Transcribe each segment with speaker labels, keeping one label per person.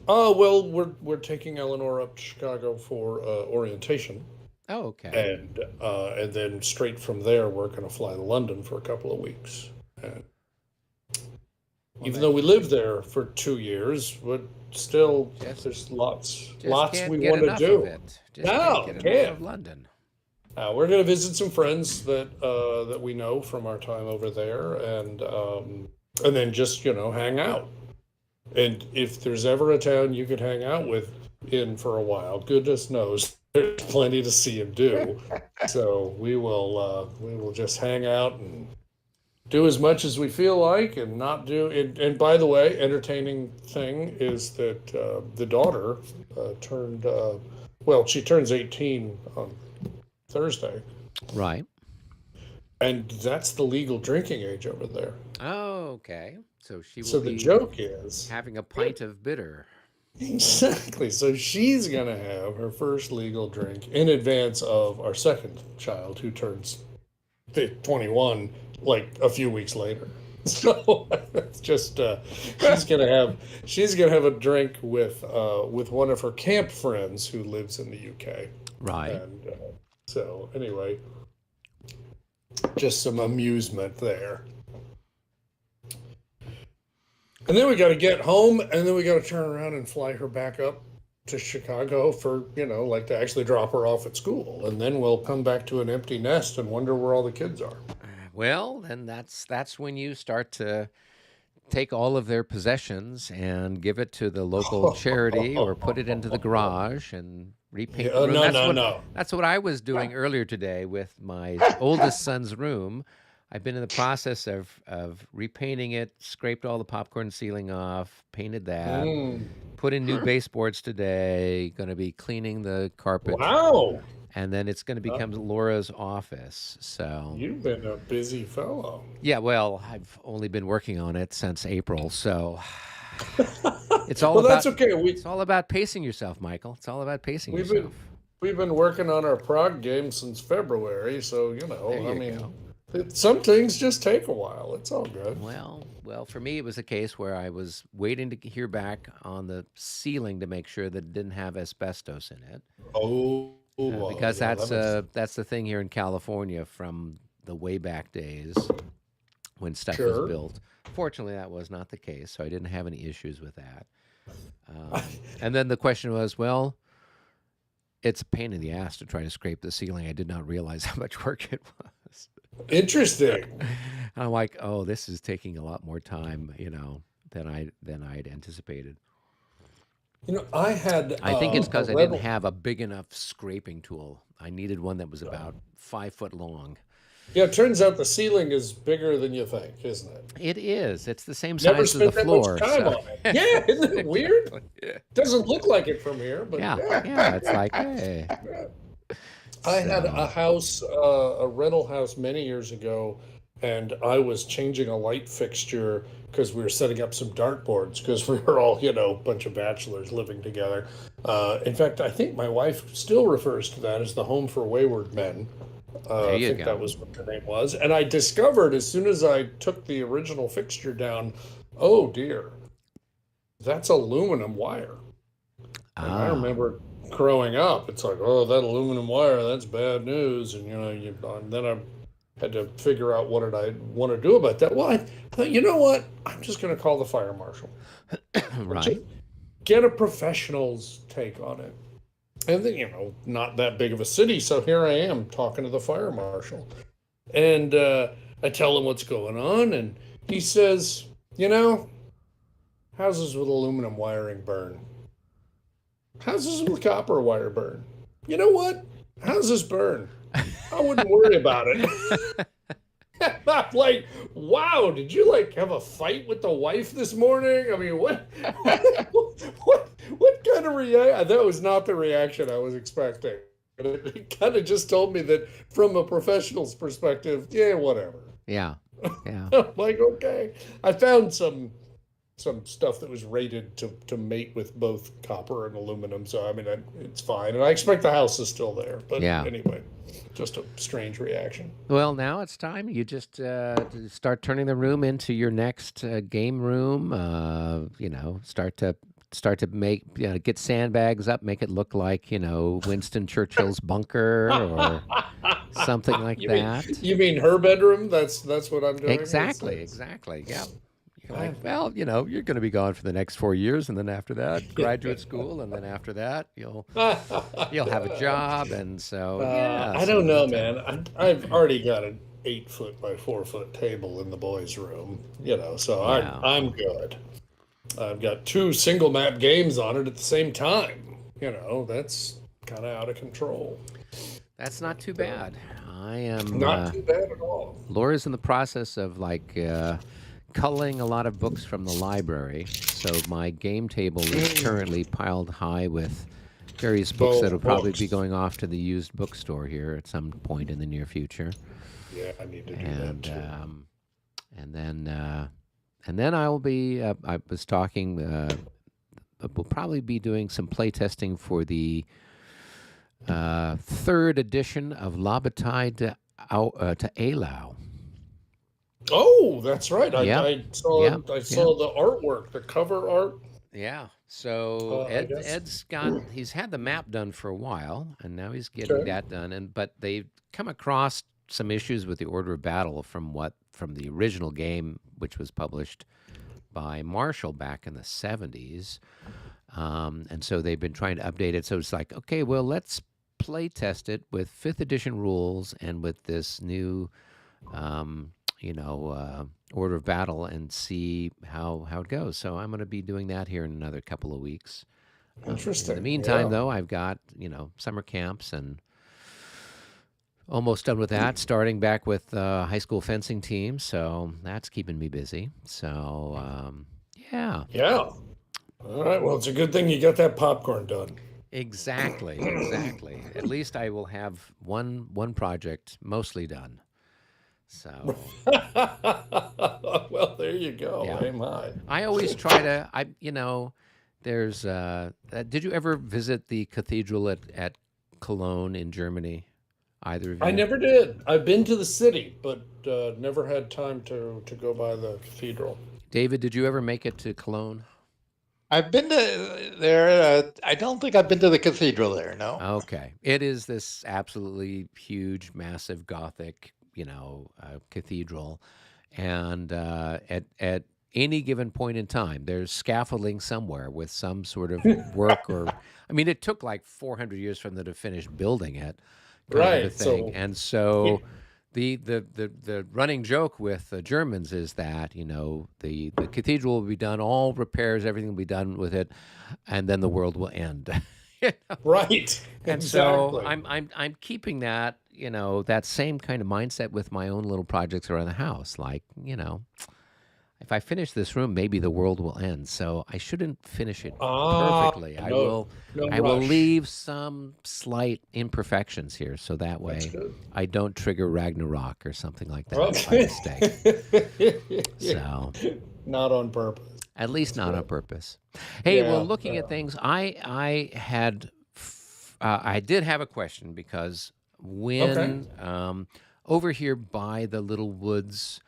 Speaker 1: Oh well, we're taking Eleanor up to Chicago for orientation,
Speaker 2: Oh, okay.
Speaker 1: and then straight from there we're going to fly to London for a couple of weeks. And
Speaker 2: Well,
Speaker 1: even
Speaker 2: then
Speaker 1: though we lived there for 2 years, but still,
Speaker 2: just
Speaker 1: there's lots
Speaker 2: just
Speaker 1: lots
Speaker 2: can't
Speaker 1: we
Speaker 2: get
Speaker 1: want to
Speaker 2: enough of
Speaker 1: do.
Speaker 2: it. Just can't
Speaker 1: No,
Speaker 2: get enough
Speaker 1: can't.
Speaker 2: of London.
Speaker 1: We're going to visit some friends that we know from our time over there, and then just hang out. And if there's ever a town you could hang out with in for a while, goodness knows there's plenty to see and do. So we will just hang out and do as much as we feel like, and not do. And by the way, entertaining thing is that the daughter turned well, she turns 18 on Thursday,
Speaker 2: Right.
Speaker 1: and that's the legal drinking age over there.
Speaker 2: Oh, okay. So she will
Speaker 1: So the
Speaker 2: be
Speaker 1: joke is
Speaker 2: having a pint of bitter.
Speaker 1: exactly. So she's going to have her first legal drink in advance of our second child, who turns 21 like a few weeks later. So it's just she's gonna have a drink with one of her camp friends who lives in the UK,
Speaker 2: Right.
Speaker 1: and so anyway, just some amusement there. And then we got to get home, and then we got to turn around and fly her back up to Chicago for, like to actually drop her off at school. And then we'll come back to an empty nest and wonder where all the kids are.
Speaker 2: Well, then that's when you start to take all of their possessions and give it to the local charity or put it into the garage and repaint the
Speaker 1: Yeah,
Speaker 2: room.
Speaker 1: no, no, no.
Speaker 2: That's what I was doing earlier today with my oldest son's room. I've been in the process of repainting it, scraped all the popcorn ceiling off, painted that,
Speaker 1: Mm.
Speaker 2: put in new baseboards today, going to be cleaning the carpet,
Speaker 1: Wow.
Speaker 2: and then it's going to
Speaker 1: Uh,
Speaker 2: become Laura's office. So
Speaker 1: you've been a busy fellow.
Speaker 2: yeah, well, I've only been working on it since April, so it's all
Speaker 1: Well, that's
Speaker 2: about
Speaker 1: okay.
Speaker 2: it's all about pacing yourself, Michael. It's all about pacing
Speaker 1: We've been
Speaker 2: yourself.
Speaker 1: we've been working on our prog game since February, so
Speaker 2: There
Speaker 1: I
Speaker 2: you
Speaker 1: mean,
Speaker 2: go.
Speaker 1: some things just take a while. It's all good.
Speaker 2: Well, for me, it was a case where I was waiting to hear back on the ceiling to make sure that it didn't have asbestos in it, because
Speaker 1: Yeah, that makes
Speaker 2: that's the thing here in California from the way back days when stuff was
Speaker 1: sure.
Speaker 2: built. Fortunately, that was not the case, so I didn't have any issues with that. And then the question was, well, it's a pain in the ass to try to scrape the ceiling. I did not realize how much work it was.
Speaker 1: Interesting.
Speaker 2: I'm like, oh, this is taking a lot more time, than I'd anticipated.
Speaker 1: I had
Speaker 2: I think it's
Speaker 1: a
Speaker 2: because I didn't
Speaker 1: rebel.
Speaker 2: have a big enough scraping tool. I needed one that was about 5 foot long.
Speaker 1: Yeah, it turns out the ceiling is bigger than you think, isn't it?
Speaker 2: It is. It's the same
Speaker 1: Never
Speaker 2: size as the
Speaker 1: spent that much
Speaker 2: floor.
Speaker 1: time
Speaker 2: So
Speaker 1: on it. Yeah, isn't it weird?
Speaker 2: exactly. Yeah.
Speaker 1: Doesn't look like it from here, but
Speaker 2: Yeah.
Speaker 1: yeah.
Speaker 2: Yeah. It's like, hey.
Speaker 1: I had a
Speaker 2: So,
Speaker 1: house, a rental house many years ago, and I was changing a light fixture because we were setting up some dartboards because we were all, a bunch of bachelors living together. In fact, I think my wife still refers to that as the Home for Wayward Men.
Speaker 2: there
Speaker 1: I
Speaker 2: you
Speaker 1: think that
Speaker 2: go.
Speaker 1: was what the name was. And I discovered as soon as I took the original fixture down, oh dear, that's aluminum wire. And I
Speaker 2: Ah,
Speaker 1: remember growing up, it's like, oh, that aluminum wire, that's bad news. And and then I had to figure out what did I want to do about that. Well, I thought, you know what? I'm just going to call the fire marshal and just
Speaker 2: right.
Speaker 1: get a professional's take on it. And then, not that big of a city, so here I am talking to the fire marshal, and I tell him what's going on, and he says, you know, houses with aluminum wiring burn. Houses with copper wire burn. You know what? Houses burn. I wouldn't worry about it. I'm like, wow, did you like have a fight with the wife this morning? I mean, what kind of reaction? That was not the reaction I was expecting. It kind of just told me that from a professional's perspective, yeah, whatever.
Speaker 2: Yeah. Yeah.
Speaker 1: I'm like, okay. I found some stuff that was rated to mate with both copper and aluminum. So I mean, it's fine, and I expect the house is still there. But
Speaker 2: Yeah.
Speaker 1: anyway, just a strange reaction.
Speaker 2: Well, now it's time. You just to start turning the room into your next game room. Start to start to make get sandbags up, make it look like Winston Churchill's bunker or something like
Speaker 1: You mean
Speaker 2: that.
Speaker 1: you mean her bedroom? That's what I'm doing.
Speaker 2: Exactly, exactly. Yeah. You're like, well, you're going to be gone for the next 4 years, and then after that, graduate school, and then after that, you'll have a job, and so yeah.
Speaker 1: I
Speaker 2: So
Speaker 1: don't know,
Speaker 2: that's
Speaker 1: man. I've already got an 8 foot by 4 foot table in the boys' room, so
Speaker 2: yeah.
Speaker 1: I'm good. I've got two single map games on it at the same time. That's kind of out of control.
Speaker 2: That's not too bad. I am.
Speaker 1: Not too bad at all.
Speaker 2: Laura's in the process of culling a lot of books from the library, so my game table is currently piled high with various books that will probably be going off to the used bookstore here at some point in the near future.
Speaker 1: Yeah, I need to do
Speaker 2: And
Speaker 1: that too.
Speaker 2: and then I will be. I was talking. We'll probably be doing some play testing for the third edition of La Bataille to Eylau.
Speaker 1: Oh, that's right.
Speaker 2: Yep.
Speaker 1: I saw
Speaker 2: Yep.
Speaker 1: I
Speaker 2: Yep.
Speaker 1: saw the artwork, the cover art.
Speaker 2: Yeah. So
Speaker 1: I guess.
Speaker 2: he's had the map done for a while, and now he's getting
Speaker 1: Okay.
Speaker 2: that done. But they've come across some issues with the order of battle from the original game, which was published by Marshall back in the 70s. And so they've been trying to update it. So it's like, okay, well, let's play test it with 5th edition rules and with this new, order of battle and see how it goes. So I'm going to be doing that here in another couple of weeks.
Speaker 1: Interesting.
Speaker 2: In the meantime,
Speaker 1: Yeah.
Speaker 2: though, I've got, summer camps and almost done with that, starting back with high school fencing team. So that's keeping me busy. So, yeah.
Speaker 1: Yeah. All right. Well, it's a good thing you got that popcorn done.
Speaker 2: Exactly, exactly. At least I will have one project mostly done. So
Speaker 1: Well, there you go.
Speaker 2: yeah,
Speaker 1: Aim high.
Speaker 2: I always try to. There's. Did you ever visit the cathedral at Cologne in Germany? Either of
Speaker 1: I
Speaker 2: you?
Speaker 1: never did. I've been to the city, but never had time to go by the cathedral.
Speaker 2: David, did you ever make it to Cologne?
Speaker 3: I've been to there. I don't think I've been to the cathedral there. No.
Speaker 2: Okay, it is this absolutely huge, massive Gothic, cathedral, and at any given point in time, there's scaffolding somewhere with some sort of work or, I mean, it took like 400 years for them to finish building it, kind of a
Speaker 1: Right.
Speaker 2: thing,
Speaker 1: So,
Speaker 2: and
Speaker 1: yeah,
Speaker 2: so. The running joke with the Germans is that the cathedral will be done, all repairs, everything will be done with it, and then the world will end. You know?
Speaker 1: right.
Speaker 2: And so
Speaker 1: Exactly.
Speaker 2: I'm keeping that that same kind of mindset with my own little projects around the house. Like if I finish this room, maybe the world will end. So I shouldn't finish it perfectly. I
Speaker 1: No,
Speaker 2: will
Speaker 1: no
Speaker 2: I will
Speaker 1: rush.
Speaker 2: leave some slight imperfections here, so that
Speaker 1: That's
Speaker 2: way
Speaker 1: good.
Speaker 2: I don't trigger Ragnarok or something like that by
Speaker 1: Okay.
Speaker 2: mistake. So
Speaker 1: Not on purpose.
Speaker 2: at least
Speaker 1: That's
Speaker 2: not on
Speaker 1: good.
Speaker 2: purpose. Hey, well,
Speaker 1: Yeah.
Speaker 2: looking at
Speaker 1: Yeah.
Speaker 2: things, I did have a question because
Speaker 1: Okay.
Speaker 2: when over here by the little woods,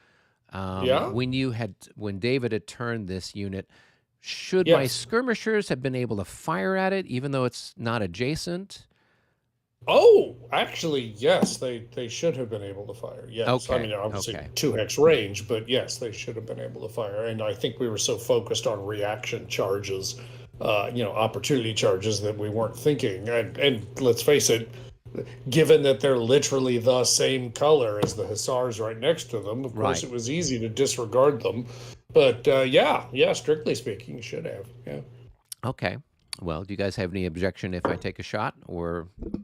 Speaker 1: Yeah.
Speaker 2: when David had turned this unit, should my
Speaker 1: Yes.
Speaker 2: skirmishers have been able to fire at it, even though it's not adjacent?
Speaker 1: Oh, actually, yes, they should have been able to fire. Yes. I
Speaker 2: Okay,
Speaker 1: mean, obviously
Speaker 2: okay,
Speaker 1: 2 hex range, but yes, they should have been able to fire. And I think we were so focused on reaction charges, opportunity charges that we weren't thinking. And let's face it, given that they're literally the same color as the hussars right next to them, of course
Speaker 2: right.
Speaker 1: it was easy to disregard them. But yeah, strictly speaking, you should have. Yeah.
Speaker 2: Okay. Well, do you guys have any objection if I take a shot, or the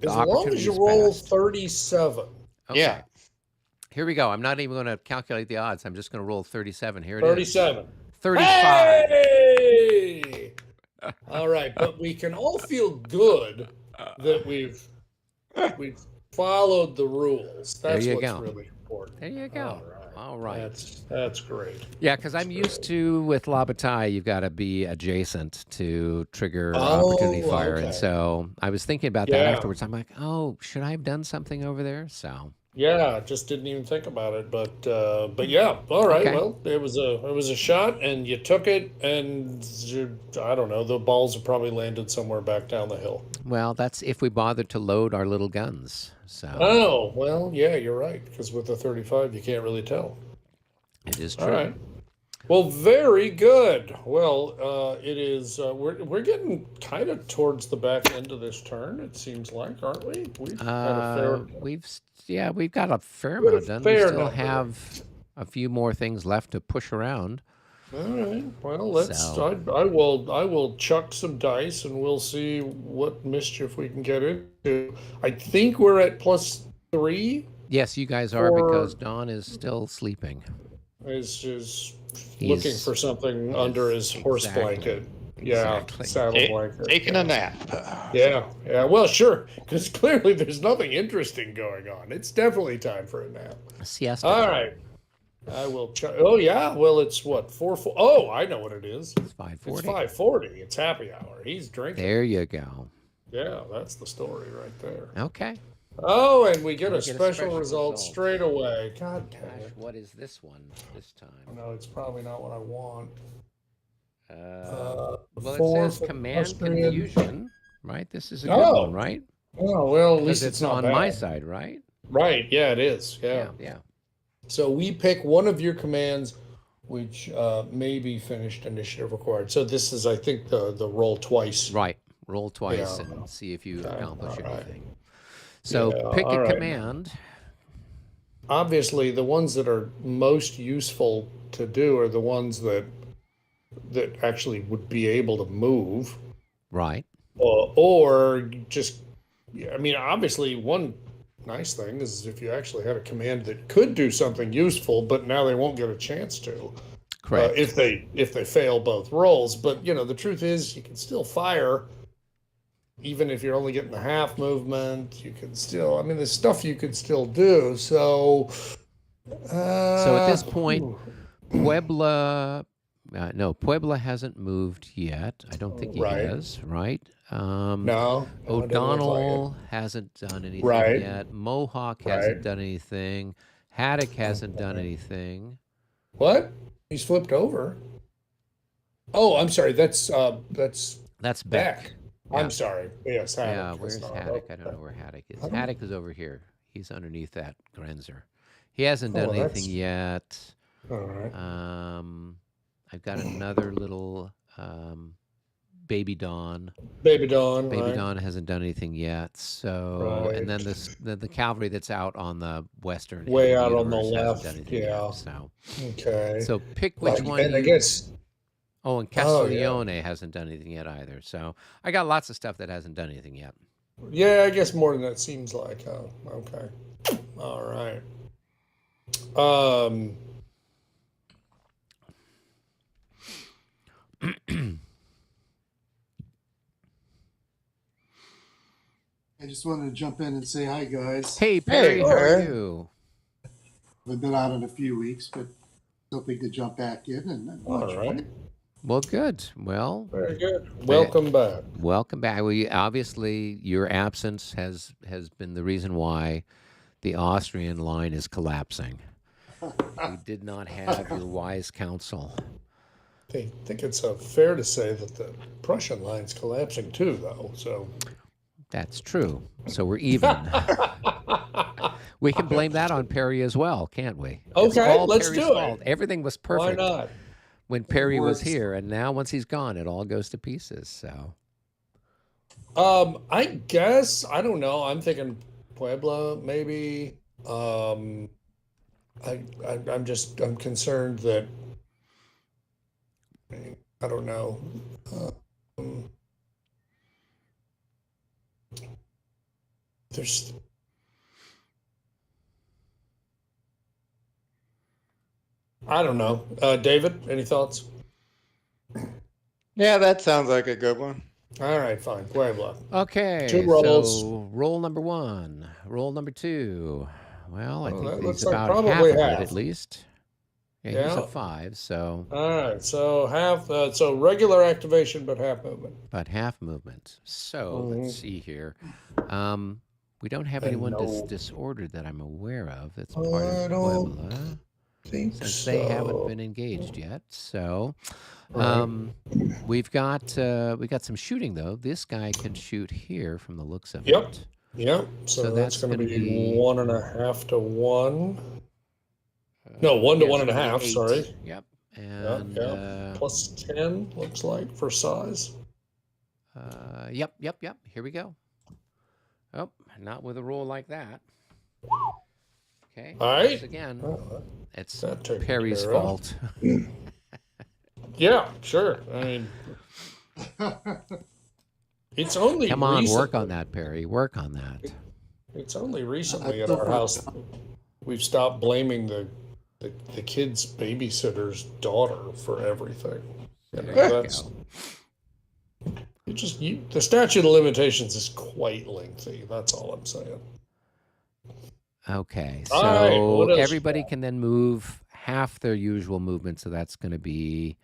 Speaker 1: As long as
Speaker 2: opportunity
Speaker 1: you
Speaker 2: is
Speaker 1: roll
Speaker 2: passed?
Speaker 1: 37.
Speaker 2: Okay.
Speaker 3: Yeah.
Speaker 2: Here we go. I'm not even going to calculate the odds. I'm just going to roll 37. Here it is.
Speaker 1: 37.
Speaker 2: 35.
Speaker 1: Hey! All right, but we can all feel good that we've followed the rules.
Speaker 2: There
Speaker 1: That's
Speaker 2: you
Speaker 1: what's
Speaker 2: go.
Speaker 1: really important.
Speaker 2: There you go. All right.
Speaker 1: That's great.
Speaker 2: Yeah, because I'm
Speaker 1: That's
Speaker 2: used
Speaker 1: great.
Speaker 2: to with La Bataille, you've got to be adjacent to trigger
Speaker 1: Oh,
Speaker 2: opportunity fire, and
Speaker 1: okay.
Speaker 2: so I was thinking about that
Speaker 1: Yeah.
Speaker 2: afterwards. I'm like, oh, should I have done something over there? So
Speaker 1: Yeah, just didn't even think about it, but yeah, all right.
Speaker 2: Okay.
Speaker 1: Well, it was a shot, and you took it, and I don't know. The balls have probably landed somewhere back down the hill.
Speaker 2: Well, that's if we bothered to load our little guns. So
Speaker 1: Oh, well, yeah, you're right. Because with the 35, you can't really tell.
Speaker 2: it is
Speaker 1: All
Speaker 2: true.
Speaker 1: right. Well, very good. Well, it is. We're getting kind of towards the back end of this turn. It seems like, aren't we? We've had a fair,
Speaker 2: We've got a fair
Speaker 1: we had a
Speaker 2: amount done. We
Speaker 1: fair
Speaker 2: still
Speaker 1: number.
Speaker 2: have a few more things left to push around.
Speaker 1: All right. Well, let's.
Speaker 2: So
Speaker 1: I will chuck some dice, and we'll see what mischief we can get into. I think we're at +3
Speaker 2: yes, you guys are because
Speaker 1: for
Speaker 2: Don is still sleeping.
Speaker 1: is looking
Speaker 2: He's
Speaker 1: for something under
Speaker 2: yes,
Speaker 1: his horse
Speaker 2: exactly.
Speaker 1: blanket. Yeah,
Speaker 2: Exactly.
Speaker 1: saddle blanket.
Speaker 3: Taking
Speaker 1: Yeah.
Speaker 3: a nap.
Speaker 1: Yeah, yeah. Well, sure, because clearly there's nothing interesting going on. It's definitely time for a nap.
Speaker 2: Siesta
Speaker 1: All
Speaker 2: time.
Speaker 1: right. I will. Oh yeah. Well, it's what 4. Oh, I know what it is.
Speaker 2: It's
Speaker 1: It's
Speaker 2: 5:40.
Speaker 1: 5:40. It's happy hour. He's drinking.
Speaker 2: There you go.
Speaker 1: Yeah, that's the story right there.
Speaker 2: Okay.
Speaker 1: Oh, and we get
Speaker 2: We
Speaker 1: a
Speaker 2: get a
Speaker 1: special
Speaker 2: special
Speaker 1: result
Speaker 2: result.
Speaker 1: straight away. God damn
Speaker 2: Gosh,
Speaker 1: it.
Speaker 2: what is this one this time?
Speaker 1: No, it's probably not what I want.
Speaker 2: Well, it
Speaker 1: Four
Speaker 2: says
Speaker 1: for
Speaker 2: command
Speaker 1: Austrian.
Speaker 2: confusion, right? This is a good
Speaker 1: Oh,
Speaker 2: one, right?
Speaker 1: oh well, at
Speaker 2: Because
Speaker 1: least
Speaker 2: it's
Speaker 1: it's not
Speaker 2: on my
Speaker 1: bad.
Speaker 2: side, right?
Speaker 1: Right? Yeah, it is. Yeah.
Speaker 2: Yeah.
Speaker 1: So we pick one of your commands, which may be finished initiative required. So this is, I think, the roll twice.
Speaker 2: Right. Roll twice
Speaker 1: Yeah.
Speaker 2: and see if you
Speaker 1: Okay,
Speaker 2: accomplish
Speaker 1: all right.
Speaker 2: anything. So
Speaker 1: Yeah,
Speaker 2: pick
Speaker 1: all
Speaker 2: a
Speaker 1: right.
Speaker 2: command.
Speaker 1: Obviously, the ones that are most useful to do are the ones that actually would be able to move,
Speaker 2: Right.
Speaker 1: or just. I mean, obviously, one nice thing is if you actually had a command that could do something useful, but now they won't get a chance to.
Speaker 2: Correct.
Speaker 1: If they fail both rolls. But the truth is, you can still fire, even if you're only getting the half movement. You can still. I mean, there's stuff you could still do. So.
Speaker 2: So at this point,
Speaker 1: Ooh,
Speaker 2: Puebla. No, Puebla hasn't moved yet. I don't think he
Speaker 1: right.
Speaker 2: has, right?
Speaker 1: No, it doesn't look like it.
Speaker 2: O'Donnell hasn't done anything
Speaker 1: Right.
Speaker 2: yet. Mohawk
Speaker 1: Right.
Speaker 2: hasn't done anything. Haddock hasn't done anything.
Speaker 1: What? He's flipped over. Oh, I'm sorry. That's
Speaker 2: That's Beck.
Speaker 1: Beck.
Speaker 2: Yeah.
Speaker 1: I'm sorry. Yes, Haddock.
Speaker 2: Yeah,
Speaker 1: is
Speaker 2: where's
Speaker 1: not.
Speaker 2: Haddock? I don't know where Haddock is.
Speaker 1: I don't-
Speaker 2: Haddock is over here. He's underneath that Grenzer. He hasn't done
Speaker 1: Oh,
Speaker 2: anything
Speaker 1: that's
Speaker 2: yet.
Speaker 1: all right.
Speaker 2: I've got another little Baby Dawn.
Speaker 1: Baby Dawn.
Speaker 2: Baby
Speaker 1: right.
Speaker 2: Dawn hasn't done anything yet. So, and then the cavalry that's out on the western
Speaker 1: Way
Speaker 2: end of
Speaker 1: out
Speaker 2: the
Speaker 1: on the
Speaker 2: universe hasn't
Speaker 1: left,
Speaker 2: done anything
Speaker 1: yeah.
Speaker 2: yet. So,
Speaker 1: Okay.
Speaker 2: so pick which
Speaker 1: Like,
Speaker 2: one
Speaker 1: and I
Speaker 2: you.
Speaker 1: guess.
Speaker 2: Oh, and
Speaker 1: Oh, yeah.
Speaker 2: Castiglione hasn't done anything yet either. So I got lots of stuff that hasn't done anything yet.
Speaker 1: Yeah, I guess more than that seems like. Oh, okay. All right.
Speaker 4: I just wanted to jump in and say hi, guys.
Speaker 2: Hey Perry, how are
Speaker 3: Perry.
Speaker 2: you?
Speaker 4: I've been out in a few weeks, but hoping to jump back in and watch.
Speaker 1: All right.
Speaker 2: Well, good. Well,
Speaker 1: Very good. Welcome back.
Speaker 2: welcome back. Well, obviously, your absence has been the reason why the Austrian line is collapsing. We did not have your wise counsel.
Speaker 1: I think it's fair to say that the Prussian line's collapsing too, though. So.
Speaker 2: That's true. So we're even. We can blame that on Perry as well, can't we? It's
Speaker 1: Okay,
Speaker 2: all
Speaker 1: let's
Speaker 2: Perry's
Speaker 1: do it.
Speaker 2: fault. Everything was
Speaker 1: Why
Speaker 2: perfect
Speaker 1: not?
Speaker 2: when Perry was
Speaker 4: works.
Speaker 2: here, and now once he's gone, it all goes to pieces. So
Speaker 1: I guess I don't know. I'm thinking Puebla, maybe. I'm concerned that I don't know. There's I don't know. David, any thoughts?
Speaker 3: Yeah, that sounds like a good one.
Speaker 1: All right, fine. Puebla.
Speaker 2: okay,
Speaker 1: Two rolls.
Speaker 2: so roll number one, roll number two. Well, I
Speaker 1: Well,
Speaker 2: think
Speaker 1: that
Speaker 2: he's
Speaker 1: looks like
Speaker 2: about half
Speaker 1: probably
Speaker 2: of it
Speaker 1: half.
Speaker 2: at least. Yeah, he's
Speaker 1: Yeah.
Speaker 2: a 5, so
Speaker 1: All right, so half. So regular activation, but half movement.
Speaker 2: about half movement. So
Speaker 1: Mhm.
Speaker 2: let's see here. We don't have
Speaker 1: And
Speaker 2: anyone
Speaker 1: no,
Speaker 2: disordered that I'm aware of. That's part
Speaker 1: I
Speaker 2: of
Speaker 1: don't
Speaker 2: Puebla,
Speaker 1: think
Speaker 2: since they haven't
Speaker 1: so.
Speaker 2: been engaged yet. So,
Speaker 1: Right.
Speaker 2: we got some shooting though. This guy can shoot here from the looks of
Speaker 1: Yep.
Speaker 2: it.
Speaker 1: Yep.
Speaker 2: So
Speaker 1: So that's
Speaker 2: that's
Speaker 1: going to
Speaker 2: going to
Speaker 1: be
Speaker 2: be
Speaker 1: 1.5 to 1. No, 1 to
Speaker 2: yeah, it's going to be
Speaker 1: 1.5.
Speaker 2: 8.
Speaker 1: Sorry.
Speaker 2: Yep.
Speaker 1: Yep.
Speaker 2: And
Speaker 1: Yep. Plus 10 looks like for size.
Speaker 2: yep. Here we go. Oh, not with a roll like that. Okay.
Speaker 1: All
Speaker 2: Once
Speaker 1: right.
Speaker 2: again,
Speaker 1: Well,
Speaker 2: it's
Speaker 1: that taken
Speaker 2: Perry's
Speaker 1: care of.
Speaker 2: fault.
Speaker 1: Yeah, sure. I mean, it's only
Speaker 2: Come on, work on
Speaker 1: recently.
Speaker 2: that, Perry. Work on that.
Speaker 1: It's only recently at
Speaker 4: still
Speaker 1: our
Speaker 4: feel
Speaker 1: house we've stopped blaming the kid's babysitter's daughter for everything. You know,
Speaker 2: There you
Speaker 1: that's
Speaker 2: go.
Speaker 1: the statute of limitations is quite lengthy. That's all I'm saying.
Speaker 2: Okay,
Speaker 1: All right,
Speaker 2: so
Speaker 1: what else?
Speaker 2: everybody can then move half their usual movement, so that's going to be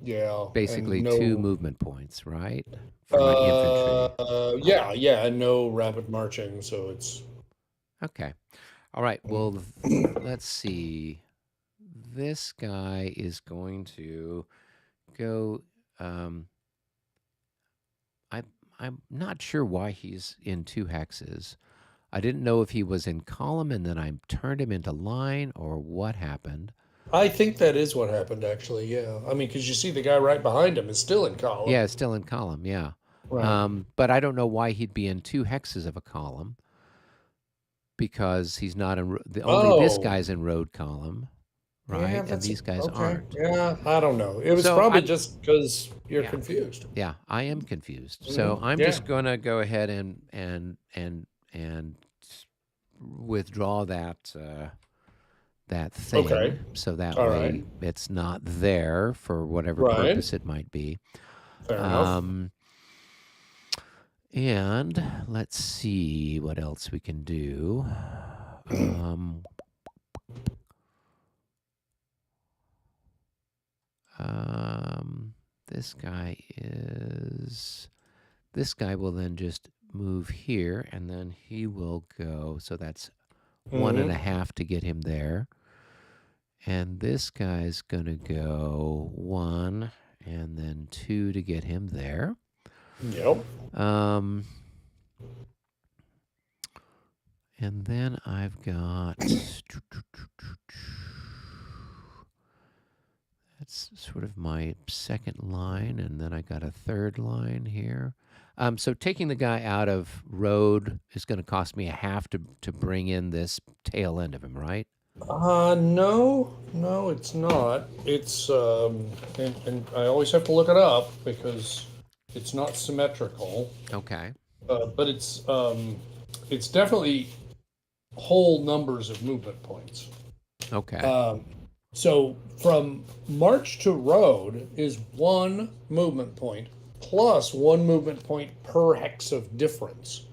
Speaker 1: Yeah,
Speaker 2: basically
Speaker 1: and
Speaker 2: 2
Speaker 1: no.
Speaker 2: movement points, right? For my infantry.
Speaker 1: Yeah, and no rapid marching. So it's
Speaker 2: Okay. All right. Well, let's see. This guy is going to go. Um, I'm not sure why he's in 2 hexes. I didn't know if he was in column and then I turned him into line or what happened.
Speaker 1: I think that is what happened actually. Yeah, I mean, because you see the guy right behind him is still in column.
Speaker 2: Yeah, it's still in column. Yeah.
Speaker 1: Right.
Speaker 2: But I don't know why he'd be in 2 hexes of a column because he's not in. Only this
Speaker 1: Oh.
Speaker 2: guy's in road column, right?
Speaker 1: Yeah,
Speaker 2: And these guys
Speaker 1: okay.
Speaker 2: aren't.
Speaker 1: Yeah, I don't know. It was
Speaker 2: So
Speaker 1: probably
Speaker 2: I'm
Speaker 1: just because you're
Speaker 2: yeah.
Speaker 1: confused.
Speaker 2: Yeah, I am confused. So I'm
Speaker 1: Yeah.
Speaker 2: just going to go ahead and withdraw that thing,
Speaker 1: Okay.
Speaker 2: so that
Speaker 1: All
Speaker 2: way
Speaker 1: right.
Speaker 2: it's not there for whatever
Speaker 1: Right.
Speaker 2: purpose it might be.
Speaker 1: Fair enough.
Speaker 2: And let's see what else we can do. This guy will then just move here, and then he will go. So that's 1.5 to get him there. And this guy's going to go 1 and then 2 to get him there.
Speaker 1: Yep.
Speaker 2: And then I've got... That's sort of my second line, and then I got a third line here. So taking the guy out of road is going to cost me 1/2 to bring in this tail end of him, right?
Speaker 1: No, it's not. It's and I always have to look it up because it's not symmetrical.
Speaker 2: Okay.
Speaker 1: But it's definitely whole numbers of movement points.
Speaker 2: Okay.
Speaker 1: So from march to road is 1 movement point plus 1 movement point per hex of difference.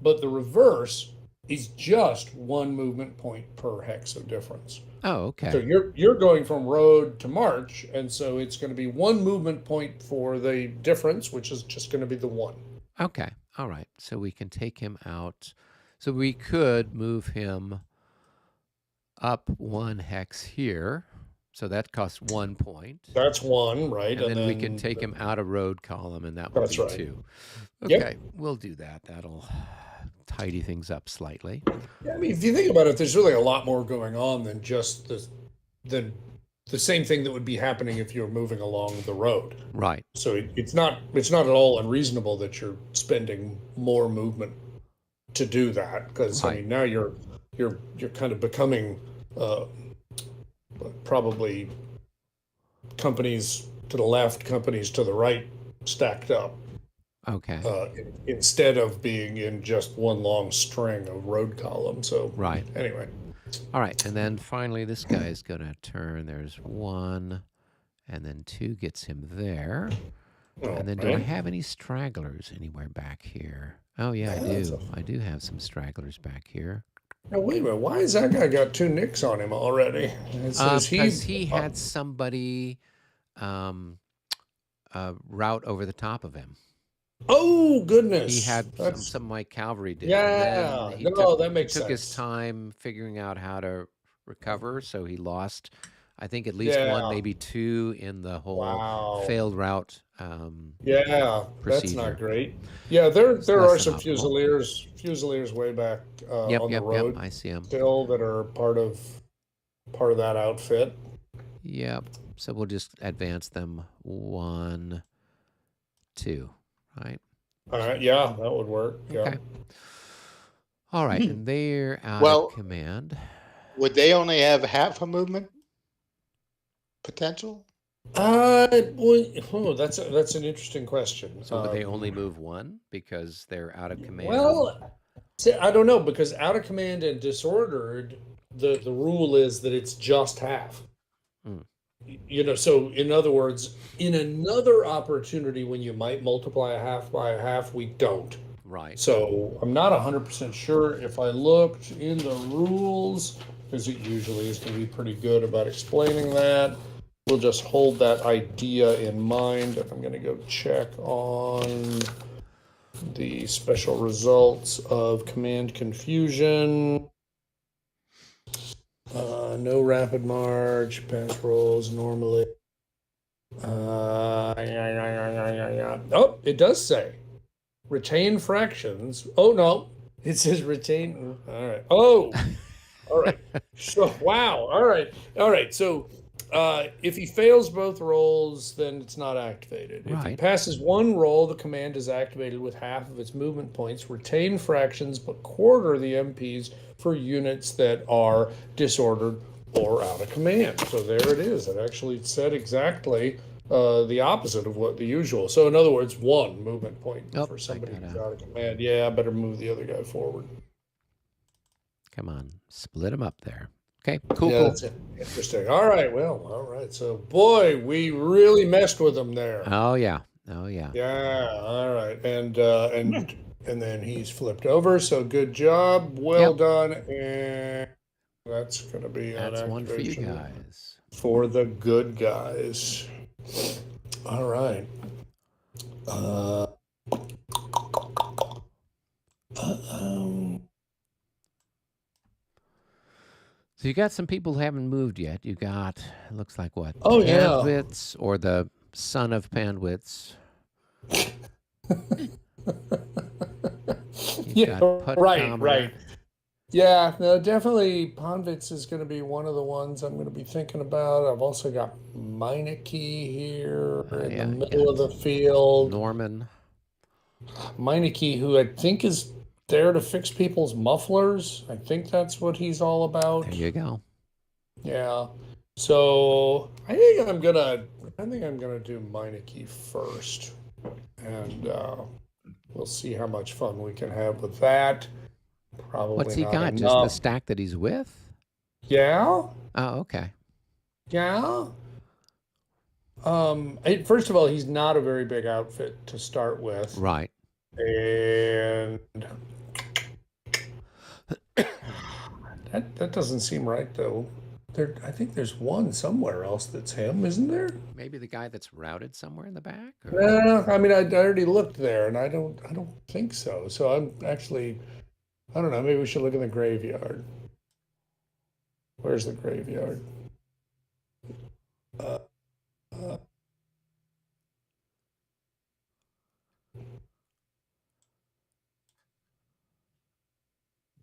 Speaker 1: But the reverse is just 1 movement point per hex of difference.
Speaker 2: Oh, okay.
Speaker 1: So you're going from road to march, and so it's going to be 1 movement point for the difference, which is just going to be the 1.
Speaker 2: Okay. All right. So we can take him out. So we could move him up 1 hex here. So that costs 1 point.
Speaker 1: That's 1, right?
Speaker 2: And then we can take him out of road column, and that would be
Speaker 1: right.
Speaker 2: 2.
Speaker 1: Yep.
Speaker 2: Okay, we'll do that. That'll tidy things up slightly.
Speaker 1: Yeah, I mean, if you think about it, there's really a lot more going on than just the same thing that would be happening if you're moving along the road.
Speaker 2: Right.
Speaker 1: So it's not at all unreasonable that you're spending more movement to do that, because I mean now you're kind of becoming probably companies to the left, companies to the right stacked up.
Speaker 2: Okay.
Speaker 1: Instead of being in just one long string of road columns. So
Speaker 2: right.
Speaker 1: Anyway.
Speaker 2: All right, and then finally this guy is going to turn. There's 1, and then 2 gets him there. And then do I have any stragglers anywhere back here? Oh yeah, I do. I do have some stragglers back here.
Speaker 1: Now wait a minute. Why has that guy got 2 nicks on him already?
Speaker 2: Because he had somebody route over the top of him.
Speaker 1: Oh goodness.
Speaker 2: He had
Speaker 1: That's
Speaker 2: some of my cavalry did, and then
Speaker 1: yeah. No, that
Speaker 2: he
Speaker 1: makes
Speaker 2: took his
Speaker 1: sense.
Speaker 2: time figuring out how to recover, so he lost, I think, at least one,
Speaker 1: Yeah.
Speaker 2: maybe two in the whole
Speaker 1: Wow.
Speaker 2: failed route
Speaker 1: Yeah, that's not
Speaker 2: procedure.
Speaker 1: great. Yeah, there
Speaker 2: It's
Speaker 1: there
Speaker 2: less
Speaker 1: are
Speaker 2: than
Speaker 1: some
Speaker 2: optimal.
Speaker 1: Fusiliers way back
Speaker 2: Yep,
Speaker 1: on the
Speaker 2: yep, yep.
Speaker 1: road
Speaker 2: I see him.
Speaker 1: still that are part of that outfit.
Speaker 2: Yep. So we'll just advance them 1, 2, right?
Speaker 1: All right, yeah, that would work. Yeah.
Speaker 2: Okay. All right, and they're out of
Speaker 3: Well,
Speaker 2: command.
Speaker 3: would they only have half a movement potential?
Speaker 1: Boy, oh, that's an interesting question.
Speaker 2: So would they only move 1 because they're out of command?
Speaker 1: Well, see, I don't know because out of command and disordered, the rule is that it's just half.
Speaker 2: Hmm.
Speaker 1: So in other words, in another opportunity when you might multiply a half by a half, we don't.
Speaker 2: Right.
Speaker 1: So I'm not 100% sure if I looked in the rules, because it usually is going to be pretty good about explaining that. We'll just hold that idea in mind. I'm going to go check on the special results of command confusion. No rapid march, pass rolls normally. Oh, it does say retain fractions. Oh no, it says retain. All right. Oh, all right. So wow. All right. So if he fails both rolls, then it's not activated. If he
Speaker 2: Right.
Speaker 1: passes one roll, the command is activated with half of its movement points. Retain fractions, but quarter the MPs for units that are disordered or out of command. So there it is. It actually said exactly the opposite of what the usual. So in other words, 1 movement point
Speaker 2: Oh,
Speaker 1: for
Speaker 2: I
Speaker 1: somebody who's
Speaker 2: gotta,
Speaker 1: out of command. Yeah, I better move the other guy forward.
Speaker 2: come on, split them up there. Okay, cool,
Speaker 1: Yeah,
Speaker 2: cool.
Speaker 1: that's it. Interesting. All right. Well, all right. So, boy, we really messed with him there.
Speaker 2: Oh, yeah. Oh, yeah.
Speaker 1: Yeah. All right. And then he's flipped over. So good job. Well
Speaker 2: Yep.
Speaker 1: done. And that's going to be an
Speaker 2: That's one for you
Speaker 1: activation
Speaker 2: guys.
Speaker 1: for the good guys. All right. Uh, um,
Speaker 2: So you got some people who haven't moved yet. You got, it looks like what?
Speaker 1: oh yeah.
Speaker 2: Panwitz or the son of Panwitz. You've
Speaker 1: Yeah.
Speaker 2: got
Speaker 1: Right.
Speaker 2: Puttkamer.
Speaker 1: Right. Yeah, no, definitely Ponvitz is going to be one of the ones I'm going to be thinking about. I've also got Meineke here in
Speaker 2: Yeah,
Speaker 1: the
Speaker 2: you
Speaker 1: middle of
Speaker 2: got
Speaker 1: the field.
Speaker 2: Norman.
Speaker 1: Meineke, who I think is there to fix people's mufflers. I think that's what he's all about.
Speaker 2: There you go.
Speaker 1: Yeah. So I think I'm gonna do Meineke first, and we'll see how much fun we can have with that. Probably
Speaker 2: What's he
Speaker 1: not
Speaker 2: got? Just the
Speaker 1: enough.
Speaker 2: stack that he's with?
Speaker 1: Yeah.
Speaker 2: Oh, okay.
Speaker 1: Yeah. First of all, he's not a very big outfit to start with,
Speaker 2: Right.
Speaker 1: and that doesn't seem right though. I think there's one somewhere else that's him, isn't there?
Speaker 2: Maybe the guy that's routed somewhere in the back? Or?
Speaker 1: No, I mean I already looked there, and I don't think so. So I'm actually, I don't know. Maybe we should look in the graveyard. Where's the graveyard? Uh, uh,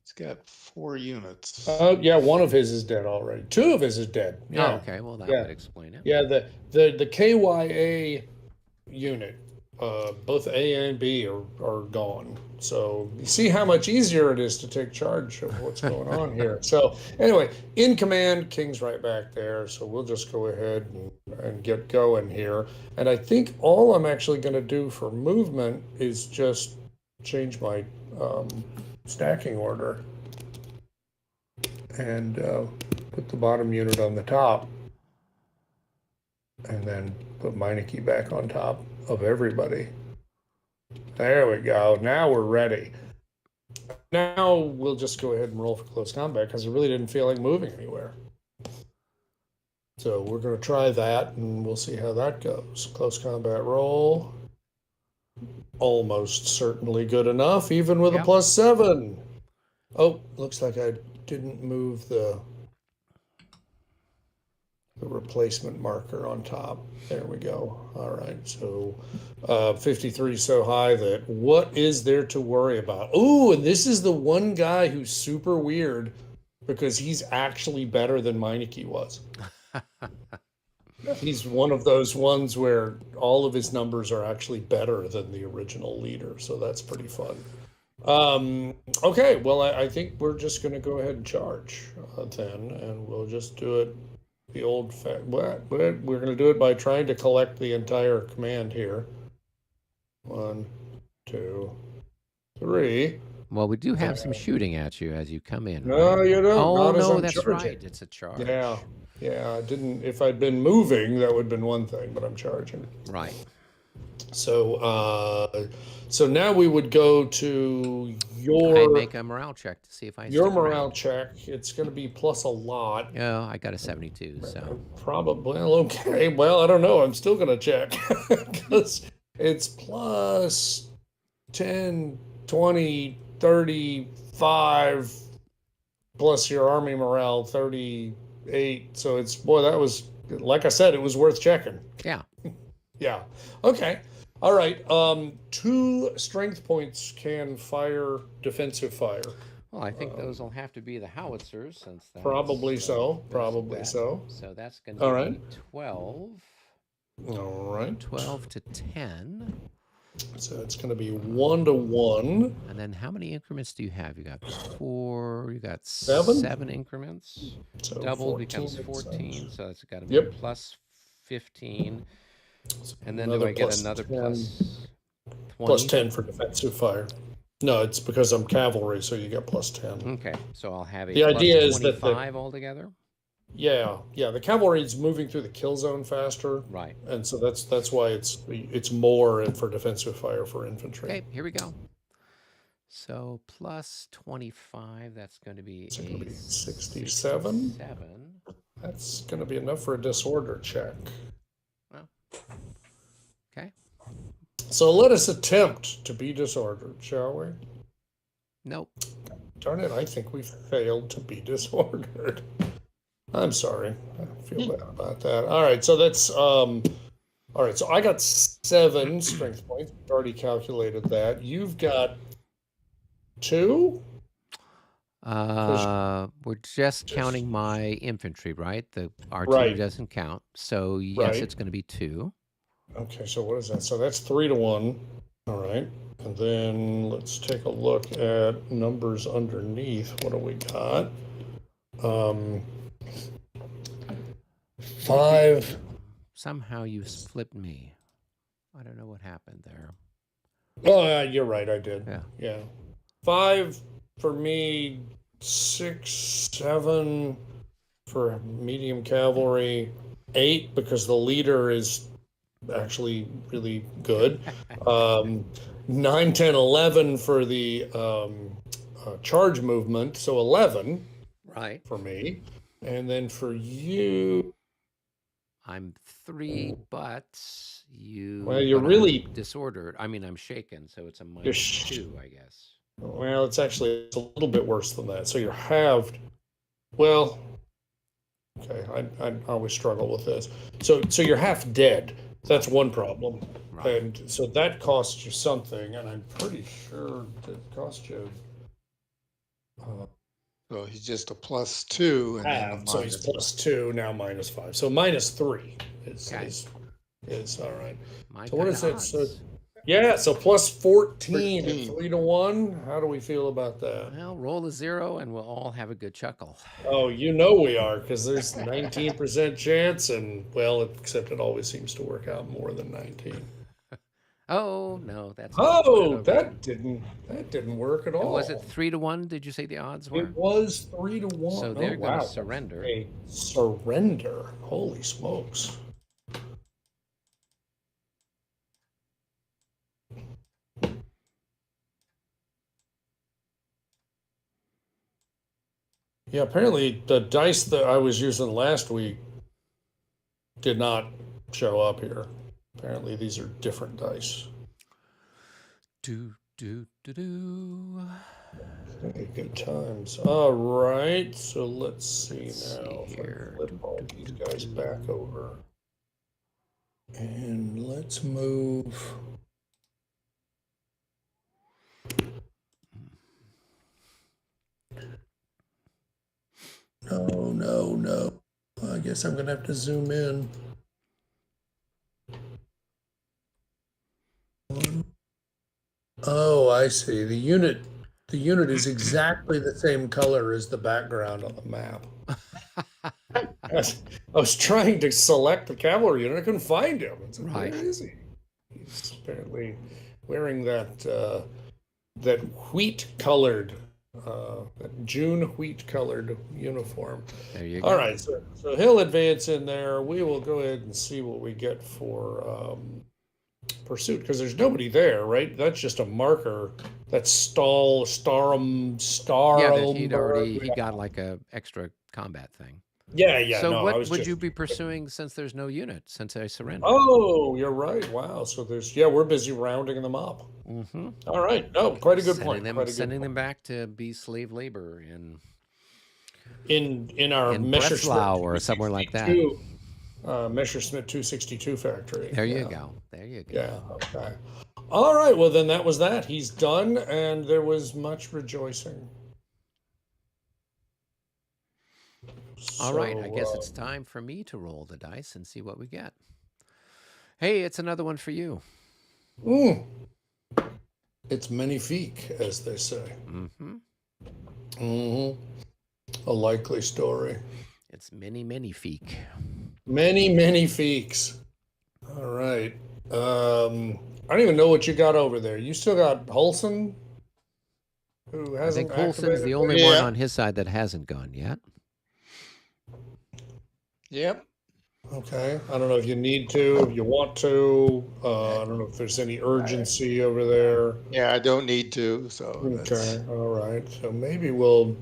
Speaker 3: It's got 4 units.
Speaker 1: oh yeah, one of his is dead already. Two of his is dead.
Speaker 2: Oh,
Speaker 1: Yeah.
Speaker 2: okay. Well, that
Speaker 1: Yeah.
Speaker 2: would explain it.
Speaker 1: Yeah, the KYA unit, both A and B are gone. So you see how much easier it is to take charge of what's going on here. So anyway, in command, King's right back there. So we'll just go ahead and get going here. And I think all I'm actually going to do for movement is just change my stacking order and put the bottom unit on the top. And then put Meineke back on top of everybody. There we go. Now we're ready. Now we'll just go ahead and roll for close combat because I really didn't feel like moving anywhere. So we're going to try that and we'll see how that goes. Close combat roll. almost certainly good enough, even with a
Speaker 2: Yep.
Speaker 1: +7. Oh, looks like I didn't move the replacement marker on top. There we go. All right, so 53 is so high that what is there to worry about? Oh, and this is the one guy who's super weird because he's actually better than Meineke was. He's one of those ones where all of his numbers are actually better than the original leader, so that's pretty fun. Okay, well, I think we're just going to go ahead and charge then, and we'll just do it the old we're going to do it by trying to collect the entire command here. 1, 2, 3.
Speaker 2: Well, we do have some shooting at you as you come in,
Speaker 1: No,
Speaker 2: right?
Speaker 1: you don't.
Speaker 2: Oh,
Speaker 1: Not as
Speaker 2: no,
Speaker 1: I'm
Speaker 2: that's
Speaker 1: charging.
Speaker 2: right. It's a charge.
Speaker 1: Yeah, I didn't. If I'd been moving, that would have been one thing, but I'm charging.
Speaker 2: Right.
Speaker 1: So now we would go to
Speaker 2: I make a morale check to see if I
Speaker 1: your
Speaker 2: stick
Speaker 1: morale
Speaker 2: around.
Speaker 1: check. It's going to be plus a lot.
Speaker 2: Yeah, I got a 72, so.
Speaker 1: Probably. Well, okay. Well, I don't know. I'm still going to check because it's plus 10, 20, 35 plus your army morale 38. So it's, boy, that was, like I said, it was worth checking.
Speaker 2: Yeah.
Speaker 1: Yeah. Okay. All right. 2 strength points can fire defensive fire.
Speaker 2: Well, I think those will have to be the howitzers since that's,
Speaker 1: Probably so.
Speaker 2: there's
Speaker 1: Probably
Speaker 2: that.
Speaker 1: so.
Speaker 2: So that's going
Speaker 1: All
Speaker 2: to
Speaker 1: right.
Speaker 2: be 12.
Speaker 1: All right.
Speaker 2: 12 to 10.
Speaker 1: So it's going to be 1 to 1.
Speaker 2: And then how many increments do you have? You got 4, you got
Speaker 1: 7?
Speaker 2: 7 increments.
Speaker 1: So
Speaker 2: Double
Speaker 1: 14
Speaker 2: becomes
Speaker 1: it
Speaker 2: 14,
Speaker 1: sounds.
Speaker 2: so that's got to be
Speaker 1: Yep.
Speaker 2: plus 15. And then
Speaker 1: Another
Speaker 2: do I get
Speaker 1: plus
Speaker 2: another
Speaker 1: 10.
Speaker 2: plus 20?
Speaker 1: Plus 10 for defensive fire. No, it's because I'm cavalry, so you get plus 10.
Speaker 2: Okay, so I'll have a
Speaker 1: The
Speaker 2: plus
Speaker 1: idea is that
Speaker 2: 25 altogether?
Speaker 1: Yeah, the cavalry is moving through the kill zone faster,
Speaker 2: Right.
Speaker 1: and so that's why it's more for defensive fire for infantry.
Speaker 2: Okay, here we go. So plus 25, that's going to be
Speaker 1: It's going to
Speaker 2: a
Speaker 1: be 67.
Speaker 2: 67.
Speaker 1: That's going to be enough for a disorder check.
Speaker 2: Well, okay.
Speaker 1: So let us attempt to be disordered, shall we?
Speaker 2: Nope.
Speaker 1: Darn it, I think we failed to be disordered. I'm sorry. I feel bad about that. All right, so that's all right, so I got 7 strength points. Already calculated that. You've got 2?
Speaker 2: We're just counting my infantry, right? The artillery
Speaker 1: Right.
Speaker 2: doesn't count. So yes,
Speaker 1: Right.
Speaker 2: it's going to be 2.
Speaker 1: Okay, so what is that? So that's 3 to 1. All right. And then let's take a look at numbers underneath. What do we got? 5.
Speaker 2: Somehow you flipped me. I don't know what happened there.
Speaker 1: Oh, you're right, I did.
Speaker 2: Yeah.
Speaker 1: 5 for me, 6, 7 for medium cavalry, 8 because the leader is actually really good. 9, 10, 11 for the charge movement, so 11
Speaker 2: Right.
Speaker 1: for me. And then for you,
Speaker 2: I'm 3, but you.
Speaker 1: Well, you're
Speaker 2: but
Speaker 1: really-
Speaker 2: I'm disordered. I mean, I'm shaken, so it's a
Speaker 1: You're
Speaker 2: minus 2, I guess.
Speaker 1: well, it's a little bit worse than that. So you're halved. Well, okay, I always struggle with this. So you're half dead. That's one problem.
Speaker 2: Right.
Speaker 1: And so that costs you something, and I'm pretty sure it cost you
Speaker 3: So he's just a +2 and then a
Speaker 1: half. So he's
Speaker 3: minus.
Speaker 1: +2, now -5. So -3
Speaker 2: Okay.
Speaker 1: is all right.
Speaker 2: My
Speaker 1: So what
Speaker 2: kind
Speaker 1: is
Speaker 2: of
Speaker 1: it? So-
Speaker 2: odds.
Speaker 1: Yeah, so +14 at
Speaker 3: 13.
Speaker 1: 3 to 1. How do we feel about that?
Speaker 2: Well, roll a 0 and we'll all have a good chuckle.
Speaker 1: Oh, you know we are, because there's 19% chance, and well, except it always seems to work out more than 19.
Speaker 2: Oh, no, that's.
Speaker 1: Oh,
Speaker 2: not
Speaker 1: that didn't work at all.
Speaker 2: Was it 3 to 1? Did you say the odds were?
Speaker 1: It was 3 to 1.
Speaker 2: So they're going
Speaker 1: wow.
Speaker 2: to surrender.
Speaker 1: A surrender. Holy smokes. Yeah, apparently the dice that I was using last week did not show up here. Apparently these are different dice.
Speaker 2: Do, do, do, do.
Speaker 1: Okay, good times. All right, so let's see
Speaker 2: Let's
Speaker 1: now
Speaker 2: see
Speaker 1: if I
Speaker 2: here.
Speaker 1: flip
Speaker 2: Do,
Speaker 1: all
Speaker 2: do,
Speaker 1: these
Speaker 2: do,
Speaker 1: guys
Speaker 2: do.
Speaker 1: back over. And let's move. No, no, no. I guess I'm gonna have to zoom in. Oh, I see. The unit is exactly the same color as the background on the map. I was trying to select the cavalry unit. I couldn't find him. It's like,
Speaker 2: Right.
Speaker 1: where is he? He's apparently wearing that wheat colored, that June wheat colored uniform.
Speaker 2: There you
Speaker 1: All
Speaker 2: go.
Speaker 1: right, so he'll advance in there. We will go ahead and see what we get for pursuit because there's nobody there, right? That's just a marker. That's
Speaker 2: Yeah, that he
Speaker 1: Staromberg.
Speaker 2: got like a extra combat thing.
Speaker 1: Yeah,
Speaker 2: So
Speaker 1: no, I
Speaker 2: what
Speaker 1: was
Speaker 2: would
Speaker 1: just.
Speaker 2: you be pursuing since there's no unit, since I surrendered?
Speaker 1: Oh, you're right. Wow. So we're busy rounding them up.
Speaker 2: Mm-hmm.
Speaker 1: All right. No, quite a good point. Quite a good
Speaker 2: Sending
Speaker 1: point.
Speaker 2: them back to be slave labor
Speaker 1: In our
Speaker 2: in
Speaker 1: Messerschmitt
Speaker 2: Breslau or somewhere like that.
Speaker 1: 262, Messerschmitt 262 factory.
Speaker 2: There you
Speaker 1: Yeah.
Speaker 2: go. There you go.
Speaker 1: Yeah. Okay. All right. Well, then that was that. He's done, and there was much rejoicing.
Speaker 2: All right. I
Speaker 1: So,
Speaker 2: guess it's time for me to roll the dice and see what we get. Hey, it's another one for you.
Speaker 1: It's magnifique, as they say.
Speaker 2: Mm-hmm.
Speaker 1: Mm-hmm. A likely story.
Speaker 2: It's many, many feek.
Speaker 1: Many feeks. All right. I don't even know what you got over there. You still got Holson, who
Speaker 2: I think
Speaker 1: hasn't
Speaker 2: Holson's
Speaker 1: activated
Speaker 2: the
Speaker 1: yet?
Speaker 2: only one
Speaker 3: Yeah.
Speaker 2: on his side that hasn't gone yet.
Speaker 3: Yep.
Speaker 1: Okay. I don't know if you need to, if you want to. I don't know if there's any urgency over there.
Speaker 3: Yeah, I don't need to. So that's
Speaker 1: Okay. All right. So maybe we'll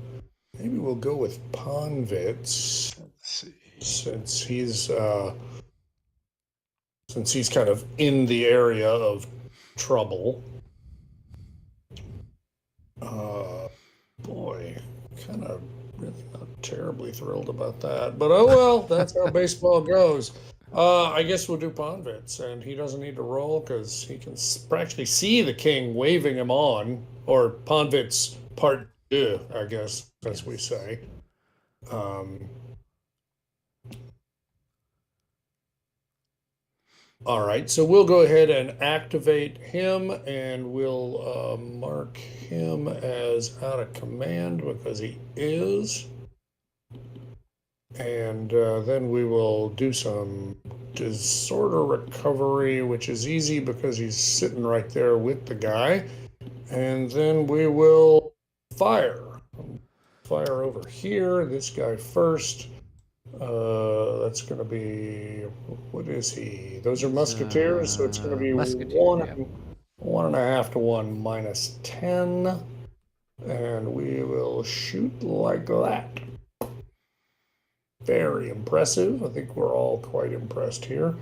Speaker 1: go with Ponvitz
Speaker 3: let's see.
Speaker 1: since he's kind of in the area of trouble. Boy, kind of really not terribly thrilled about that, but oh well, that's how baseball goes. I guess we'll do Ponvitz, and he doesn't need to roll because he can practically see the king waving him on, or Ponvitz part deux, I guess, as we say. All right, so we'll go ahead and activate him, and we'll mark him as out of command because he is. And then we will do some disorder recovery, which is easy because he's sitting right there with the guy. And then we will fire. Fire over here, this guy first. That's going to be, what is he? Those are musketeers, so it's going to be
Speaker 2: musketeer,
Speaker 1: one,
Speaker 2: yeah.
Speaker 1: 1.5 to 1 minus 10. And we will shoot like that. Very impressive. I think we're all quite impressed here.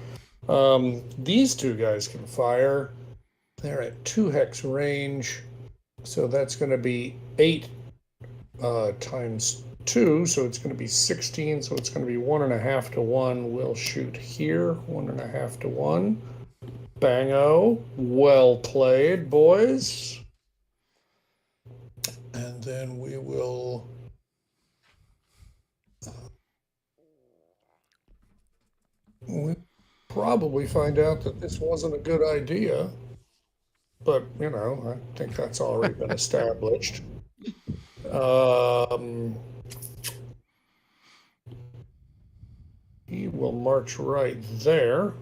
Speaker 1: These two guys can fire. They're at 2 hex range. So that's going to be 8 times 2. So it's going to be 16. So it's going to be 1.5 to 1. We'll shoot here. 1.5 to 1. Bango. Well played, boys. And then we will... we probably find out that this wasn't a good idea, but I think that's already been established. He will march right there,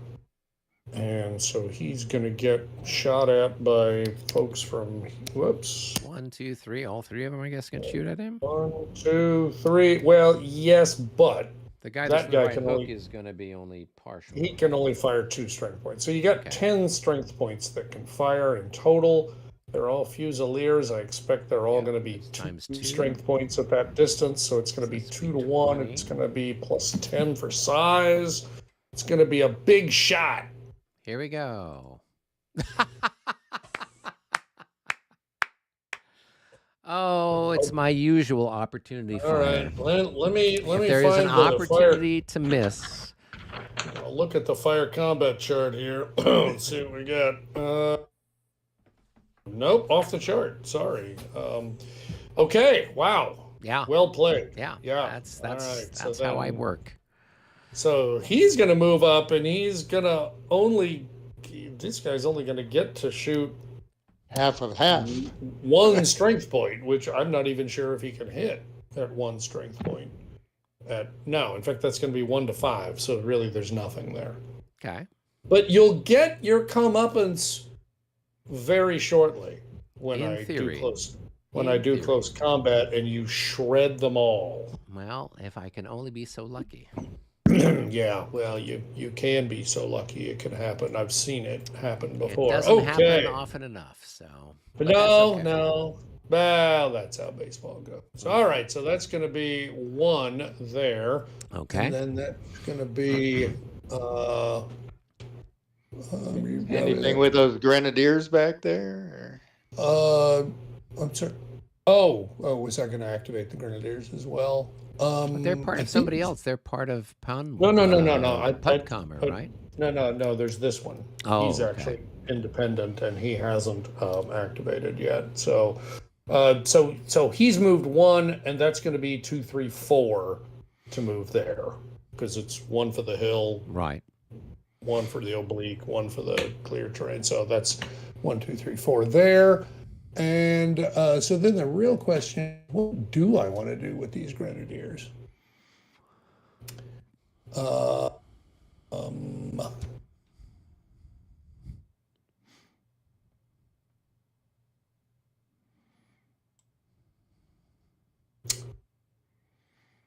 Speaker 1: and so he's going to get shot at by folks from, whoops.
Speaker 2: 1, 2, 3. All 3 of them, I guess, can shoot at him.
Speaker 1: 1, 2, 3. Well, yes, but
Speaker 2: The guy
Speaker 1: that
Speaker 2: that's in the
Speaker 1: guy
Speaker 2: right
Speaker 1: can
Speaker 2: hook
Speaker 1: only
Speaker 2: is going to be only partial.
Speaker 1: he can only fire 2 strength points. So you got
Speaker 2: Okay.
Speaker 1: 10 strength points that can fire in total. They're all Fusiliers. I expect they're all
Speaker 2: Yeah,
Speaker 1: going to be
Speaker 2: it's
Speaker 1: 2
Speaker 2: times 2.
Speaker 1: strength points at that distance. So it's going to be
Speaker 2: So
Speaker 1: 2
Speaker 2: it's
Speaker 1: to 1.
Speaker 2: 20.
Speaker 1: It's going to be plus 10 for size. It's going to be a big shot.
Speaker 2: Here we go. That's my usual opportunity
Speaker 1: All
Speaker 2: fire.
Speaker 1: right, let me
Speaker 2: If
Speaker 1: me
Speaker 2: there is an
Speaker 1: find the fire.
Speaker 2: opportunity to miss,
Speaker 1: I'll look at the fire combat chart here. Let's see what we got. Nope, off the chart. Sorry. Okay. Wow.
Speaker 2: yeah,
Speaker 1: Well played.
Speaker 2: yeah,
Speaker 1: Yeah.
Speaker 2: that's
Speaker 1: All right. So
Speaker 2: that's how I
Speaker 1: then,
Speaker 2: work.
Speaker 1: so he's going to move up, and he's going to only. This guy's only going to get to shoot
Speaker 3: Half of half.
Speaker 1: one strength point, which I'm not even sure if he can hit at one strength point. No, in fact, that's going to be 1 to 5. So really, there's nothing there.
Speaker 2: Okay.
Speaker 1: But you'll get your comeuppance very shortly when
Speaker 2: In
Speaker 1: I
Speaker 2: theory.
Speaker 1: do close
Speaker 2: In theory.
Speaker 1: combat, and you shred them all.
Speaker 2: Well, if I can only be so lucky.
Speaker 1: Yeah, well, you can be so lucky it can happen. I've seen it happen
Speaker 2: It
Speaker 1: before.
Speaker 2: doesn't happen
Speaker 1: Okay.
Speaker 2: often enough, so.
Speaker 1: But
Speaker 2: but that's
Speaker 1: no,
Speaker 2: okay.
Speaker 1: no. Well, that's how baseball goes. So, all right, so that's going to be 1 there.
Speaker 2: Okay.
Speaker 1: And then that's going to be
Speaker 3: Anything with those grenadiers back there?
Speaker 1: I'm sorry. Oh, was I going to activate the Grenadiers as well?
Speaker 2: But they're part
Speaker 1: I
Speaker 2: of somebody
Speaker 1: think-
Speaker 2: else. They're part of Pun.
Speaker 1: No.
Speaker 2: Putcomer, right?
Speaker 1: No. There's this one.
Speaker 2: Oh,
Speaker 1: He's
Speaker 2: okay.
Speaker 1: actually independent, and he hasn't activated yet. So he's moved 1, and that's going to be 2, 3, 4 to move there, because it's 1 for the hill,
Speaker 2: Right.
Speaker 1: 1 for the oblique, 1 for the clear terrain. So that's 1, 2, 3, 4 there. And so then the real question, what do I want to do with these grenadiers?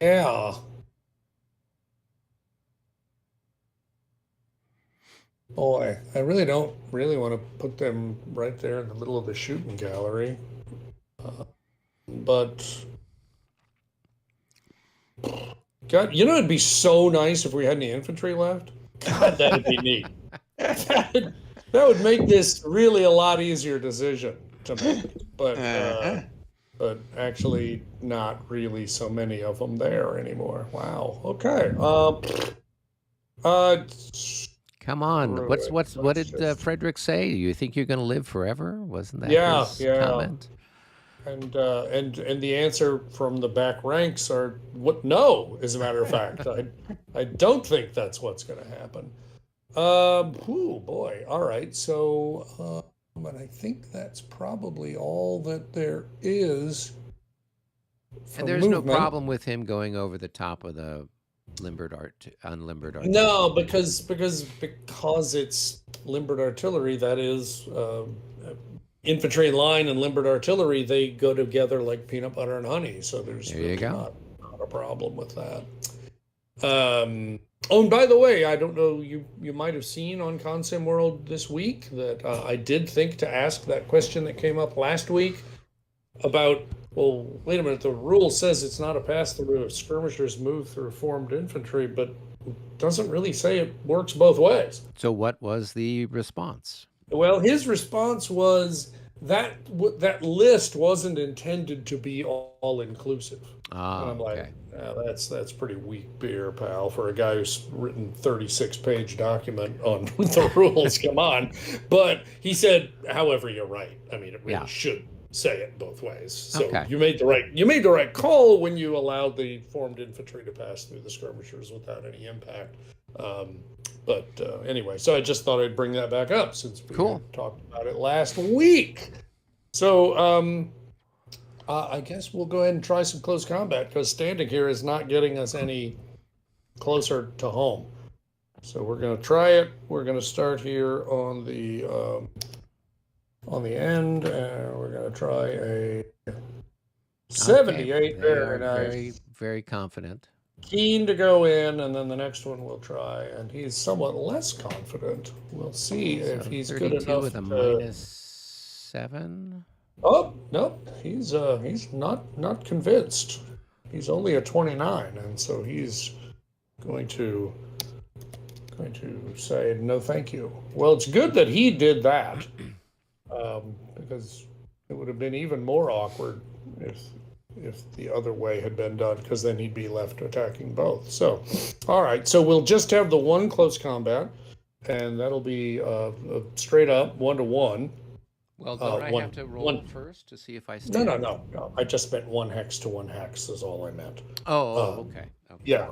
Speaker 1: Yeah. Boy, I really don't really want to put them right there in the middle of the shooting gallery. But God, it'd be so nice if we had any infantry left. God, that'd be neat. That would make this really a lot easier decision to make. But actually, not really so many of them there anymore. Wow. Okay.
Speaker 2: Come on.
Speaker 1: Screw
Speaker 2: What
Speaker 1: it.
Speaker 2: did
Speaker 1: Let's
Speaker 2: Frederick say? You think you're going to live forever? Wasn't that
Speaker 1: Yeah,
Speaker 2: his
Speaker 1: yeah.
Speaker 2: comment?
Speaker 1: And the answer from the back ranks are what? No, as a matter of fact, I don't think that's what's going to happen. Oh boy. All right. So, but I think that's probably all that there is. For
Speaker 2: And there's no
Speaker 1: movement.
Speaker 2: problem with him going over the top of the unlimbered artillery.
Speaker 1: No, because it's limbered artillery. That is infantry in line and limbered artillery. They go together like peanut butter and honey. So there's
Speaker 2: There you go.
Speaker 1: not a problem with that. Oh, and by the way, I don't know, you might have seen on Consim World this week that I did think to ask that question that came up last week about, well, wait a minute, the rule says it's not a pass-through if skirmishers move through formed infantry, but it doesn't really say it works both ways.
Speaker 2: So what was the response?
Speaker 1: Well, his response was that list wasn't intended to be all inclusive.
Speaker 2: Ah,
Speaker 1: And I'm like,
Speaker 2: okay.
Speaker 1: that's pretty weak beer, pal, for a guy who's written 36-page document on the rules. Come on. But he said, however, you're right. I mean, it really
Speaker 2: Yeah.
Speaker 1: should say it both ways. So
Speaker 2: Okay.
Speaker 1: you made the right call when you allowed the formed infantry to pass through the skirmishers without any impact. Anyway, so I just thought I'd bring that back up since we
Speaker 2: Cool.
Speaker 1: had talked about it last week. So I guess we'll go ahead and try some close combat, because standing here is not getting us any closer to home. So we're going to try it. We're going to start here on the end, and we're going to try a 78.
Speaker 2: Okay. They
Speaker 1: Very
Speaker 2: are
Speaker 1: nice.
Speaker 2: very, very confident.
Speaker 1: Keen to go in, and then the next one we'll try, and he's somewhat less confident. We'll see if
Speaker 2: So
Speaker 1: he's good
Speaker 2: 32
Speaker 1: enough
Speaker 2: with a
Speaker 1: to...
Speaker 2: -7.
Speaker 1: Oh, no, he's not convinced. He's only a 29, and so he's going to say no, thank you. Well, it's good that he did that, because it would have been even more awkward if the other way had been done, because then he'd be left attacking both. So, all right, so we'll just have the one close combat, and that'll be straight up 1-to-1.
Speaker 2: Well, don't I
Speaker 1: one
Speaker 2: have to roll
Speaker 1: one.
Speaker 2: first to see if I
Speaker 1: No,
Speaker 2: stand?
Speaker 1: no. I just meant 1 hex to 1 hex is all I meant.
Speaker 2: Oh, okay.
Speaker 1: Yeah,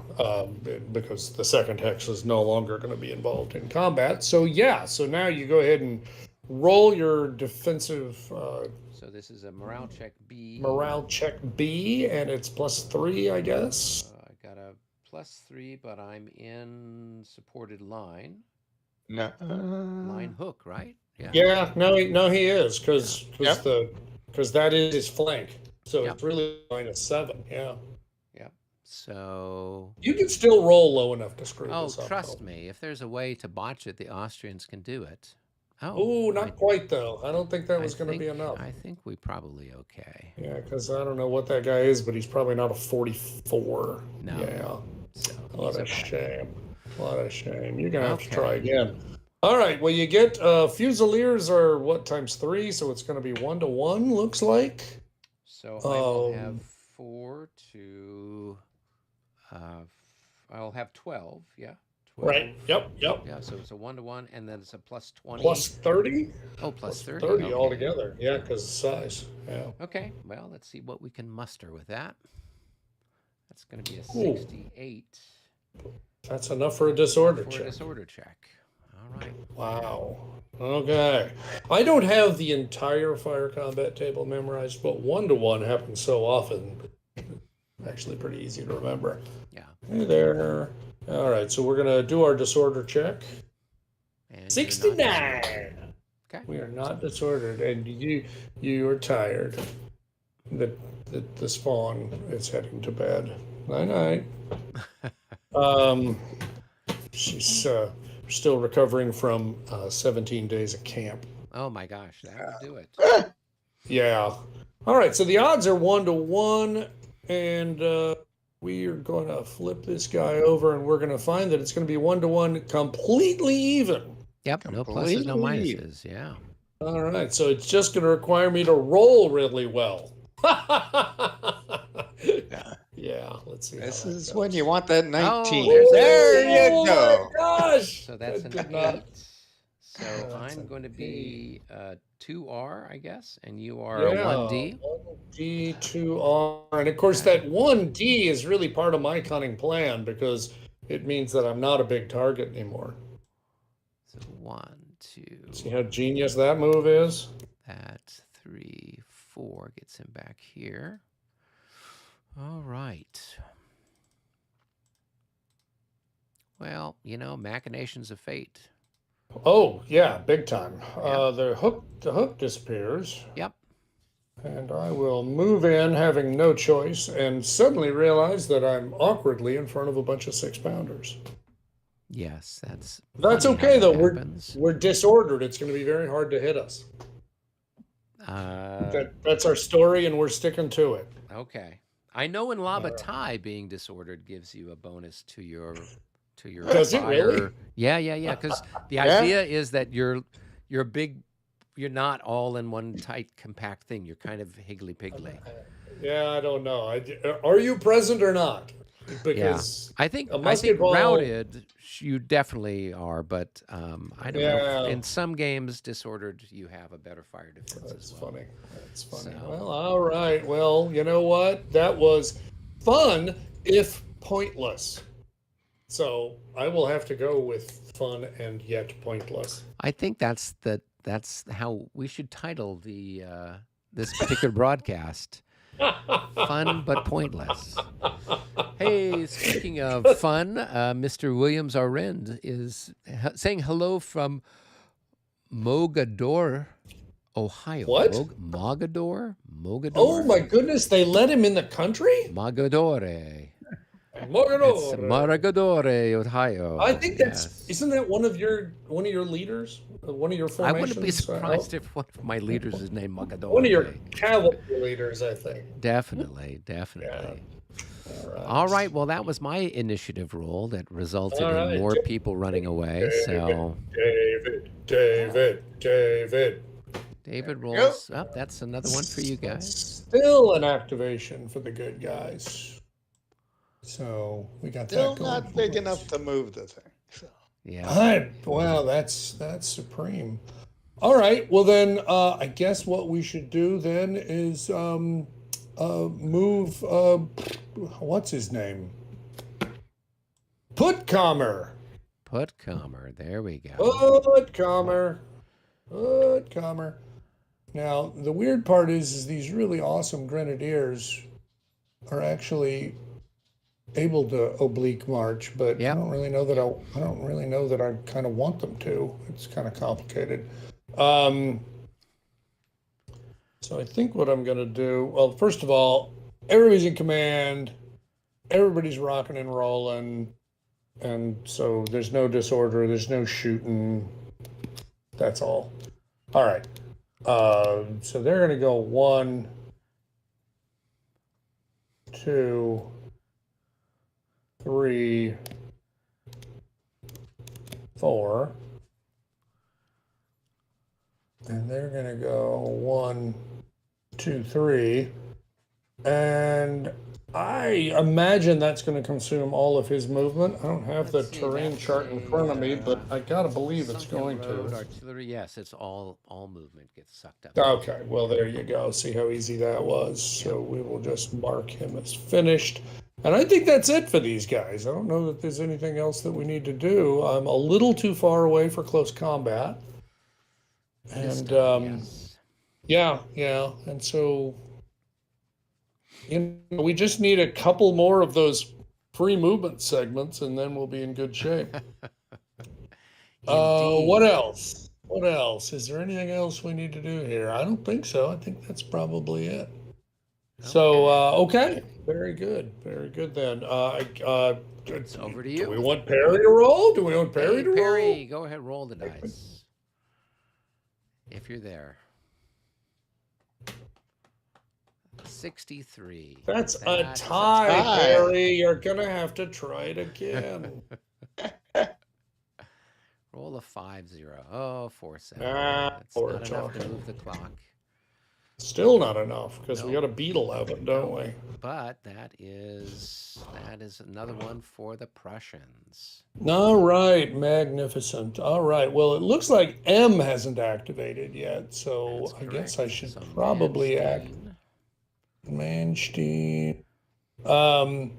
Speaker 1: because the second hex is no longer going to be involved in combat. So yeah, so now you go ahead and roll your defensive
Speaker 2: So this is a morale check B.
Speaker 1: morale check B, and it's +3, I guess.
Speaker 2: I got a +3, but I'm in supported line.
Speaker 3: No.
Speaker 2: Line hook, right? Yeah.
Speaker 1: Yeah, no, he is, because
Speaker 3: Yep.
Speaker 1: that is his flank. So
Speaker 2: Yep.
Speaker 1: it's really -7. Yeah,
Speaker 2: Yep. So,
Speaker 1: you can still roll low enough to screw
Speaker 2: oh,
Speaker 1: this up.
Speaker 2: trust me, if there's a way to botch it, the Austrians can do it.
Speaker 1: Oh, not quite though. I don't think that was going to be
Speaker 2: think-
Speaker 1: enough.
Speaker 2: I think we probably okay.
Speaker 1: Yeah, because I don't know what that guy is, but he's probably not a 44.
Speaker 2: No.
Speaker 1: Yeah.
Speaker 2: So
Speaker 1: What
Speaker 2: he's
Speaker 1: a
Speaker 2: okay.
Speaker 1: shame. What a shame. You're going to have to
Speaker 2: Okay.
Speaker 1: try again. All right. Well, you get Fusiliers are what, ×3? So it's going to be 1-to-1, looks like.
Speaker 2: So I will have
Speaker 1: Um,
Speaker 2: 4 to. I'll have 12. Yeah. 12.
Speaker 1: Right. Yep.
Speaker 2: Yeah. So it's a 1-to-1, and then it's a +20.
Speaker 1: +30?
Speaker 2: Oh, +30.
Speaker 1: 30
Speaker 2: okay.
Speaker 1: altogether. Yeah, because of size. Yeah.
Speaker 2: Okay. Well, let's see what we can muster with that. That's going to be a
Speaker 1: Ooh.
Speaker 2: 68
Speaker 1: That's enough for a disorder
Speaker 2: for a
Speaker 1: check.
Speaker 2: disorder check. All right.
Speaker 1: Wow. Okay. I don't have the entire fire combat table memorized, but 1-to-1 happens so often. Actually, pretty easy to remember.
Speaker 2: Yeah.
Speaker 1: Hey there. All right, so we're gonna do our disorder check.
Speaker 2: And you're not
Speaker 1: 69.
Speaker 2: disordered. Okay.
Speaker 1: We are not disordered, and you are tired. The spawn is heading to bed. Night night. She's still recovering from 17 days of camp.
Speaker 2: Oh my gosh, that would do it.
Speaker 1: Yeah. All right, so the odds are 1-to-1, and we are going to flip this guy over, and we're going to find that it's going to be 1-to-1 completely even.
Speaker 2: Yep. No pluses, no
Speaker 3: Completely.
Speaker 2: minuses. Yeah.
Speaker 1: All right, so it's just going to require me to roll really well. Yeah, let's see.
Speaker 3: This
Speaker 1: how that
Speaker 3: is
Speaker 1: goes.
Speaker 3: when you want that 19.
Speaker 2: there's
Speaker 3: there
Speaker 1: Oh
Speaker 3: you go.
Speaker 1: my gosh!
Speaker 2: So that's an
Speaker 1: That did not-
Speaker 2: 8. So
Speaker 1: That's
Speaker 2: I'm
Speaker 1: an
Speaker 2: going to be 2R, I guess, and you are a 1D.
Speaker 1: 1D, 2R. And of course, that 1D is really part of my cunning plan because it means that I'm not a big target anymore.
Speaker 2: So 1, 2.
Speaker 1: See how genius that move is?
Speaker 2: That 3, 4 gets him back here. All right. Well, machinations of fate.
Speaker 1: Oh, yeah, big time. The hook disappears,
Speaker 2: Yep.
Speaker 1: and I will move in having no choice and suddenly realize that I'm awkwardly in front of a bunch of 6-pounders.
Speaker 2: Yes, that's
Speaker 1: That's
Speaker 2: funny how
Speaker 1: okay,
Speaker 2: that
Speaker 1: though.
Speaker 2: happens.
Speaker 1: We're disordered. It's going to be very hard to hit us. That's our story, and we're sticking to it.
Speaker 2: Okay. I know in Labatai being disordered gives you a bonus to your
Speaker 1: Does it really?
Speaker 2: fire. Yeah. Because the
Speaker 3: Yeah.
Speaker 2: idea is that you're big. You're not all in one tight, compact thing. You're kind of higgly-piggly.
Speaker 1: Yeah, I don't know. Are you present or not? Because
Speaker 2: I think
Speaker 1: a musket ball-
Speaker 2: routed, you definitely are, but I don't know.
Speaker 1: Yeah.
Speaker 2: In some games, disordered, you have a better fire defense
Speaker 1: That's
Speaker 2: as well.
Speaker 1: funny. That's funny.
Speaker 2: So-
Speaker 1: Well, all right. Well, you know what? That was fun, if pointless. So I will have to go with fun and yet pointless.
Speaker 2: I think that's how we should title the this particular broadcast. Fun but pointless. Hey, speaking of fun, Mr. Williams Arend is saying hello from Mogador, Ohio.
Speaker 1: What?
Speaker 2: Mogador? Mogador?
Speaker 1: Oh my goodness! They let him in the country.
Speaker 2: Mogadore. It's
Speaker 1: Mogador.
Speaker 2: Mogadore, Ohio.
Speaker 1: I think that's
Speaker 2: Yes.
Speaker 1: isn't that one of your leaders, one of your
Speaker 2: I
Speaker 1: formations?
Speaker 2: wouldn't be surprised if one of my leaders is named Mogadore.
Speaker 1: One of your cavalry leaders, I think.
Speaker 2: Definitely. All right. Well, that was my initiative roll that resulted
Speaker 1: All right.
Speaker 2: in more people running away. So,
Speaker 1: David.
Speaker 2: David
Speaker 3: There we go.
Speaker 2: rolls up. That's another one for you
Speaker 1: That's
Speaker 2: guys.
Speaker 1: still an activation for the good guys. So we got
Speaker 3: Still
Speaker 1: that going.
Speaker 3: not
Speaker 1: for
Speaker 3: big
Speaker 1: us.
Speaker 3: enough to move the thing. So.
Speaker 2: Yeah.
Speaker 1: Wow, that's supreme. All right. Well, then I guess what we should do then is move. What's his name? Putcomer.
Speaker 2: Putcomer. There we go.
Speaker 1: Putcomer. Putcomer. Now the weird part is these really awesome grenadiers are actually able to oblique march, but
Speaker 2: Yep.
Speaker 1: I don't really know that I don't really know that I kind of want them to. It's kind of complicated. So I think what I'm going to do, well, first of all, everybody's in command, everybody's rocking and rolling, and so there's no disorder, there's no shooting. That's all. All right. So they're going to go 1, 2, 3, 4. And they're going to go 1, 2, 3. And I imagine that's going to consume all of his movement. I don't have the
Speaker 2: Let's see,
Speaker 1: terrain
Speaker 2: that's
Speaker 1: chart in front of me, but I got to believe it's
Speaker 2: Sunken
Speaker 1: going
Speaker 2: road,
Speaker 1: to.
Speaker 2: artillery. Yes, it's all movement gets sucked up.
Speaker 1: Okay, well, there you go. See how easy that was. So we will just mark him as finished. And I think that's it for these guys. I don't know that there's anything else that we need to do. I'm a little too far away for close combat.
Speaker 2: This
Speaker 1: And
Speaker 2: time, yes.
Speaker 1: yeah. And so, we just need a couple more of those free movement segments, and then we'll be in good shape.
Speaker 2: Indeed.
Speaker 1: What else? What else? Is there anything else we need to do here? I don't think so. I think that's probably it. So, okay. Very good. Very good then.
Speaker 2: It's over to
Speaker 1: Do
Speaker 2: you.
Speaker 1: we want Perry to roll? Do we want Perry
Speaker 2: Hey,
Speaker 1: to roll?
Speaker 2: Perry, go ahead, roll the dice. If you're there. 63.
Speaker 1: That's a
Speaker 2: That is
Speaker 1: tie,
Speaker 3: tie.
Speaker 1: Perry. You're going to have to try it again.
Speaker 2: Roll a 5-0. Oh, 4-7. That's
Speaker 1: we're
Speaker 2: not enough to
Speaker 1: talking.
Speaker 2: move the clock.
Speaker 1: Still not enough because we
Speaker 2: No.
Speaker 1: got to beat 11, don't we?
Speaker 2: But that is another one for the Prussians.
Speaker 1: All right, magnificent. All right, well, it looks like M hasn't activated yet, so
Speaker 2: That's
Speaker 1: I guess I
Speaker 2: correct.
Speaker 1: should
Speaker 2: So
Speaker 1: probably act
Speaker 2: Manstein.
Speaker 1: Manstein.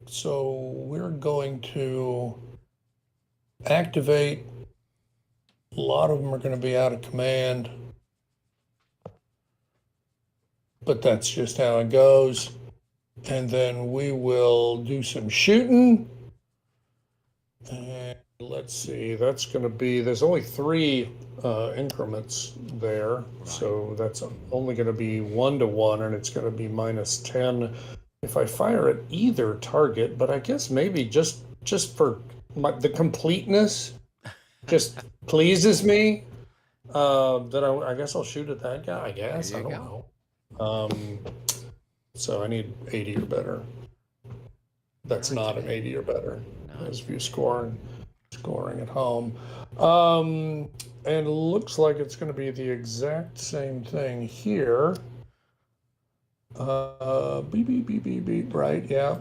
Speaker 1: So we're going to activate. A lot of them are going to be out of command, but that's just how it goes. And then we will do some shooting. And let's see, that's going to be, there's only 3 increments there. So that's only going to be 1 to 1, and it's going to be -10 if I fire at either target. But I guess maybe just for the completeness, just pleases me. That I guess I'll shoot at that guy. I guess I don't know. So I need 80 or better. That's not an 80 or better. Those of you scoring at home. And it looks like it's going to be the exact same thing here. Beep, beep, beep, beep, beep, right? Yeah.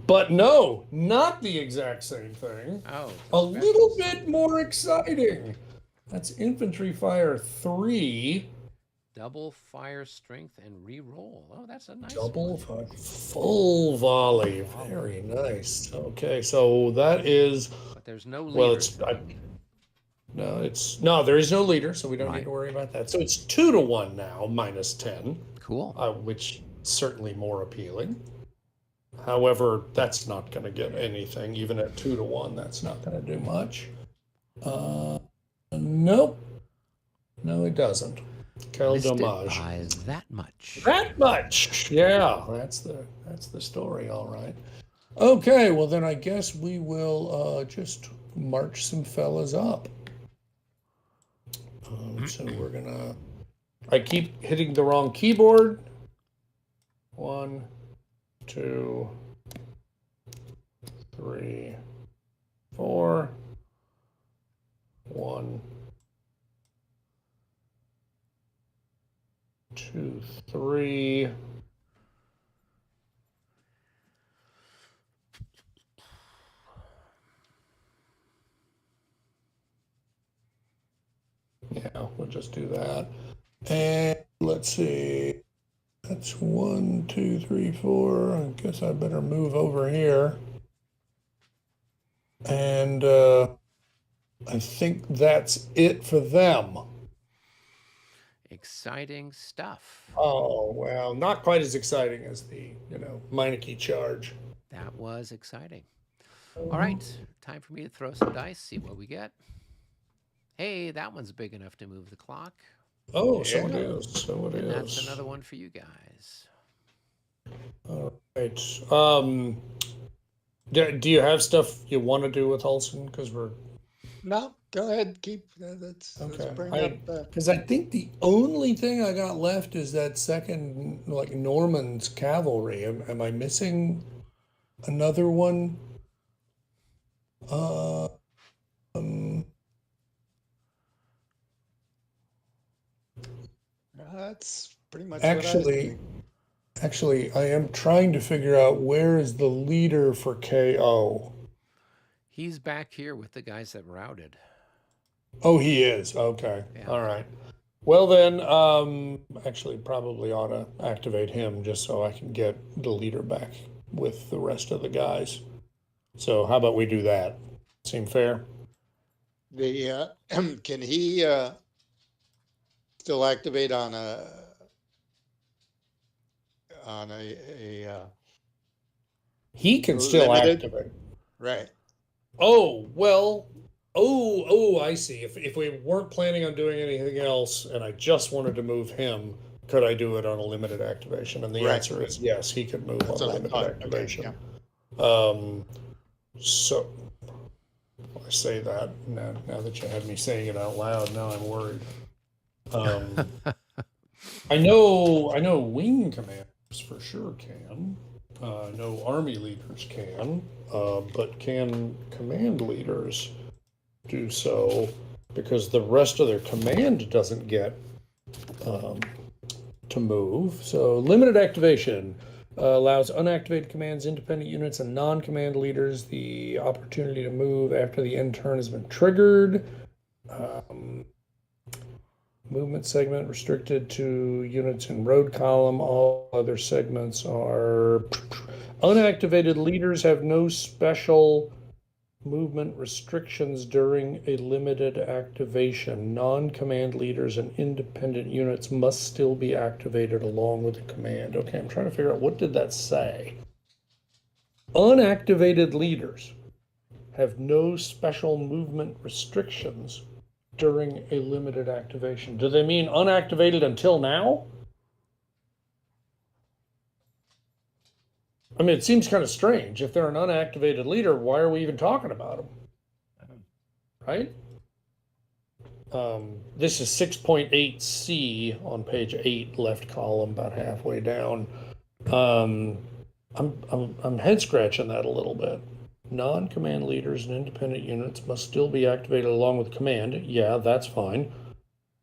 Speaker 1: But no, not the exact same thing.
Speaker 2: Oh,
Speaker 1: A little bit more exciting. That's infantry fire 3.
Speaker 2: double fire strength and re-roll. Oh, that's a nice
Speaker 1: Double
Speaker 2: one.
Speaker 1: full volley. Very nice. Okay, so that is.
Speaker 2: But there's no
Speaker 1: Well,
Speaker 2: leaders.
Speaker 1: no, there is no leader, so we don't
Speaker 2: Right.
Speaker 1: need to worry about that. So it's 2 to 1 now, -10,
Speaker 2: Cool.
Speaker 1: which is certainly more appealing. However, that's not going to get anything. Even at 2 to 1, that's not going to do much. Nope. No, it doesn't. Quel
Speaker 2: Missed it
Speaker 1: dommage.
Speaker 2: by that much.
Speaker 1: That much. Yeah, that's the story, all right. Okay, well then I guess we will just march some fellas up. So we're gonna. I keep hitting the wrong keyboard. 1, 2, 3, 4. 1, 2, 3. Yeah, we'll just do that. And let's see. That's 1, 2, 3, 4. I guess I better move over here. And I think that's it for them.
Speaker 2: Exciting stuff.
Speaker 1: Oh, well, not quite as exciting as the, Meineke charge.
Speaker 2: That was exciting. All right, time for me to throw some dice, see what we get. Hey, that one's big enough to move the clock.
Speaker 1: Oh, so it is. So it
Speaker 2: And
Speaker 1: is.
Speaker 2: that's another one for you guys.
Speaker 1: All right. Do you have stuff you want to do with Hulson? Because we're
Speaker 3: No, go ahead. Keep let's
Speaker 1: okay.
Speaker 3: bring up.
Speaker 1: Because I think the only thing I got left is that second, like Norman's cavalry. Am I missing another one?
Speaker 3: That's pretty much what I was thinking.
Speaker 1: Actually, I am trying to figure out where is the leader for KO.
Speaker 2: He's back here with the guys that routed.
Speaker 1: Oh, he is. Okay.
Speaker 2: Yeah.
Speaker 1: All right. Well then, actually probably ought to activate him just so I can get the leader back with the rest of the guys. So how about we do that? Seem fair?
Speaker 3: The can he still activate on a
Speaker 1: He can still
Speaker 3: limited?
Speaker 1: activate.
Speaker 3: Right?
Speaker 1: Oh, well, I see. If we weren't planning on doing anything else and I just wanted to move him, could I do it on a limited activation? And the
Speaker 3: Right.
Speaker 1: answer is yes, he could move
Speaker 3: That's
Speaker 1: on
Speaker 3: what I
Speaker 1: limited
Speaker 3: thought.
Speaker 1: activation.
Speaker 3: Okay,
Speaker 1: So I say that now that you have me saying it out loud, now I'm worried. I know wing commanders for sure can. I know army leaders can, but can command leaders do so? Because the rest of their command doesn't get to move. So limited activation allows unactivated commands, independent units, and non-command leaders the opportunity to move after the end turn has been triggered. Movement segment restricted to units in road column. All other segments are unactivated. Leaders have no special movement restrictions during a limited activation. Non-command leaders and independent units must still be activated along with the command. Okay, I'm trying to figure out what did that say. Unactivated leaders have no special movement restrictions during a limited activation. Do they mean unactivated until now? I mean, it seems kind of strange. If they're an unactivated leader, why are we even talking about them? Right? This is 6.8C on page 8, left column, about halfway down. I'm head scratching that a little bit. Non-command leaders and independent units must still be activated along with command. Yeah, that's fine.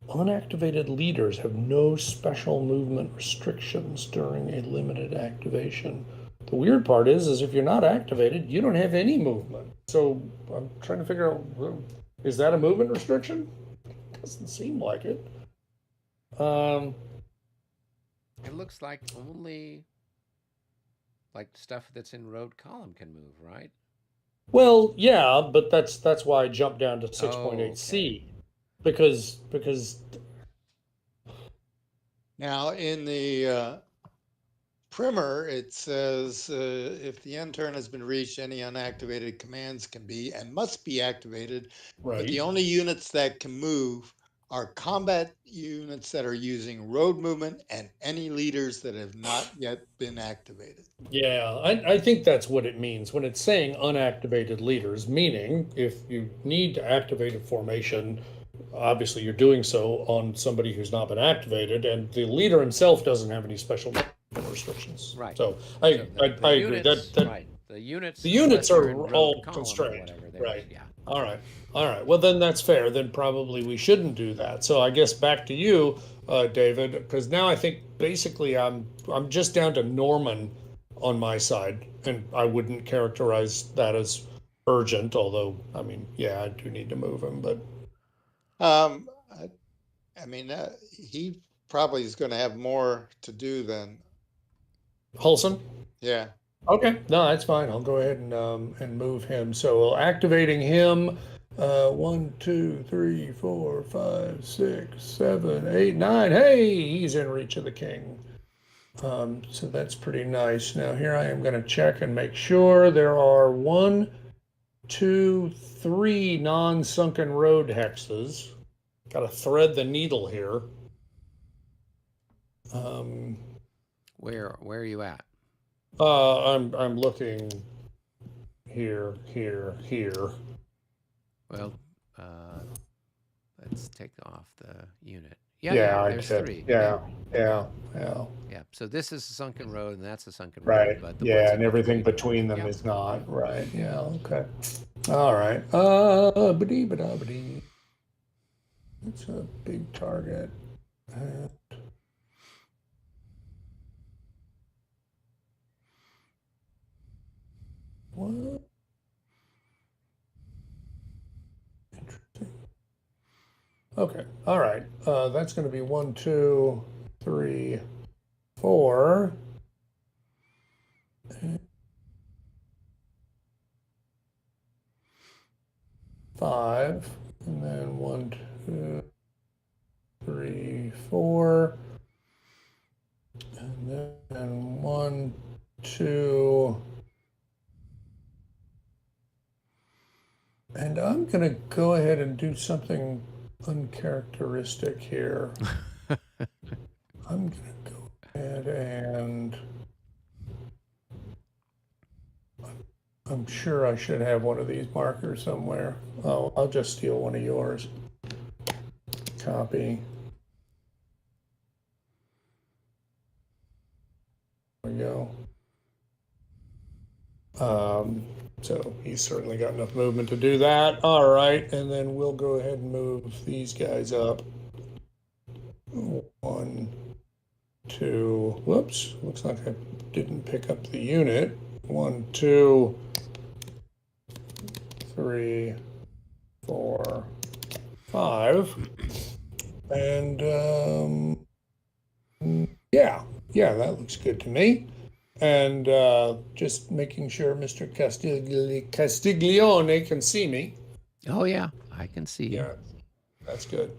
Speaker 1: Unactivated leaders have no special movement restrictions during a limited activation. The weird part is if you're not activated, you don't have any movement. So I'm trying to figure out, is that a movement restriction? Doesn't seem like it.
Speaker 2: It looks like only like stuff that's in road column can move, right?
Speaker 1: Well, yeah, but that's why I jumped down to 6.8C. Because
Speaker 3: now in the primer, it says if the end turn has been reached, any unactivated commands can be and must be activated.
Speaker 1: right.
Speaker 3: But the only units that can move are combat units that are using road movement and any leaders that have not yet been activated.
Speaker 1: Yeah, I think that's what it means when it's saying unactivated leaders, meaning if you need to activate a formation, obviously you're doing so on somebody who's not been activated, and the leader himself doesn't have any special restrictions.
Speaker 2: Right.
Speaker 1: So
Speaker 2: So
Speaker 1: I agree.
Speaker 2: units,
Speaker 1: That
Speaker 2: right. The units
Speaker 1: units
Speaker 2: unless you're
Speaker 1: are
Speaker 2: in road
Speaker 1: all
Speaker 2: column or
Speaker 1: constrained.
Speaker 2: whatever,
Speaker 1: Right.
Speaker 2: Yeah.
Speaker 1: All right. Well, then that's fair. Then probably we shouldn't do that. So I guess back to you. David, because now I think basically I'm just down to Norman on my side, and I wouldn't characterize that as urgent. Although, I mean, yeah, I do need to move him, but
Speaker 3: Um, I mean, he probably is going to have more to do than,
Speaker 1: Hulson.
Speaker 3: yeah.
Speaker 1: Okay, no, that's fine. I'll go ahead and move him. So activating him. 1, 2, 3, 4, 5, 6, 7, 8, 9. Hey, he's in reach of the king. So that's pretty nice. Now here I am going to check and make sure there are 1, 2, 3 non-sunken road hexes. Got to thread the needle here.
Speaker 2: Where are you at?
Speaker 1: I'm looking here, here, here.
Speaker 2: Well, let's take off the unit.
Speaker 1: Yeah, I
Speaker 2: there's
Speaker 1: could.
Speaker 2: 3.
Speaker 1: Yeah.
Speaker 2: So this is a sunken road, and that's a sunken
Speaker 1: Right.
Speaker 2: road. But the
Speaker 1: Yeah,
Speaker 2: ones
Speaker 1: and
Speaker 2: in
Speaker 1: everything between them is not. Right. Yeah. Okay. All right. Ba-dee. It's a big target. And what? Interesting. Okay. All right. That's going to be 1, 2, 3, 4. 5, and then 1, 2, 3, 4, and then 1, 2, and I'm gonna go ahead and do something uncharacteristic here. I'm gonna go ahead and I'm sure I should have one of these markers somewhere. Oh, I'll just steal one of yours. Copy. There we go. So he's certainly got enough movement to do that. All right, and then we'll go ahead and move these guys up. 1, 2, whoops, looks like I didn't pick up the unit. 1, 2, 3, 4, 5. And yeah, that looks good to me. And just making sure Mr. Castiglione can see me.
Speaker 2: Oh yeah, I can see you.
Speaker 1: Yeah, that's good.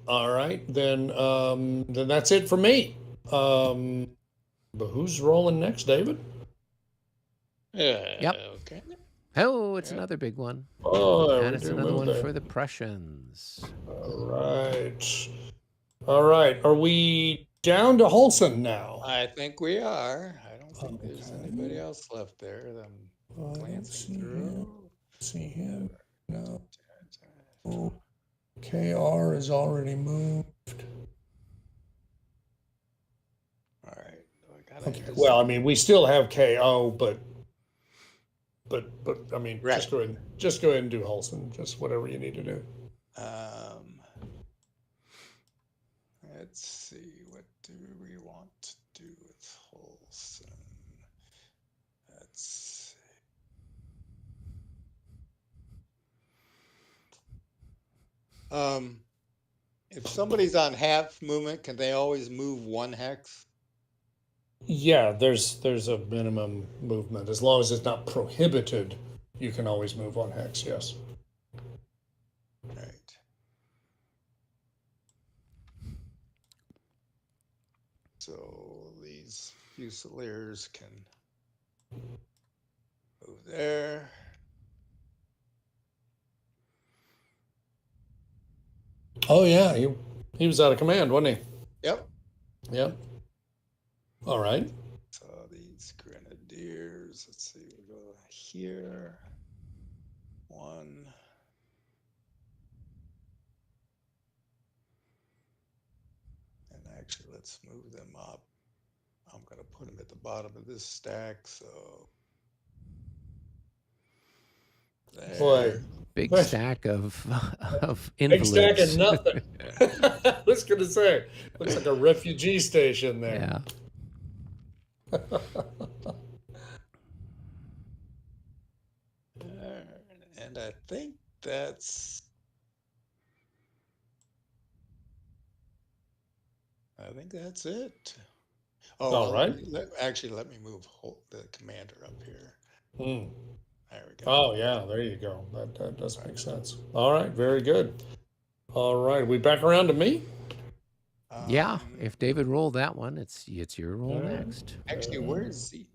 Speaker 1: All right, then that's it for me. But who's rolling next, David?
Speaker 2: Yep.
Speaker 3: Okay.
Speaker 2: Oh, it's another big one.
Speaker 1: Oh,
Speaker 2: And it's another one for the Prussians.
Speaker 1: All right. Are we down to Holson now?
Speaker 3: I think we are. I don't think there's anybody else left there. I'm glancing through.
Speaker 1: See him? No. KR is already moved.
Speaker 3: All right.
Speaker 1: Okay. Well, I mean, we still have KO, but I mean,
Speaker 3: Right.
Speaker 1: just go ahead and do Holson. Just whatever you need to do.
Speaker 3: Let's see. What do we want to do with Holson? Let's see. If somebody's on half movement, can they always move 1 hex?
Speaker 1: Yeah, there's a minimum movement as long as it's not prohibited. You can always move on hex. Yes.
Speaker 3: Right. So these Fusiliers can move there.
Speaker 1: Oh yeah, he was out of command, wasn't
Speaker 3: Yep.
Speaker 1: he? Yep. All right.
Speaker 3: So these Grenadiers, let's see, we go here. 1. And actually, let's move them up. I'm going to put them at the bottom of this stack. So
Speaker 1: Boy,
Speaker 2: Big stack of
Speaker 1: big stack
Speaker 2: invalids.
Speaker 1: of nothing. was going to say, looks like a refugee station there.
Speaker 2: Yeah.
Speaker 3: And I think that's it. Oh,
Speaker 1: All right.
Speaker 3: actually, let me move the commander up here.
Speaker 1: Hmm.
Speaker 3: There we go.
Speaker 1: Oh, yeah, there you go. That does make sense. All right, very good. All right, we back around to me?
Speaker 2: Yeah. If David rolled that one, it's your roll
Speaker 1: Yeah.
Speaker 2: next.
Speaker 3: Actually, where's Z?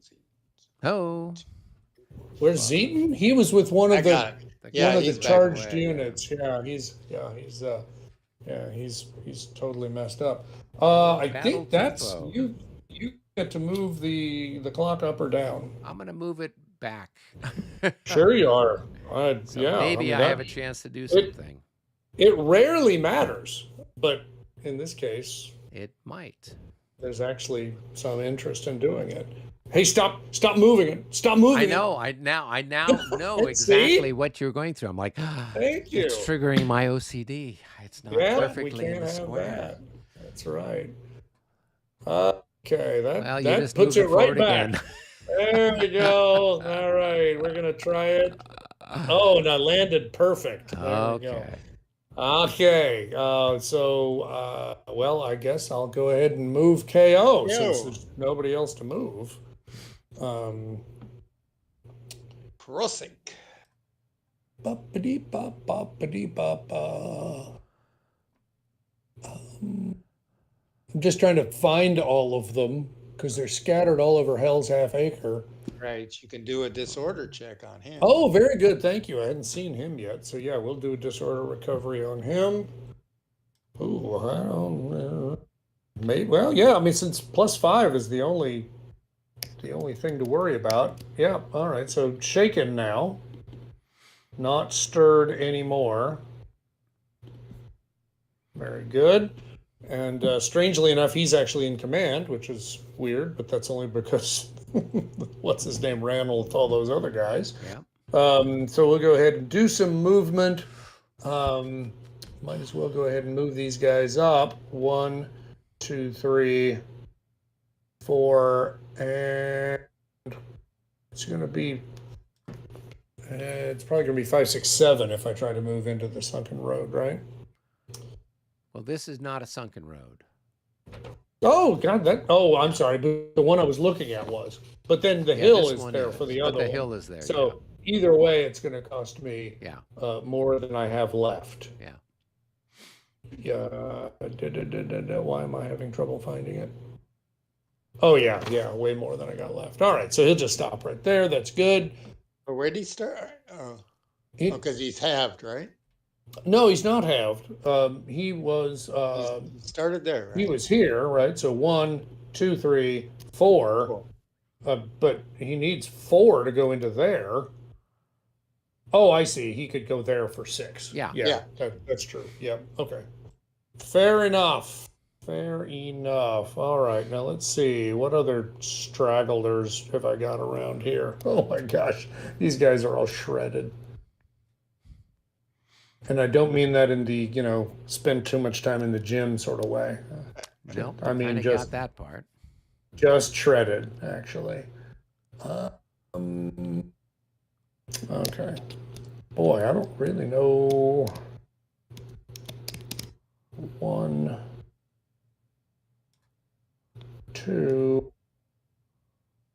Speaker 2: Oh.
Speaker 1: Where's Zeaton? He was with one
Speaker 3: I
Speaker 1: of the
Speaker 3: got it. Yeah,
Speaker 1: one of the
Speaker 3: he's back
Speaker 1: charged
Speaker 3: away.
Speaker 1: units. He's totally messed up. I
Speaker 2: Battle
Speaker 1: think that's
Speaker 2: tempo.
Speaker 1: you get to move the clock up or down.
Speaker 2: I'm going to move it back.
Speaker 1: Sure you are.
Speaker 2: So
Speaker 1: Yeah,
Speaker 2: maybe
Speaker 1: mean,
Speaker 2: I have a chance to do
Speaker 1: it-
Speaker 2: something.
Speaker 1: It rarely matters, but in this case,
Speaker 2: It might.
Speaker 1: there's actually some interest in doing it. Hey, stop moving it. Stop moving it.
Speaker 2: I know. I now know
Speaker 1: See?
Speaker 2: exactly what you're going through. I'm like,
Speaker 1: Thank you.
Speaker 2: it's triggering my OCD. It's not
Speaker 1: Yeah, we
Speaker 2: perfectly in
Speaker 1: can't
Speaker 2: the
Speaker 1: have
Speaker 2: square.
Speaker 1: that. That's right. Okay,
Speaker 2: Well, you
Speaker 1: that
Speaker 2: just
Speaker 1: puts
Speaker 2: moved
Speaker 1: it right
Speaker 2: forward
Speaker 1: back.
Speaker 2: again.
Speaker 1: There we go. All right, we're gonna try it. Oh, and I landed perfect. There we go.
Speaker 2: Okay.
Speaker 1: Okay, well, I guess I'll go ahead and move KO since
Speaker 3: Yo.
Speaker 1: there's nobody else to move.
Speaker 3: Crossing.
Speaker 1: Boppity-bop-boppity-bop-ba. I'm just trying to find all of them because they're scattered all over Hell's Half Acre.
Speaker 3: Right. You can do a disorder check on him.
Speaker 1: Oh, very good. Thank you. I hadn't seen him yet. So yeah, we'll do a disorder recovery on him. Ooh, I don't maybe, well, yeah, I mean, since +5 is the only thing to worry about. Yeah, all right. So shaken now. Not stirred anymore. Very good. And strangely enough, he's actually in command, which is weird, but that's only because what's his name ran with all those other guys.
Speaker 2: Yeah.
Speaker 1: So we'll go ahead and do some movement. Might as well go ahead and move these guys up. 1, 2, 3, 4, and it's going to be. It's probably going to be 5, 6, 7 if I try to move into the sunken road, right?
Speaker 2: Well, this is not a sunken road.
Speaker 1: Oh God, oh, I'm sorry, but the one I was looking at was. But then the
Speaker 2: Yeah,
Speaker 1: hill
Speaker 2: this
Speaker 1: is
Speaker 2: one
Speaker 1: there
Speaker 2: is,
Speaker 1: for the
Speaker 2: but
Speaker 1: other
Speaker 2: the
Speaker 1: one.
Speaker 2: hill is there.
Speaker 1: So either way, it's going to cost me
Speaker 2: Yeah.
Speaker 1: more than I have left.
Speaker 2: Yeah.
Speaker 1: Yeah. Why am I having trouble finding it? Oh yeah, way more than I got left. All right, so he'll just stop right there. That's good.
Speaker 3: Or where did he start?
Speaker 1: He-
Speaker 3: Because he's halved, right?
Speaker 1: No, he's not halved. He was.
Speaker 3: He started there, right?
Speaker 1: He was here, right? So 1, 2, 3, 4.
Speaker 3: Cool.
Speaker 1: But he needs 4 to go into there. Oh, I see. He could go there for 6.
Speaker 2: Yeah.
Speaker 3: Yeah.
Speaker 1: That's true. Yep. Okay. Fair enough. Fair enough. All right. Now let's see. What other stragglers have I got around here? Oh my gosh. These guys are all shredded. And I don't mean that in the, spend too much time in the gym sort of way.
Speaker 2: Nope.
Speaker 1: I mean,
Speaker 2: kind of
Speaker 1: just
Speaker 2: got that part.
Speaker 1: just shredded, actually. Okay. Boy, I don't really know. 1, 2.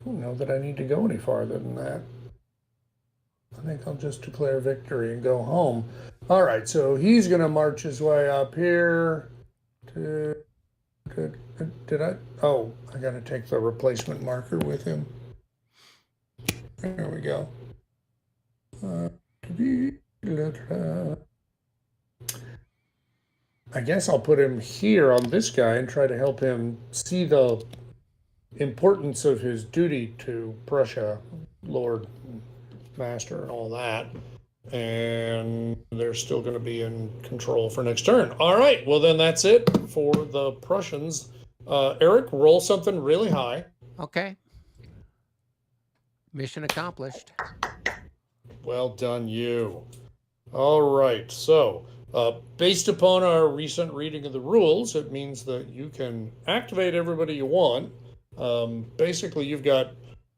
Speaker 1: I don't know that I need to go any farther than that. I think I'll just declare victory and go home. All right, so he's going to march his way up here. Did I? Oh, I got to take the replacement marker with him. There we go. I guess I'll put him here on this guy and try to help him see the importance of his duty to Prussia, Lord, Master, and all that. And they're still going to be in control for next turn. All right, well then that's it for the Prussians. Eric, roll something really high.
Speaker 2: Okay. Mission accomplished.
Speaker 1: Well done, you. All right, so Based upon our recent reading of the rules, it means that you can activate everybody you want. Basically, you've got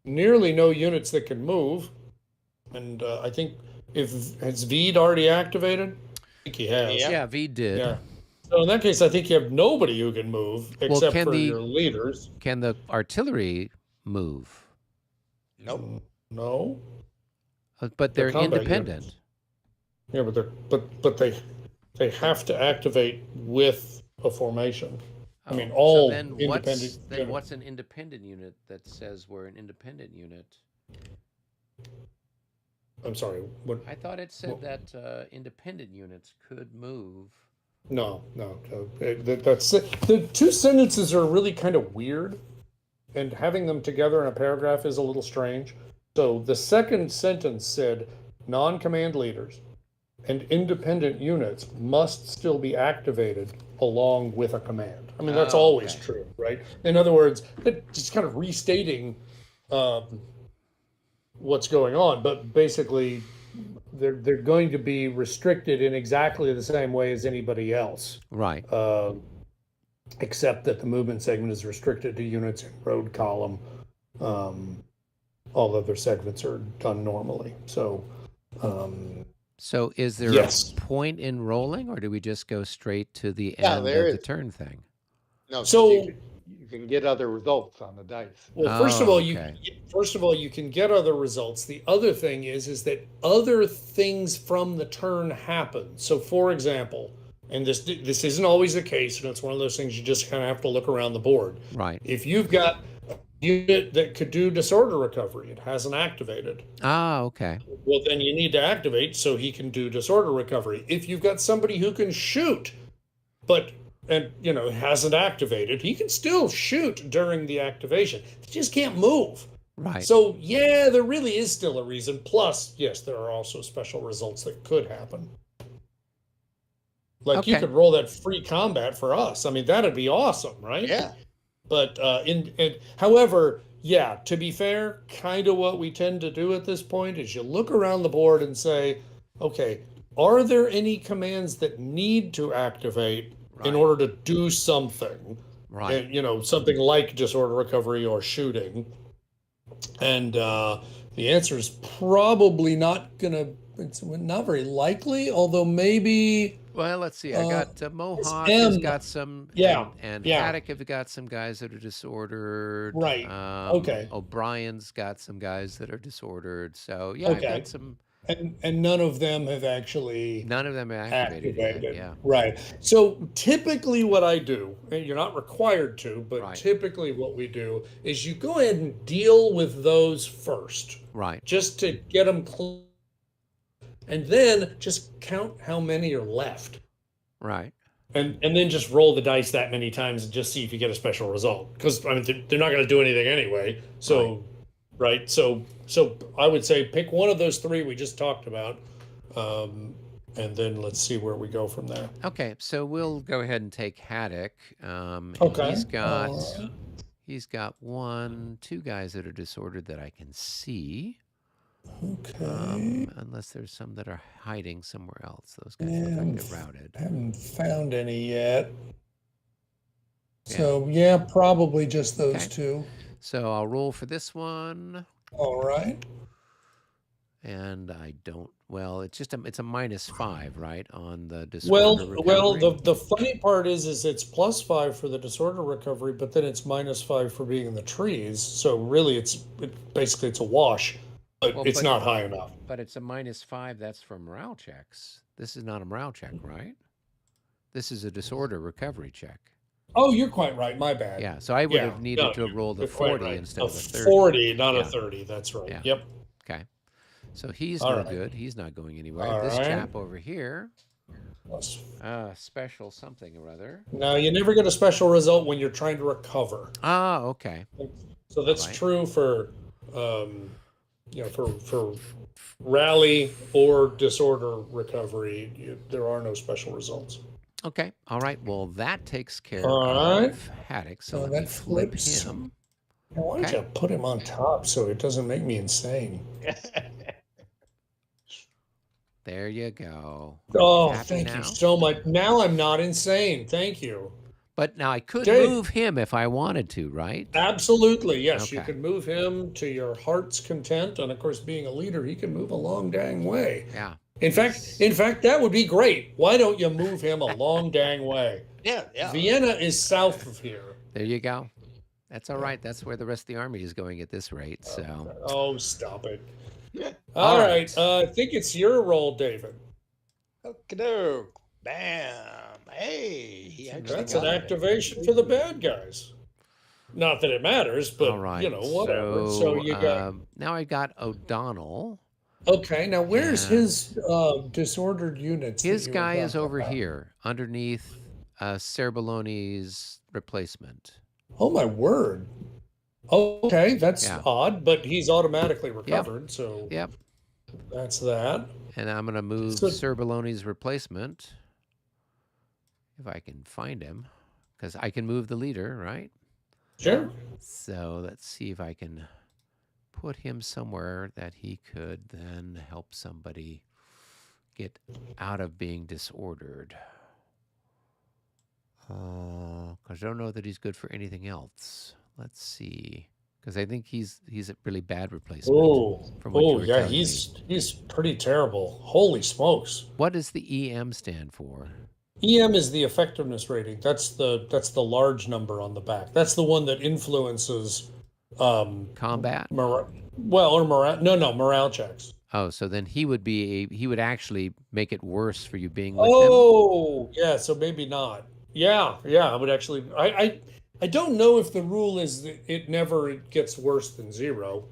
Speaker 1: nearly no units that can move. And I think has Veed already activated? I think he has.
Speaker 3: Yeah.
Speaker 2: Yeah, V did.
Speaker 1: Yeah. So in that case, I think you have nobody who can move except
Speaker 2: can
Speaker 1: for
Speaker 2: the-
Speaker 1: your leaders.
Speaker 2: Can the artillery move?
Speaker 3: Nope.
Speaker 1: No.
Speaker 2: But they're
Speaker 1: combat
Speaker 2: independent.
Speaker 1: units. Yeah, but they have to activate with a formation. I mean, all
Speaker 2: so then
Speaker 1: independent.
Speaker 2: what's an independent unit that says we're an independent unit?
Speaker 1: I'm sorry. What?
Speaker 2: I thought it said
Speaker 1: Well-
Speaker 2: that independent units could move.
Speaker 1: No. That's the two sentences are really kind of weird, and having them together in a paragraph is a little strange. So the second sentence said, non-command leaders and independent units must still be activated along with a command. I mean, that's
Speaker 2: Oh,
Speaker 1: always
Speaker 2: okay.
Speaker 1: true, right? In other words, it's just kind of restating what's going on, but basically they're going to be restricted in exactly the same way as anybody else,
Speaker 2: Right.
Speaker 1: except that the movement segment is restricted to units in road column. All other segments are done normally. So,
Speaker 2: So is there
Speaker 1: yes.
Speaker 2: a point in rolling, or do we just go straight to the
Speaker 3: Yeah,
Speaker 2: end
Speaker 3: there
Speaker 2: of the
Speaker 3: is.
Speaker 2: turn thing?
Speaker 3: No,
Speaker 1: So-
Speaker 3: you can get other results on the dice.
Speaker 1: Well, first of
Speaker 2: Oh,
Speaker 1: all,
Speaker 2: okay.
Speaker 1: you can get other results. The other thing is that other things from the turn happen. So, for example, and this isn't always the case, and it's one of those things you just kind of have to look around the board.
Speaker 2: Right.
Speaker 1: If you've got a unit that could do disorder recovery, it hasn't activated.
Speaker 2: Ah, okay.
Speaker 1: Well, then you need to activate so he can do disorder recovery. If you've got somebody who can shoot, but hasn't activated, he can still shoot during the activation. He just can't move.
Speaker 2: Right.
Speaker 1: So yeah, there really is still a reason. Plus, yes, there are also special results that could happen. Like you
Speaker 2: Okay.
Speaker 1: could roll that free combat for us. I mean, that'd be awesome, right?
Speaker 3: Yeah.
Speaker 1: But however, yeah, to be fair, kind of what we tend to do at this point is you look around the board and say, okay, are there any commands that need to activate in
Speaker 2: Right.
Speaker 1: order to do something?
Speaker 2: Right.
Speaker 1: And, something like disorder recovery or shooting. And the answer is probably it's not very likely, although maybe.
Speaker 2: Well, let's see. I got Mohawk
Speaker 1: M.
Speaker 2: has got some,
Speaker 1: Yeah,
Speaker 2: and
Speaker 1: yeah.
Speaker 2: Haddock have got some guys that are disordered.
Speaker 1: Right, okay.
Speaker 2: O'Brien's got some guys that are disordered. So yeah, I've
Speaker 1: Okay.
Speaker 2: got some.
Speaker 1: And none of them have actually
Speaker 2: None of them are activated yet.
Speaker 1: activated.
Speaker 2: Yeah.
Speaker 1: Right. So typically what I do, and you're not required to, but
Speaker 2: Right.
Speaker 1: typically what we do is you go ahead and deal with those first,
Speaker 2: Right.
Speaker 1: just to get them clean. And then just count how many are left.
Speaker 2: Right.
Speaker 1: And then just roll the dice that many times and just see if you get a special result. Because I mean, they're not going to do anything anyway. So, right. So I would say pick one of those three we just talked about, and then let's see where we go from there.
Speaker 2: Okay. So we'll go ahead and take Haddock. And
Speaker 1: Okay.
Speaker 2: he's got 2 guys that are disordered that I can see.
Speaker 1: Okay.
Speaker 2: Unless there's some that are hiding somewhere else. Those guys look like they're routed.
Speaker 1: Haven't found any yet. So yeah, probably just those
Speaker 2: Okay.
Speaker 1: two.
Speaker 2: So I'll roll for this one.
Speaker 1: All right.
Speaker 2: And I don't. Well, it's a -5, right, on the
Speaker 1: Well,
Speaker 2: disorder
Speaker 1: well,
Speaker 2: recovery?
Speaker 1: the funny part is it's +5 for the disorder recovery, but then it's -5 for being in the trees. So really, basically it's a wash, but
Speaker 2: Well,
Speaker 1: it's
Speaker 2: but-
Speaker 1: not high enough.
Speaker 2: But it's a -5. That's for morale checks. This is not a morale check, right? This is a disorder recovery check.
Speaker 1: Oh, you're quite right. My bad.
Speaker 2: Yeah. So I would have needed
Speaker 1: no,
Speaker 2: to have rolled a
Speaker 1: you're quite
Speaker 2: 40
Speaker 1: right.
Speaker 2: instead of a 30.
Speaker 1: 40, not
Speaker 2: Yeah.
Speaker 1: a 30. That's right.
Speaker 2: Yeah.
Speaker 1: Yep.
Speaker 2: Okay. So he's
Speaker 1: All
Speaker 2: no
Speaker 1: right.
Speaker 2: good. He's not going anywhere.
Speaker 1: All
Speaker 2: This
Speaker 1: right.
Speaker 2: chap over here,
Speaker 1: Plus-
Speaker 2: special something or other.
Speaker 1: Now you never get a special result when you're trying to recover.
Speaker 2: Ah, okay.
Speaker 1: So that's
Speaker 2: Right.
Speaker 1: true for, for rally or disorder recovery. There are no special results.
Speaker 2: Okay. All right. Well, that takes care
Speaker 1: All right.
Speaker 2: of Haddock. So
Speaker 1: So
Speaker 2: let me
Speaker 1: that
Speaker 2: flip
Speaker 1: flips.
Speaker 2: him.
Speaker 1: Now, why don't
Speaker 2: Okay.
Speaker 1: you put him on top so it doesn't make me insane?
Speaker 2: There you go.
Speaker 1: Oh,
Speaker 2: Happy
Speaker 1: thank
Speaker 2: now?
Speaker 1: you so much. Now I'm not insane. Thank you.
Speaker 2: But now I could
Speaker 1: Dave.
Speaker 2: move him if I wanted to, right?
Speaker 1: Absolutely, yes. You
Speaker 2: Okay.
Speaker 1: can move him to your heart's content, and of course, being a leader, he can move a long dang way.
Speaker 2: Yeah.
Speaker 1: In fact, that would be great. Why don't you move him a long dang way?
Speaker 3: Yeah.
Speaker 1: Vienna is south of here.
Speaker 2: There you go. That's all right. That's where the rest of the army is going at this rate. So,
Speaker 1: Oh, stop it.
Speaker 3: Yeah.
Speaker 1: All
Speaker 2: All
Speaker 1: right.
Speaker 2: right.
Speaker 1: I think it's your role, David.
Speaker 3: Okie-doke. Bam. Hey, he actually
Speaker 1: That's
Speaker 3: got
Speaker 1: an
Speaker 3: it.
Speaker 1: activation for the bad guys. Not that it matters, but
Speaker 2: all right.
Speaker 1: you know, whatever. So you got
Speaker 2: now I got O'Donnell.
Speaker 1: okay. Now, where's
Speaker 2: Yeah.
Speaker 1: his disordered units? that
Speaker 2: His
Speaker 1: you were
Speaker 2: guy is
Speaker 1: talking
Speaker 2: over
Speaker 1: about?
Speaker 2: here underneath Cerbalone's replacement.
Speaker 1: Oh my word. Okay, that's
Speaker 2: Yeah.
Speaker 1: odd, but he's automatically recovered, so
Speaker 2: Yep.
Speaker 1: that's that.
Speaker 2: And I'm going to move
Speaker 1: So-
Speaker 2: Cerbalone's replacement if I can find him, because I can move the leader, right?
Speaker 1: Sure.
Speaker 2: So let's see if I can put him somewhere that he could then help somebody get out of being disordered. Because I don't know that he's good for anything else. Let's see. Because I think he's a really bad replacement.
Speaker 1: Oh,
Speaker 2: from what you were
Speaker 1: yeah,
Speaker 2: telling
Speaker 1: he's pretty terrible. Holy smokes.
Speaker 2: What does the EM stand for?
Speaker 1: EM is the effectiveness rating. That's the large number on the back. That's the one that influences
Speaker 2: Combat?
Speaker 1: morale checks.
Speaker 2: Oh, so then he would actually make it worse for you being with him.
Speaker 1: Oh, yeah, so maybe not. Yeah, I would actually I don't know if the rule is that it never gets worse than 0.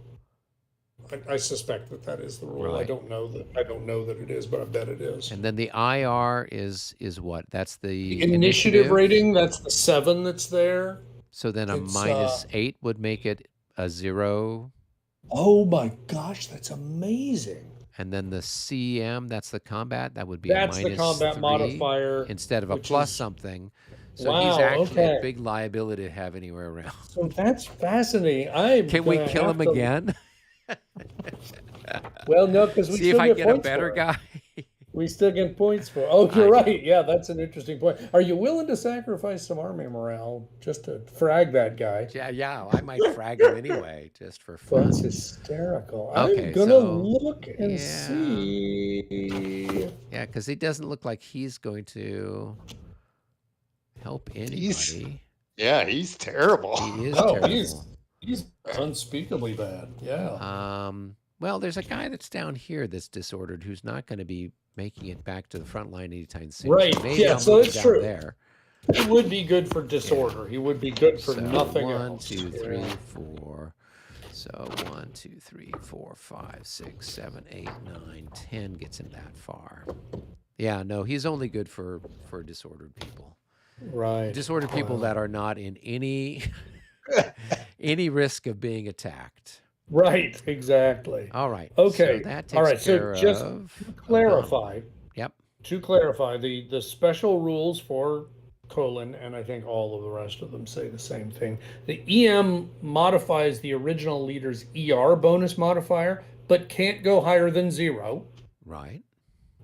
Speaker 1: I suspect that is the rule. I
Speaker 2: Right.
Speaker 1: don't know that it is, but I bet it is.
Speaker 2: And then the IR is what? That's the
Speaker 1: Initiative rating, that's the 7 that's there.
Speaker 2: So then a
Speaker 1: It's,
Speaker 2: -8 would make it a 0.
Speaker 1: Oh my gosh, that's amazing.
Speaker 2: And then the CM, that's the combat. That would be
Speaker 1: That's
Speaker 2: a
Speaker 1: the combat
Speaker 2: -3
Speaker 1: modifier.
Speaker 2: instead of a
Speaker 1: which
Speaker 2: plus
Speaker 1: is-
Speaker 2: something. So he's
Speaker 1: Wow,
Speaker 2: actually a
Speaker 1: okay.
Speaker 2: big liability to have anywhere around.
Speaker 1: So that's fascinating. I'm
Speaker 2: Can we
Speaker 1: gonna
Speaker 2: kill
Speaker 1: have
Speaker 2: him
Speaker 1: to-
Speaker 2: again?
Speaker 1: Well, no, because we
Speaker 2: See if
Speaker 1: still
Speaker 2: I
Speaker 1: get
Speaker 2: get a
Speaker 1: points
Speaker 2: better
Speaker 1: for it.
Speaker 2: guy.
Speaker 1: We still get points for. Oh, you're
Speaker 2: I-
Speaker 1: right. Yeah, that's an interesting point. Are you willing to sacrifice some army morale just to frag that guy?
Speaker 2: Yeah, I might frag him anyway, just for fun.
Speaker 1: That's hysterical.
Speaker 2: Okay,
Speaker 1: I'm gonna
Speaker 2: so,
Speaker 1: look and
Speaker 2: yeah.
Speaker 1: see.
Speaker 2: Yeah, because he doesn't look like he's going to help anybody.
Speaker 3: Yeah, he's terrible.
Speaker 2: He is
Speaker 1: Oh,
Speaker 2: terrible.
Speaker 1: he's unspeakably bad. Yeah.
Speaker 2: Well, there's a guy that's down here that's disordered who's not going to be making it back to the front line anytime soon.
Speaker 1: Right,
Speaker 2: So maybe
Speaker 1: yeah,
Speaker 2: I'll
Speaker 1: so
Speaker 2: move him
Speaker 1: it's
Speaker 2: down
Speaker 1: true.
Speaker 2: there.
Speaker 1: He would be good for disorder. He would be good for
Speaker 2: So
Speaker 1: nothing
Speaker 2: 1,
Speaker 1: else.
Speaker 2: 2, 3,
Speaker 1: Yeah.
Speaker 2: 4. So 1, 2, 3, 4, 5, 6, 7, 8, 9, 10 gets him that far. Yeah, no, he's only good for disordered people.
Speaker 1: Right.
Speaker 2: Disordered people
Speaker 1: Wow.
Speaker 2: that are not in any any risk of being attacked.
Speaker 1: Right. Exactly.
Speaker 2: All right.
Speaker 1: Okay.
Speaker 2: So that takes
Speaker 1: All right. So
Speaker 2: care
Speaker 1: just
Speaker 2: of
Speaker 1: to clarify,
Speaker 2: O'Donnell. Yep.
Speaker 1: to clarify, the special rules for Kolin, and I think all of the rest of them say the same thing. The EM modifies the original leader's ER bonus modifier, but can't go higher than 0.
Speaker 2: Right.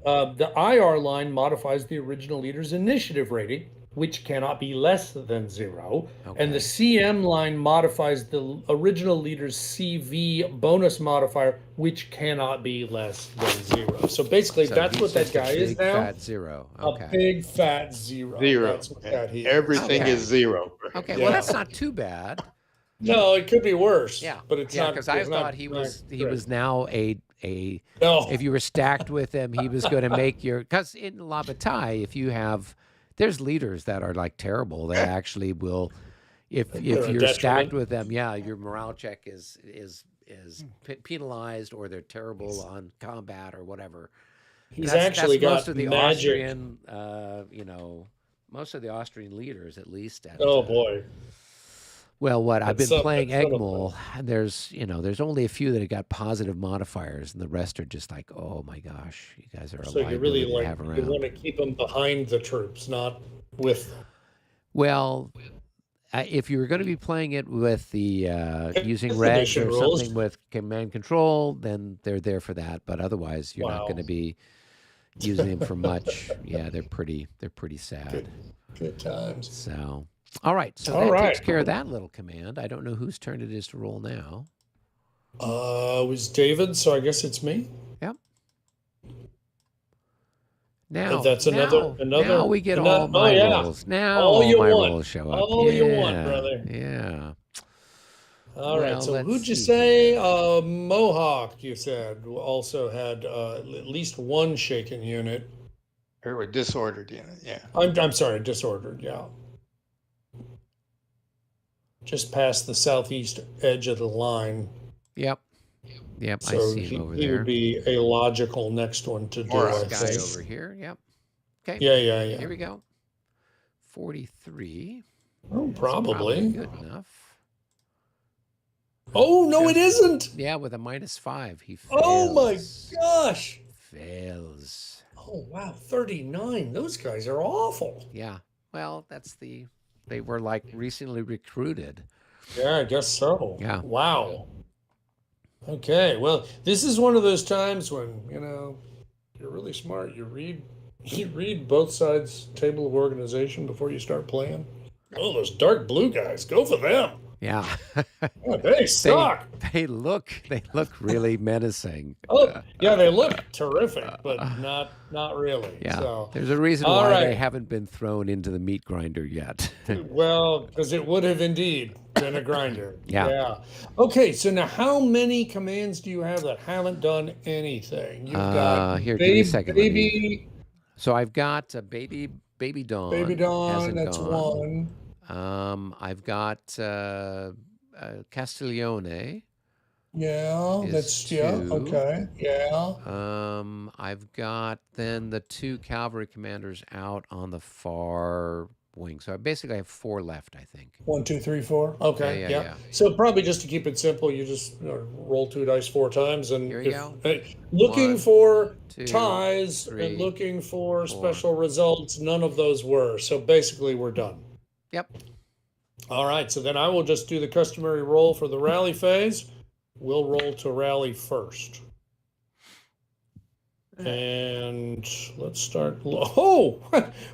Speaker 1: The IR line modifies the original leader's initiative rating, which cannot be less than 0. And the
Speaker 2: Okay.
Speaker 1: CM line modifies the original leader's CV bonus modifier, which cannot be less than 0. So basically,
Speaker 2: So
Speaker 1: that's
Speaker 2: he's
Speaker 1: what that
Speaker 2: just a
Speaker 1: guy is
Speaker 2: big
Speaker 1: now.
Speaker 2: fat 0. Okay.
Speaker 1: A big fat 0.
Speaker 3: Zero.
Speaker 1: That's what that he is.
Speaker 3: Everything
Speaker 2: Okay.
Speaker 3: is 0.
Speaker 2: Okay.
Speaker 1: Yeah.
Speaker 2: Well, that's not too bad.
Speaker 1: No, it could be worse.
Speaker 2: Yeah.
Speaker 1: But it's
Speaker 2: yeah,
Speaker 1: not.
Speaker 2: because I
Speaker 1: it's not
Speaker 2: thought he was
Speaker 1: great.
Speaker 2: now a
Speaker 1: No.
Speaker 2: if you were stacked with him, he was going to make your because in La Bataille, if you have there's leaders that are like terrible that actually will if
Speaker 1: They're a
Speaker 2: you're
Speaker 1: detriment.
Speaker 2: stacked with them, yeah, your morale check is penalized or they're terrible on combat or whatever.
Speaker 1: He's
Speaker 2: That's
Speaker 1: actually got
Speaker 2: most of the
Speaker 1: magic.
Speaker 2: Austrian most of the Austrian leaders at least at,
Speaker 1: Oh boy.
Speaker 2: well, what I've
Speaker 1: That's
Speaker 2: been
Speaker 1: some-
Speaker 2: playing
Speaker 1: that's some of
Speaker 2: Egmol, and there's only a few that have got positive modifiers, and the rest are just like, oh my gosh, you guys are a
Speaker 1: So you
Speaker 2: liability
Speaker 1: really
Speaker 2: to have
Speaker 1: you
Speaker 2: around.
Speaker 1: want to keep them behind the troops, not with them.
Speaker 2: Well, if you were going to be playing it with the using regs
Speaker 1: Expedition
Speaker 2: or
Speaker 1: rules.
Speaker 2: something with command control, then they're there for that. But otherwise, you're not
Speaker 1: Wow.
Speaker 2: going to be. using them for much. Yeah, they're pretty sad.
Speaker 1: Good times.
Speaker 2: So, all right. So
Speaker 1: All
Speaker 2: that
Speaker 1: right.
Speaker 2: takes care of that little command. I don't know whose turn it is to roll now.
Speaker 1: It was David, so I guess it's me.
Speaker 2: Yep. Now,
Speaker 1: That's another.
Speaker 2: now we get
Speaker 1: ano-
Speaker 2: all my
Speaker 1: oh, yeah.
Speaker 2: rolls. Now
Speaker 1: All you
Speaker 2: my
Speaker 1: want.
Speaker 2: rolls show up.
Speaker 1: All you want, brother.
Speaker 2: Yeah.
Speaker 1: All right.
Speaker 2: Well,
Speaker 1: So
Speaker 2: let's
Speaker 1: who'd you
Speaker 2: see
Speaker 1: say?
Speaker 2: here.
Speaker 1: Mohawk. You said also had at least one shaken unit.
Speaker 3: Or a disordered unit, yeah.
Speaker 1: I'm sorry, disordered. Yeah. Just past the southeast edge of the line.
Speaker 2: Yep. I
Speaker 1: So
Speaker 2: see him over
Speaker 1: he
Speaker 2: there.
Speaker 1: would be a logical next one to do.
Speaker 3: Or
Speaker 1: I
Speaker 2: This guy
Speaker 1: think.
Speaker 2: over here. Yep. Okay.
Speaker 1: Yeah.
Speaker 2: Here we go. 43.
Speaker 1: Oh,
Speaker 2: That's
Speaker 1: probably.
Speaker 2: good enough.
Speaker 1: Oh no, it isn't.
Speaker 2: Yeah, with a -5, he fails.
Speaker 1: Oh my gosh.
Speaker 2: Fails.
Speaker 1: Oh wow, 39. Those guys are awful.
Speaker 2: Yeah. Well, they were like recently recruited.
Speaker 1: Yeah, I guess so.
Speaker 2: Yeah.
Speaker 1: Wow. Okay. Well, this is one of those times when, you're really smart. You read both sides' table of organization before you start playing. Oh, those dark blue guys. Go for them.
Speaker 2: Yeah.
Speaker 1: Oh, they suck.
Speaker 2: They look really menacing.
Speaker 1: Oh, yeah, they look terrific, but not really.
Speaker 2: Yeah.
Speaker 1: So,
Speaker 2: There's a reason
Speaker 1: all
Speaker 2: why
Speaker 1: right.
Speaker 2: they haven't been thrown into the meat grinder yet.
Speaker 1: Well, because it would have indeed been a grinder.
Speaker 2: Yeah.
Speaker 1: Okay, so now how many commands do you have that haven't done anything? You've got
Speaker 2: Here, give me a second. Let me-
Speaker 1: baby
Speaker 2: So I've got baby Dawn.
Speaker 1: Dawn,
Speaker 2: hasn't
Speaker 1: that's
Speaker 2: gone.
Speaker 1: one.
Speaker 2: I've got Castiglione.
Speaker 1: Yeah,
Speaker 2: Is
Speaker 1: that's
Speaker 2: two.
Speaker 1: okay. Yeah.
Speaker 2: I've got then the 2 cavalry commanders out on the far wing. So I basically have 4 left, I think.
Speaker 1: 1, 2, 3, 4. Okay.
Speaker 2: Yeah.
Speaker 1: So probably just to keep it simple, you just roll 2 dice 4 times, and
Speaker 2: Here you go.
Speaker 1: Looking
Speaker 2: 1,
Speaker 1: for
Speaker 2: 2,
Speaker 1: ties
Speaker 2: 3,
Speaker 1: and looking for
Speaker 2: 4.
Speaker 1: special results. None of those were. So basically, we're done.
Speaker 2: Yep.
Speaker 1: All right. So then I will just do the customary roll for the rally phase. We'll roll to rally first. And let's start. Oh,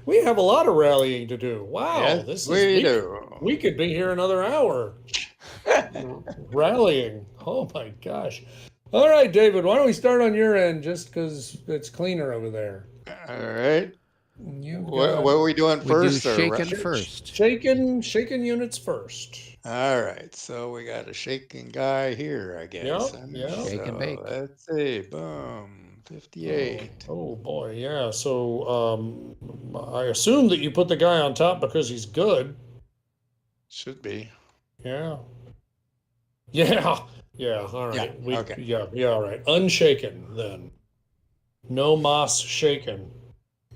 Speaker 1: we have a lot of rallying to do. Wow,
Speaker 3: Yes, we do.
Speaker 1: We could be here another hour rallying. Oh my gosh. All right, David, why don't we start on your end just because it's cleaner over there?
Speaker 3: All right.
Speaker 1: You
Speaker 3: What
Speaker 1: got
Speaker 3: are we doing
Speaker 2: We
Speaker 3: first?
Speaker 2: do
Speaker 3: or
Speaker 2: shaken
Speaker 3: ra-
Speaker 2: first.
Speaker 1: shaken units first.
Speaker 3: All right. So we got a shaking guy here, I guess.
Speaker 1: yeah.
Speaker 2: Shake and bake.
Speaker 3: Let's see. Boom. 58.
Speaker 1: Oh boy, yeah. So I assume that you put the guy on top because he's good.
Speaker 3: Should be.
Speaker 1: Yeah. Yeah. Yeah. All right.
Speaker 3: Yeah, okay.
Speaker 1: Yeah. All right. Unshaken then. No moss shaken.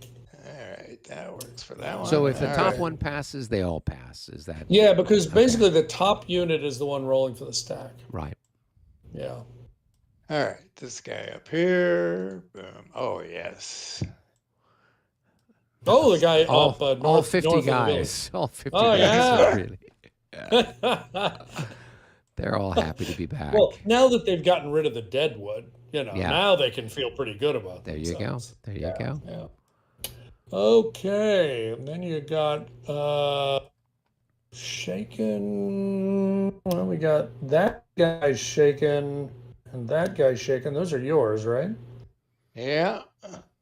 Speaker 3: All right. That works for that one.
Speaker 2: So if the
Speaker 3: All
Speaker 2: top
Speaker 3: right.
Speaker 2: one passes, they all pass. Is that
Speaker 1: Yeah, because basically the top unit is the one rolling for the stack.
Speaker 2: right?
Speaker 1: Yeah.
Speaker 3: All right. This guy up here. Boom. Oh, yes.
Speaker 1: Oh, the guy
Speaker 2: All,
Speaker 1: up
Speaker 2: all
Speaker 1: north,
Speaker 2: 50
Speaker 1: north of the
Speaker 2: guys. All 50
Speaker 1: Oh,
Speaker 2: guys.
Speaker 1: yeah.
Speaker 2: Are really,
Speaker 1: village.
Speaker 2: they're all happy to be back.
Speaker 1: Well, now that they've gotten rid of the dead wood,
Speaker 2: Yeah.
Speaker 1: now they can feel pretty good about
Speaker 2: There you go.
Speaker 1: themselves.
Speaker 2: There you go.
Speaker 1: Yeah. Okay, and then you got shaken. Well, we got that guy shaken and that guy shaken. Those are yours, right?
Speaker 3: Yeah.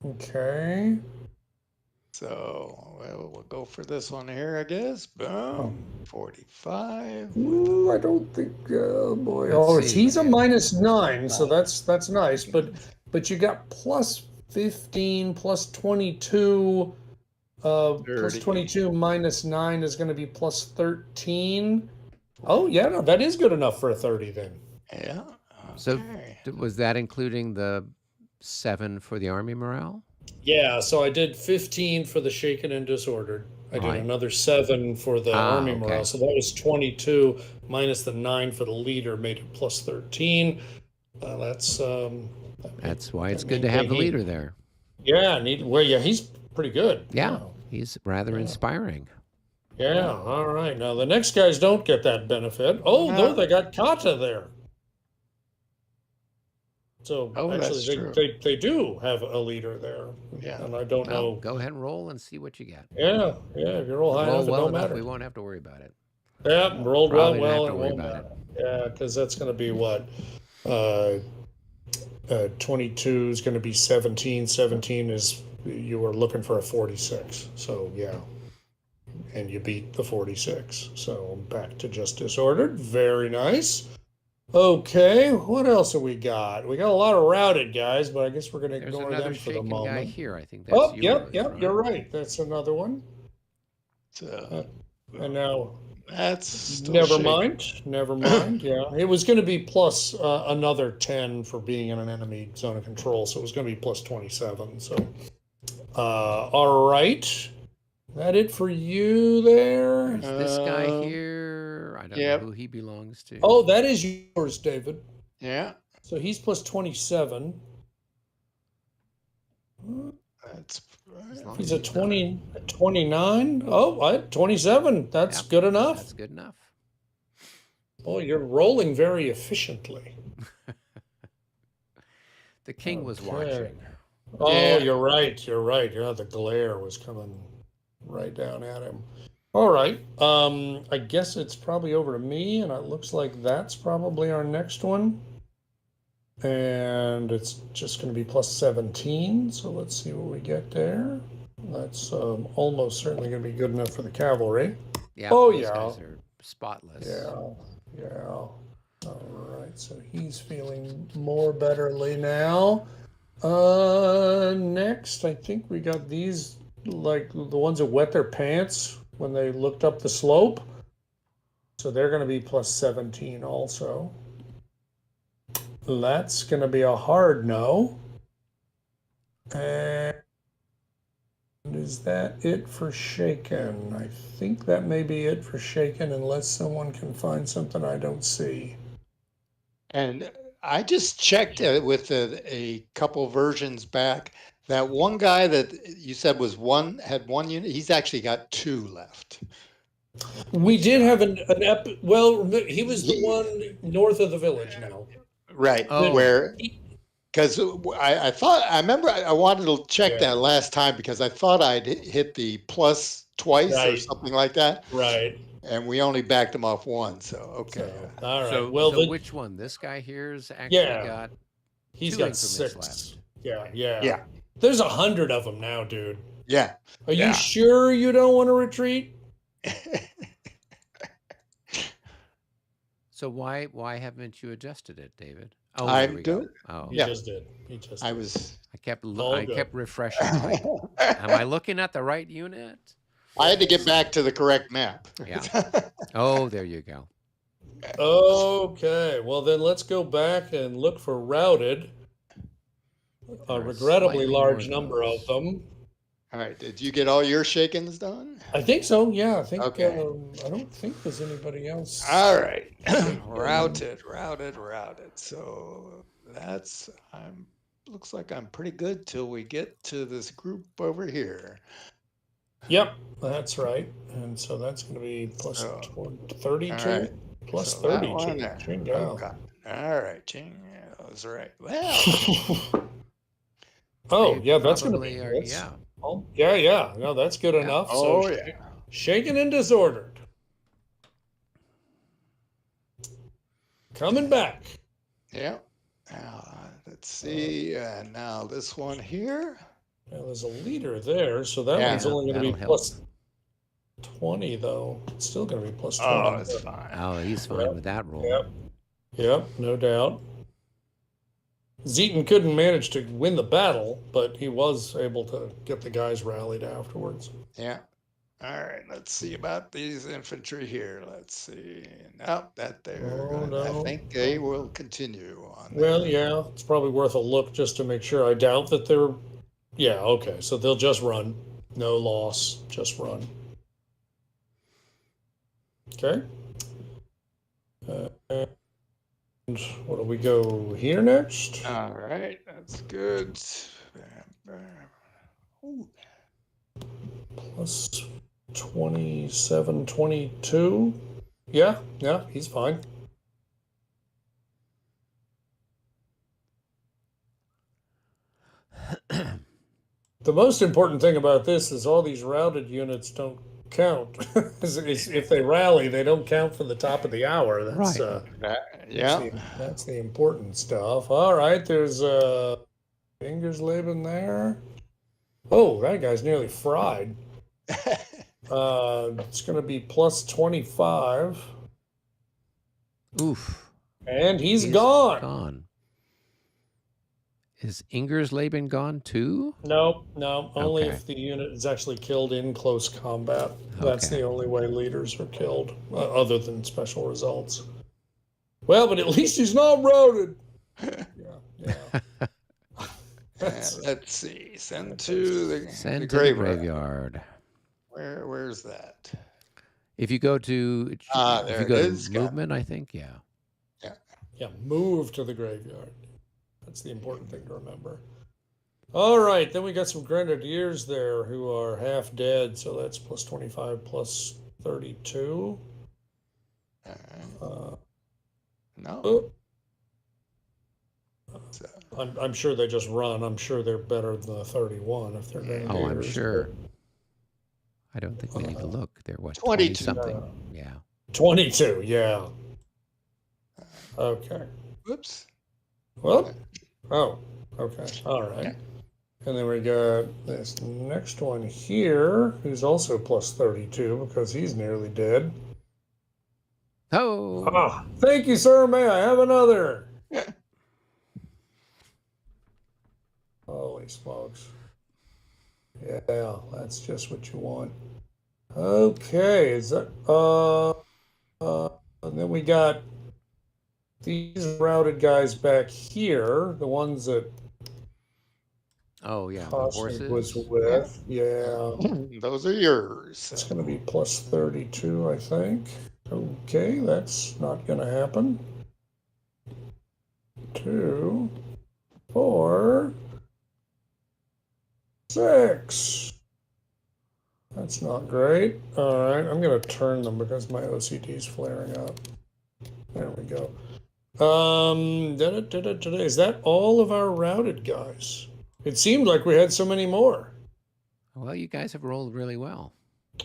Speaker 1: Okay.
Speaker 3: So we'll go for this one here, I guess. Boom. 45.
Speaker 1: Ooh, I don't think. Oh boy.
Speaker 2: Let's
Speaker 1: Oh,
Speaker 2: see.
Speaker 1: he's a -9, so that's nice. But you got plus 15, plus 22. Plus
Speaker 3: 30.
Speaker 1: 22 -9 is going to be plus 13. Oh yeah, no, that is good enough for a 30 then.
Speaker 3: Yeah.
Speaker 2: So
Speaker 3: Okay.
Speaker 2: was that including the 7 for the army morale?
Speaker 1: Yeah, so I did 15 for the shaken and disordered. I did
Speaker 2: Right.
Speaker 1: another 7 for the army
Speaker 2: okay.
Speaker 1: morale. So that was 22 minus the 9 for the leader made it plus 13. That's
Speaker 2: That's why it's
Speaker 1: that
Speaker 2: good to
Speaker 1: made
Speaker 2: have the
Speaker 1: me-
Speaker 2: leader there.
Speaker 1: yeah, he's pretty good.
Speaker 2: Yeah,
Speaker 1: Wow.
Speaker 2: he's rather inspiring.
Speaker 1: Yeah, all right. Now the next guys don't get that benefit. Oh, no, they got Kata there. So
Speaker 3: Oh,
Speaker 1: actually,
Speaker 3: that's true.
Speaker 1: they do have a leader there,
Speaker 3: Yeah.
Speaker 1: and I don't
Speaker 2: Well,
Speaker 1: know.
Speaker 2: go ahead and roll and see what you get.
Speaker 1: Yeah, if you roll high
Speaker 2: Roll
Speaker 1: enough, it
Speaker 2: well
Speaker 1: don't
Speaker 2: enough,
Speaker 1: matter.
Speaker 2: we won't have to worry about it.
Speaker 1: Yeah, rolled
Speaker 2: Probably don't
Speaker 1: well,
Speaker 2: have to
Speaker 1: it
Speaker 2: worry
Speaker 1: won't
Speaker 2: about
Speaker 1: matter.
Speaker 2: it.
Speaker 1: Yeah, because that's going to be what? Uh, 22 is going to be 17. 17 is, you were looking for a 46. So, yeah. And you beat the 46. So, back to just disordered. Very nice. Okay, what else have we got? We got a lot of routed guys, but I guess we're going to
Speaker 2: There's
Speaker 1: ignore
Speaker 2: another
Speaker 1: them for the
Speaker 2: shaken guy
Speaker 1: moment.
Speaker 2: here. I think that's
Speaker 1: Oh,
Speaker 2: yours,
Speaker 1: yep,
Speaker 2: right?
Speaker 1: you're right. That's another one.
Speaker 3: So
Speaker 1: And now,
Speaker 3: that's still
Speaker 1: never
Speaker 3: shaking.
Speaker 1: mind. Never mind. Yeah, it was going to be plus another 10 for being in an enemy zone of control, so it was going to be plus 27. So, all right. That it for you there?
Speaker 2: There's this guy here. I don't know
Speaker 3: Yep.
Speaker 2: who he belongs to.
Speaker 1: Oh, that is yours, David.
Speaker 3: Yeah.
Speaker 1: So he's plus 27.
Speaker 3: That's
Speaker 2: As long
Speaker 1: He's
Speaker 2: as
Speaker 1: a
Speaker 2: he's not
Speaker 1: 20, 29. Oh, 27. That's
Speaker 2: Yep,
Speaker 1: good enough.
Speaker 2: That's good enough.
Speaker 1: Boy, you're rolling very efficiently.
Speaker 2: The king was
Speaker 1: Okay.
Speaker 2: watching.
Speaker 1: Oh,
Speaker 3: Yeah.
Speaker 1: you're right. You're right. Yeah, the glare was coming right down at him. All right. I guess it's probably over to me, and it looks like that's probably our next one. And it's just going to be plus 17. So let's see what we get there. That's almost certainly going to be good enough for the cavalry.
Speaker 2: Yeah.
Speaker 1: Oh,
Speaker 2: these
Speaker 1: yeah.
Speaker 2: guys are spotless.
Speaker 1: Yeah. All right. So he's feeling more betterly now. Next, I think we got these, like the ones that wet their pants when they looked up the slope. So they're going to be plus 17 also. That's going to be a hard no. And is that it for shaken? I think that may be it for shaken, unless someone can find something I don't see.
Speaker 3: And I just checked with a couple versions back. That one guy that you said had one unit, he's actually got two left.
Speaker 1: We
Speaker 3: Which
Speaker 1: did
Speaker 3: guy?
Speaker 1: have well, he was the
Speaker 3: He-
Speaker 1: one north of the village now.
Speaker 3: Right.
Speaker 2: Oh.
Speaker 3: Where, because I remember I wanted to check
Speaker 1: Yeah.
Speaker 3: that last time because I thought I'd hit the plus twice or
Speaker 1: Right.
Speaker 3: something like that.
Speaker 1: Right.
Speaker 3: And we only backed him off one. So, okay.
Speaker 1: So, all right.
Speaker 2: So,
Speaker 1: well,
Speaker 2: so which one? This guy here's actually
Speaker 1: Yeah.
Speaker 2: got
Speaker 1: he's
Speaker 2: two
Speaker 1: got
Speaker 2: increments
Speaker 1: 6.
Speaker 2: left.
Speaker 1: Yeah.
Speaker 3: Yeah.
Speaker 1: There's 100 of them now, dude.
Speaker 3: Yeah.
Speaker 1: Are
Speaker 3: Yeah.
Speaker 1: you sure you don't want to retreat?
Speaker 2: So why haven't you adjusted it, David? Oh,
Speaker 3: I'm
Speaker 2: there we go.
Speaker 3: doing-
Speaker 2: Oh,
Speaker 1: He
Speaker 3: Yeah.
Speaker 1: just did. He just
Speaker 3: I
Speaker 1: did.
Speaker 3: was.
Speaker 1: All
Speaker 2: I
Speaker 1: good.
Speaker 2: kept refreshing. Like, am I looking at the right unit?
Speaker 3: I had to get back to the correct map.
Speaker 2: Yeah. Oh, there you go.
Speaker 1: Okay, well then let's go back and look for routed.
Speaker 2: There
Speaker 1: A
Speaker 2: are
Speaker 1: regrettably
Speaker 2: slightly
Speaker 1: large
Speaker 2: more
Speaker 1: number of
Speaker 2: those.
Speaker 1: them.
Speaker 3: All right. Did you get all your shakens done?
Speaker 1: I think so. Yeah, I think.
Speaker 3: Okay.
Speaker 1: I don't think there's anybody else.
Speaker 3: All right. routed. So looks like I'm pretty good till we get to this group over here.
Speaker 1: Yep, that's right. And so that's going to be plus
Speaker 3: So,
Speaker 1: 32,
Speaker 3: all right.
Speaker 1: plus
Speaker 3: So that one
Speaker 1: 32.
Speaker 3: there.
Speaker 1: Jingo.
Speaker 3: Okay. All right. That's right. Well,
Speaker 1: Oh,
Speaker 2: They
Speaker 1: yeah, that's going to
Speaker 2: probably
Speaker 1: be
Speaker 2: are-
Speaker 1: good.
Speaker 2: yeah.
Speaker 1: Oh, yeah. No, that's good
Speaker 2: Yeah.
Speaker 1: enough.
Speaker 3: oh
Speaker 1: So
Speaker 3: yeah.
Speaker 1: shaken and disordered. Coming back.
Speaker 3: Yeah. Now, let's see. Now this one here.
Speaker 1: Now, there's a leader there, so that
Speaker 3: Yeah.
Speaker 1: one's only going to be
Speaker 2: That'll help.
Speaker 1: plus 20, though. It's still going to be plus 20.
Speaker 3: Oh, it's fine.
Speaker 2: Oh, he's fine
Speaker 1: Yep.
Speaker 2: with that roll.
Speaker 1: Yep, no doubt. Zeton couldn't manage to win the battle, but he was able to get the guys rallied afterwards.
Speaker 3: Yeah. All right. Let's see about these infantry here. Let's see. Nope, that they're
Speaker 1: Oh,
Speaker 3: gonna, I
Speaker 1: no.
Speaker 3: think they will continue on.
Speaker 1: Well,
Speaker 3: there.
Speaker 1: yeah, it's probably worth a look just to make sure. I doubt that they're. Yeah, okay, so they'll just run. No loss, just run. Okay. And what do we go here next?
Speaker 3: All right. That's good. Ooh,
Speaker 1: Plus 27, 22. Yeah, he's fine. The most important thing about this is all these routed units don't count. If they rally, they don't count for the top of the hour. That's
Speaker 2: Right.
Speaker 3: Yeah.
Speaker 1: that's the important stuff. All right, there's Ingersleben there. Oh, that guy's nearly fried. It's going to be plus 25,
Speaker 2: Oof.
Speaker 1: and he's gone.
Speaker 2: Gone. Is Ingersleben gone too?
Speaker 1: No, only
Speaker 2: Okay.
Speaker 1: if the unit is actually killed in close combat. That's
Speaker 2: Okay.
Speaker 1: the only way leaders are killed, other than special results. Well, but at least he's not routed. Yeah.
Speaker 3: Let's see. Send to the
Speaker 2: Send to the
Speaker 3: graveyard.
Speaker 2: graveyard.
Speaker 3: Where's that?
Speaker 2: If you go to
Speaker 3: there
Speaker 2: if you
Speaker 3: it
Speaker 2: go
Speaker 3: is.
Speaker 2: to
Speaker 3: Got it.
Speaker 2: movement, I think, yeah.
Speaker 1: Yeah, move to the graveyard. That's the important thing to remember. All right, then we got some grenadiers there who are half dead, so that's plus 25, plus 32.
Speaker 3: No.
Speaker 1: Oh,
Speaker 3: So,
Speaker 1: I'm sure they just run. I'm sure they're better than the 31 if they're grenadiers.
Speaker 2: Oh, I'm sure. I don't think we need to look. They're what,
Speaker 3: 22.
Speaker 2: 20 something? Yeah.
Speaker 1: 22, yeah. Okay.
Speaker 3: whoops.
Speaker 1: Well, oh, okay. All right. And then we got this next one here, who's also plus 32 because he's nearly dead.
Speaker 2: Oh.
Speaker 1: Ah, thank you, sir. May I have another? Holy smokes. Yeah, that's just what you want. Okay, is that and then we got these routed guys back here, the ones that
Speaker 2: Oh, yeah. The
Speaker 1: Cosmic was
Speaker 2: horses.
Speaker 1: with. Yeah.
Speaker 3: Those are yours.
Speaker 1: It's going to be plus 32, I think. Okay, that's not going to happen. 2, 4, 6. That's not great. All right, I'm going to turn them because my OCD is flaring up. There we go. Is that all of our routed guys? It seemed like we had so many more.
Speaker 2: Well, you guys have rolled really well.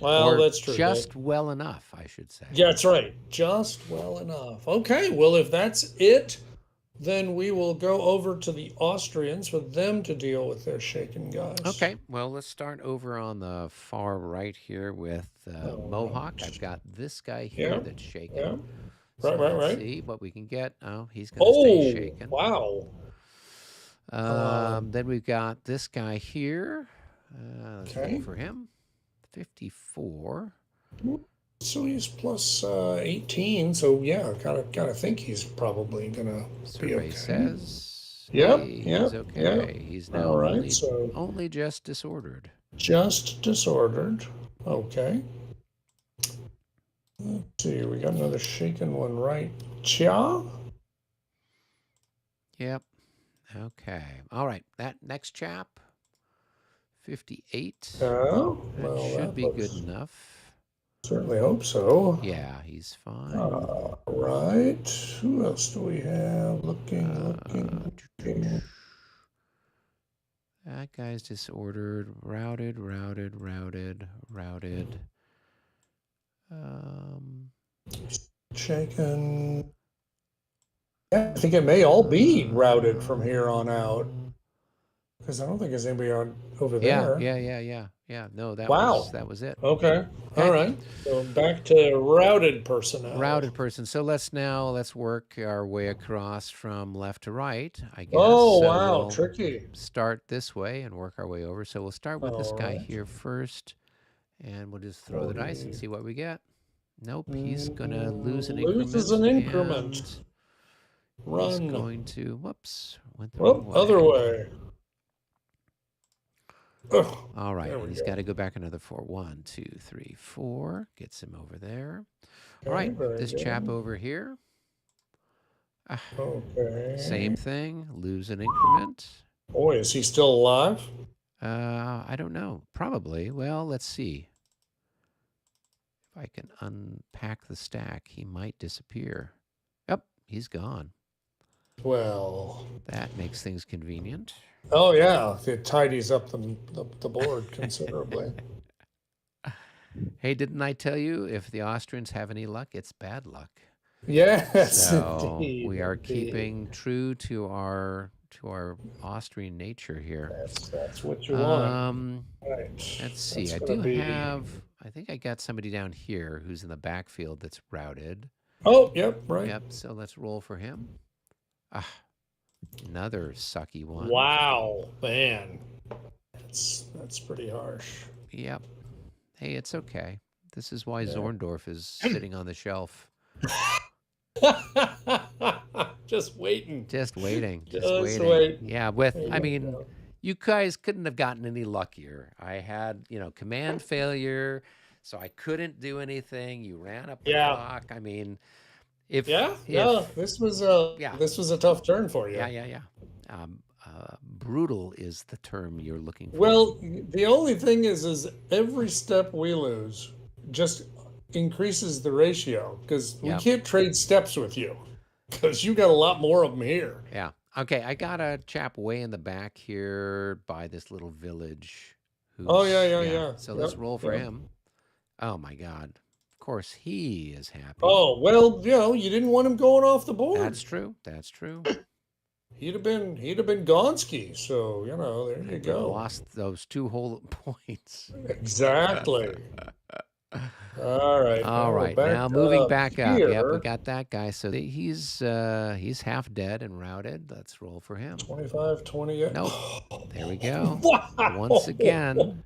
Speaker 1: Well,
Speaker 2: Or
Speaker 1: that's true.
Speaker 2: just well enough, I should say.
Speaker 1: Yeah, that's right. Just well enough. Okay, well, if that's it, then we will go over to the Austrians for them to deal with their shaken guys.
Speaker 2: Okay, well, let's start over on the far right here with Mohawk. I've got this guy here that's shaken.
Speaker 1: Yeah.
Speaker 2: So
Speaker 1: Right.
Speaker 2: let's see what we can get. Oh, he's going to stay shaken.
Speaker 1: Wow.
Speaker 2: Then we've got this guy here. Let's
Speaker 1: Okay.
Speaker 2: roll for him. 54.
Speaker 1: So he's plus 18. So yeah, gotta think he's probably gonna be
Speaker 2: Survey
Speaker 1: okay.
Speaker 2: says
Speaker 1: Yep,
Speaker 2: he's
Speaker 1: yep,
Speaker 2: okay.
Speaker 1: yep.
Speaker 2: He's now
Speaker 1: All right,
Speaker 2: only,
Speaker 1: so
Speaker 2: only just disordered.
Speaker 1: just disordered. Okay. Let's see, we got another shaken one, right? Chia?
Speaker 2: Yep. Okay. All right. That next chap, 58.
Speaker 1: Oh,
Speaker 2: That
Speaker 1: well,
Speaker 2: should
Speaker 1: that
Speaker 2: be good
Speaker 1: looks-
Speaker 2: enough.
Speaker 1: Certainly hope so.
Speaker 2: Yeah, he's fine.
Speaker 1: Right. Who else do we have? Looking.
Speaker 2: That guy's disordered. Routed.
Speaker 1: Shaken. Yeah, I think it may all be routed from here on out. Because I don't think there's anybody over there.
Speaker 2: Yeah. No, that
Speaker 1: Wow.
Speaker 2: was it.
Speaker 1: Okay. All right. So back to routed personnel.
Speaker 2: Routed person. So let's work our way across from left to right, I guess.
Speaker 1: Oh,
Speaker 2: So
Speaker 1: wow.
Speaker 2: we'll
Speaker 1: Tricky.
Speaker 2: start this way and work our way over. So we'll start with this guy
Speaker 1: Alright.
Speaker 2: here first, and we'll just throw the dice and see what we get. Nope, he's gonna lose an increment.
Speaker 1: Loses an increment.
Speaker 2: and
Speaker 1: Run.
Speaker 2: He's going to whoops. Went the
Speaker 1: Whoop,
Speaker 2: wrong
Speaker 1: other way. Ugh.
Speaker 2: All right,
Speaker 1: There we
Speaker 2: and he's
Speaker 1: go.
Speaker 2: got to go back another 4. 1, 2, 3, 4. Gets him over there.
Speaker 1: Okay,
Speaker 2: All right,
Speaker 1: very
Speaker 2: this
Speaker 1: good.
Speaker 2: chap over here.
Speaker 1: Okay.
Speaker 2: Same thing. Lose an increment.
Speaker 1: Boy, is he still alive?
Speaker 2: I don't know. Probably. Well, let's see. If I can unpack the stack, he might disappear. Yep, he's gone.
Speaker 1: Well,
Speaker 2: That makes things convenient.
Speaker 1: oh yeah, it tidies up the board considerably.
Speaker 2: Hey, didn't I tell you if the Austrians have any luck, it's bad luck?
Speaker 1: Yes,
Speaker 2: So
Speaker 1: indeed,
Speaker 2: we are
Speaker 1: indeed.
Speaker 2: keeping true to our Austrian nature here.
Speaker 1: That's what you want. Right.
Speaker 2: Let's see.
Speaker 1: That's
Speaker 2: I
Speaker 1: gonna
Speaker 2: do
Speaker 1: be.
Speaker 2: have. I think I got somebody down here who's in the backfield that's routed.
Speaker 1: Oh, yep, right.
Speaker 2: Yep. So let's roll for him. Ah, another sucky one.
Speaker 1: Wow, man, that's pretty harsh.
Speaker 2: Yep. Hey, it's okay. This is why Zorndorf is sitting on the shelf.
Speaker 1: Just waiting.
Speaker 2: Just waiting.
Speaker 1: Just
Speaker 2: waiting.
Speaker 1: waiting.
Speaker 2: Yeah, I mean, you guys couldn't have gotten any luckier. I had, command failure, so I couldn't do anything. You ran up the clock. I mean, if
Speaker 1: this was a tough turn for you.
Speaker 2: Yeah. Brutal is the term you're looking for.
Speaker 1: Well, the only thing is every step we lose just increases the ratio because we can't trade steps with you because you got a lot more of them here.
Speaker 2: Yeah. Okay, I got a chap way in the back here by this little village.
Speaker 1: Yeah.
Speaker 2: So let's roll for him. Oh my God. Of course he is happy.
Speaker 1: Oh, well, you didn't want him going off the board.
Speaker 2: That's true.
Speaker 1: He'd have been Gonski, so there you go.
Speaker 2: Lost those 2 whole points.
Speaker 1: Exactly. All right.
Speaker 2: Now moving back up. Yep, we got that guy. So he's half dead and routed. Let's roll for him.
Speaker 1: 25, 28.
Speaker 2: Nope. There we go.
Speaker 1: Wow.
Speaker 2: Once again.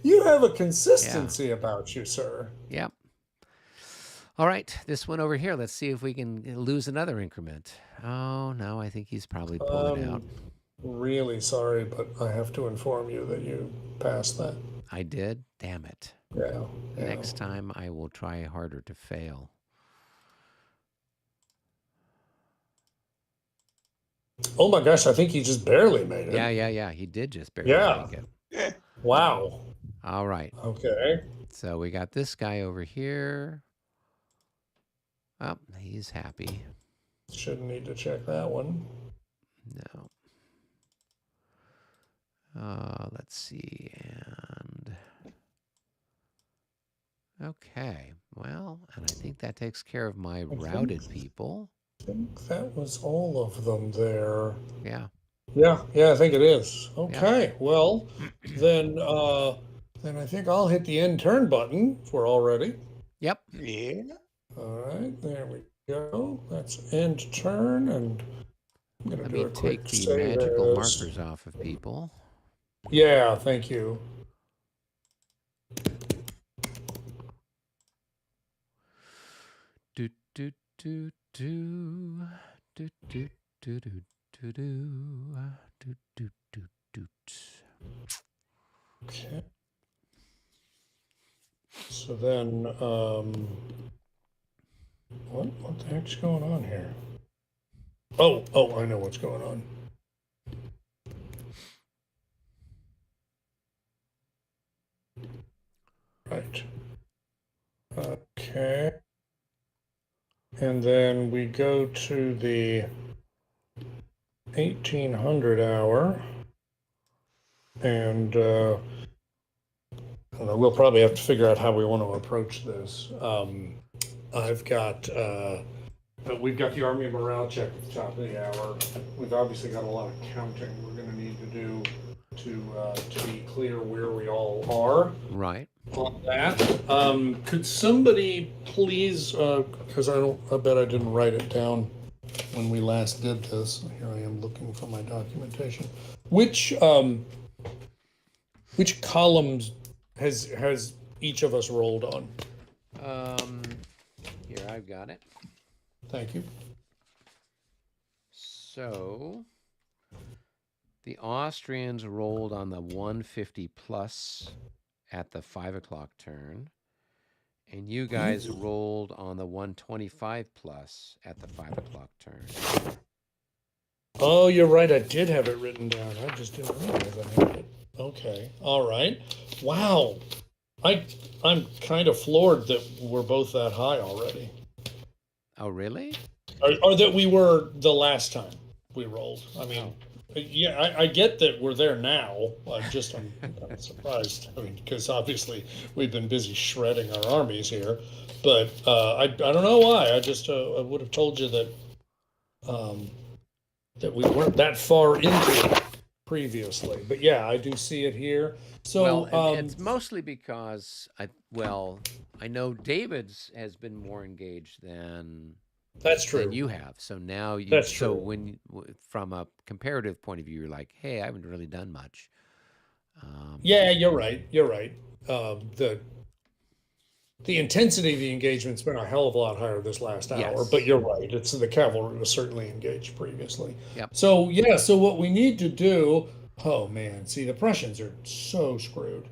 Speaker 1: You have a consistency about you, sir.
Speaker 2: Yep. All right, this one over here. Let's see if we can lose another increment. Oh, no, I think he's probably pulling out.
Speaker 1: Really sorry, but I have to inform you that you passed that.
Speaker 2: I did? Damn it.
Speaker 1: Yeah.
Speaker 2: Next time I will try harder to fail.
Speaker 1: Oh my gosh, I think he just barely made it.
Speaker 2: Yeah. He did just barely make it.
Speaker 1: Wow.
Speaker 2: All right.
Speaker 1: Okay.
Speaker 2: So we got this guy over here. Oh, he's happy.
Speaker 1: Shouldn't need to check that one.
Speaker 2: No. Let's see. And okay. Well, and I think that takes care of my routed people.
Speaker 1: I think that was all of them there.
Speaker 2: Yeah.
Speaker 1: Yeah, I think it is. Okay. Yeah. Well, then I think I'll hit the end turn button if we're all ready.
Speaker 2: Yep.
Speaker 3: Yeah.
Speaker 1: All right, there we go. That's end turn, and I'm going to do a quick
Speaker 2: take the magical markers off of people.
Speaker 1: Yeah, thank you.
Speaker 2: Do do do do do do do do do do do do do.
Speaker 1: Okay. So then, what the heck's going on here? Oh, I know what's going on. Right. Okay. And then we go to the 1800 hour, and we'll probably have to figure out how we want to approach this. I've got, we've got the Army morale check at the top of the hour. We've obviously got a lot of counting we're going to need to do to be clear where we all are.
Speaker 2: Right.
Speaker 1: On that, could somebody please, because I bet I didn't write it down when we last did this. Here I am looking for my documentation. Which columns has each of us rolled on?
Speaker 2: Here, I've got it.
Speaker 1: Thank you.
Speaker 2: So the Austrians rolled on the 150 plus at the 5 o'clock turn, and you guys rolled on the 125 plus at the 5 o'clock turn.
Speaker 1: Oh, you're right. I did have it written down. I just didn't realize I had it. Okay. All right. Wow. I'm kind of floored that we're both that high already.
Speaker 2: Oh, really?
Speaker 1: or that we were the last time we rolled. I mean, yeah, I get that we're there now. I'm kind of surprised. I mean, because obviously we've been busy shredding our armies here, but I don't know why. I would have told you that um, that we weren't that far into it previously. But yeah, I do see it here.
Speaker 2: Well,
Speaker 1: So
Speaker 2: it's mostly because I know David's has been more engaged
Speaker 1: that's
Speaker 2: than
Speaker 1: true.
Speaker 2: you have. So now
Speaker 1: That's
Speaker 2: so
Speaker 1: true.
Speaker 2: from a comparative point of view, you're like, hey, I haven't really done much.
Speaker 1: Yeah, you're right. You're right. The intensity of the engagement's been a hell of a lot higher this last hour, but
Speaker 2: Yes.
Speaker 1: you're right. It's the cavalry was certainly engaged previously.
Speaker 2: Yep.
Speaker 1: So yeah, so what we need to do, oh man, see the Prussians are so screwed.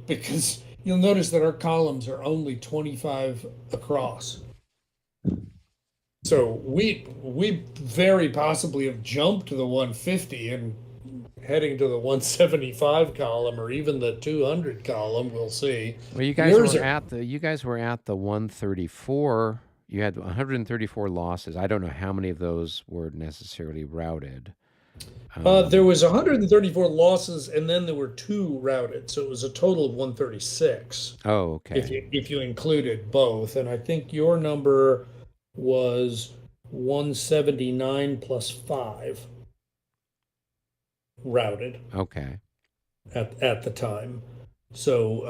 Speaker 1: Because you'll notice that our columns are only 25 across. So we very possibly have jumped to the 150 and heading to the 175 column or even the 200 column. We'll see.
Speaker 2: Well,
Speaker 1: Yours are
Speaker 2: you guys were at the 134. You had 134 losses. I don't know how many of those were necessarily routed.
Speaker 1: there was 134 losses, and then there were two routed, so it was a total of 136
Speaker 2: Oh, okay.
Speaker 1: if you included both. And I think your number was 179 plus 5 routed
Speaker 2: Okay.
Speaker 1: at the time. So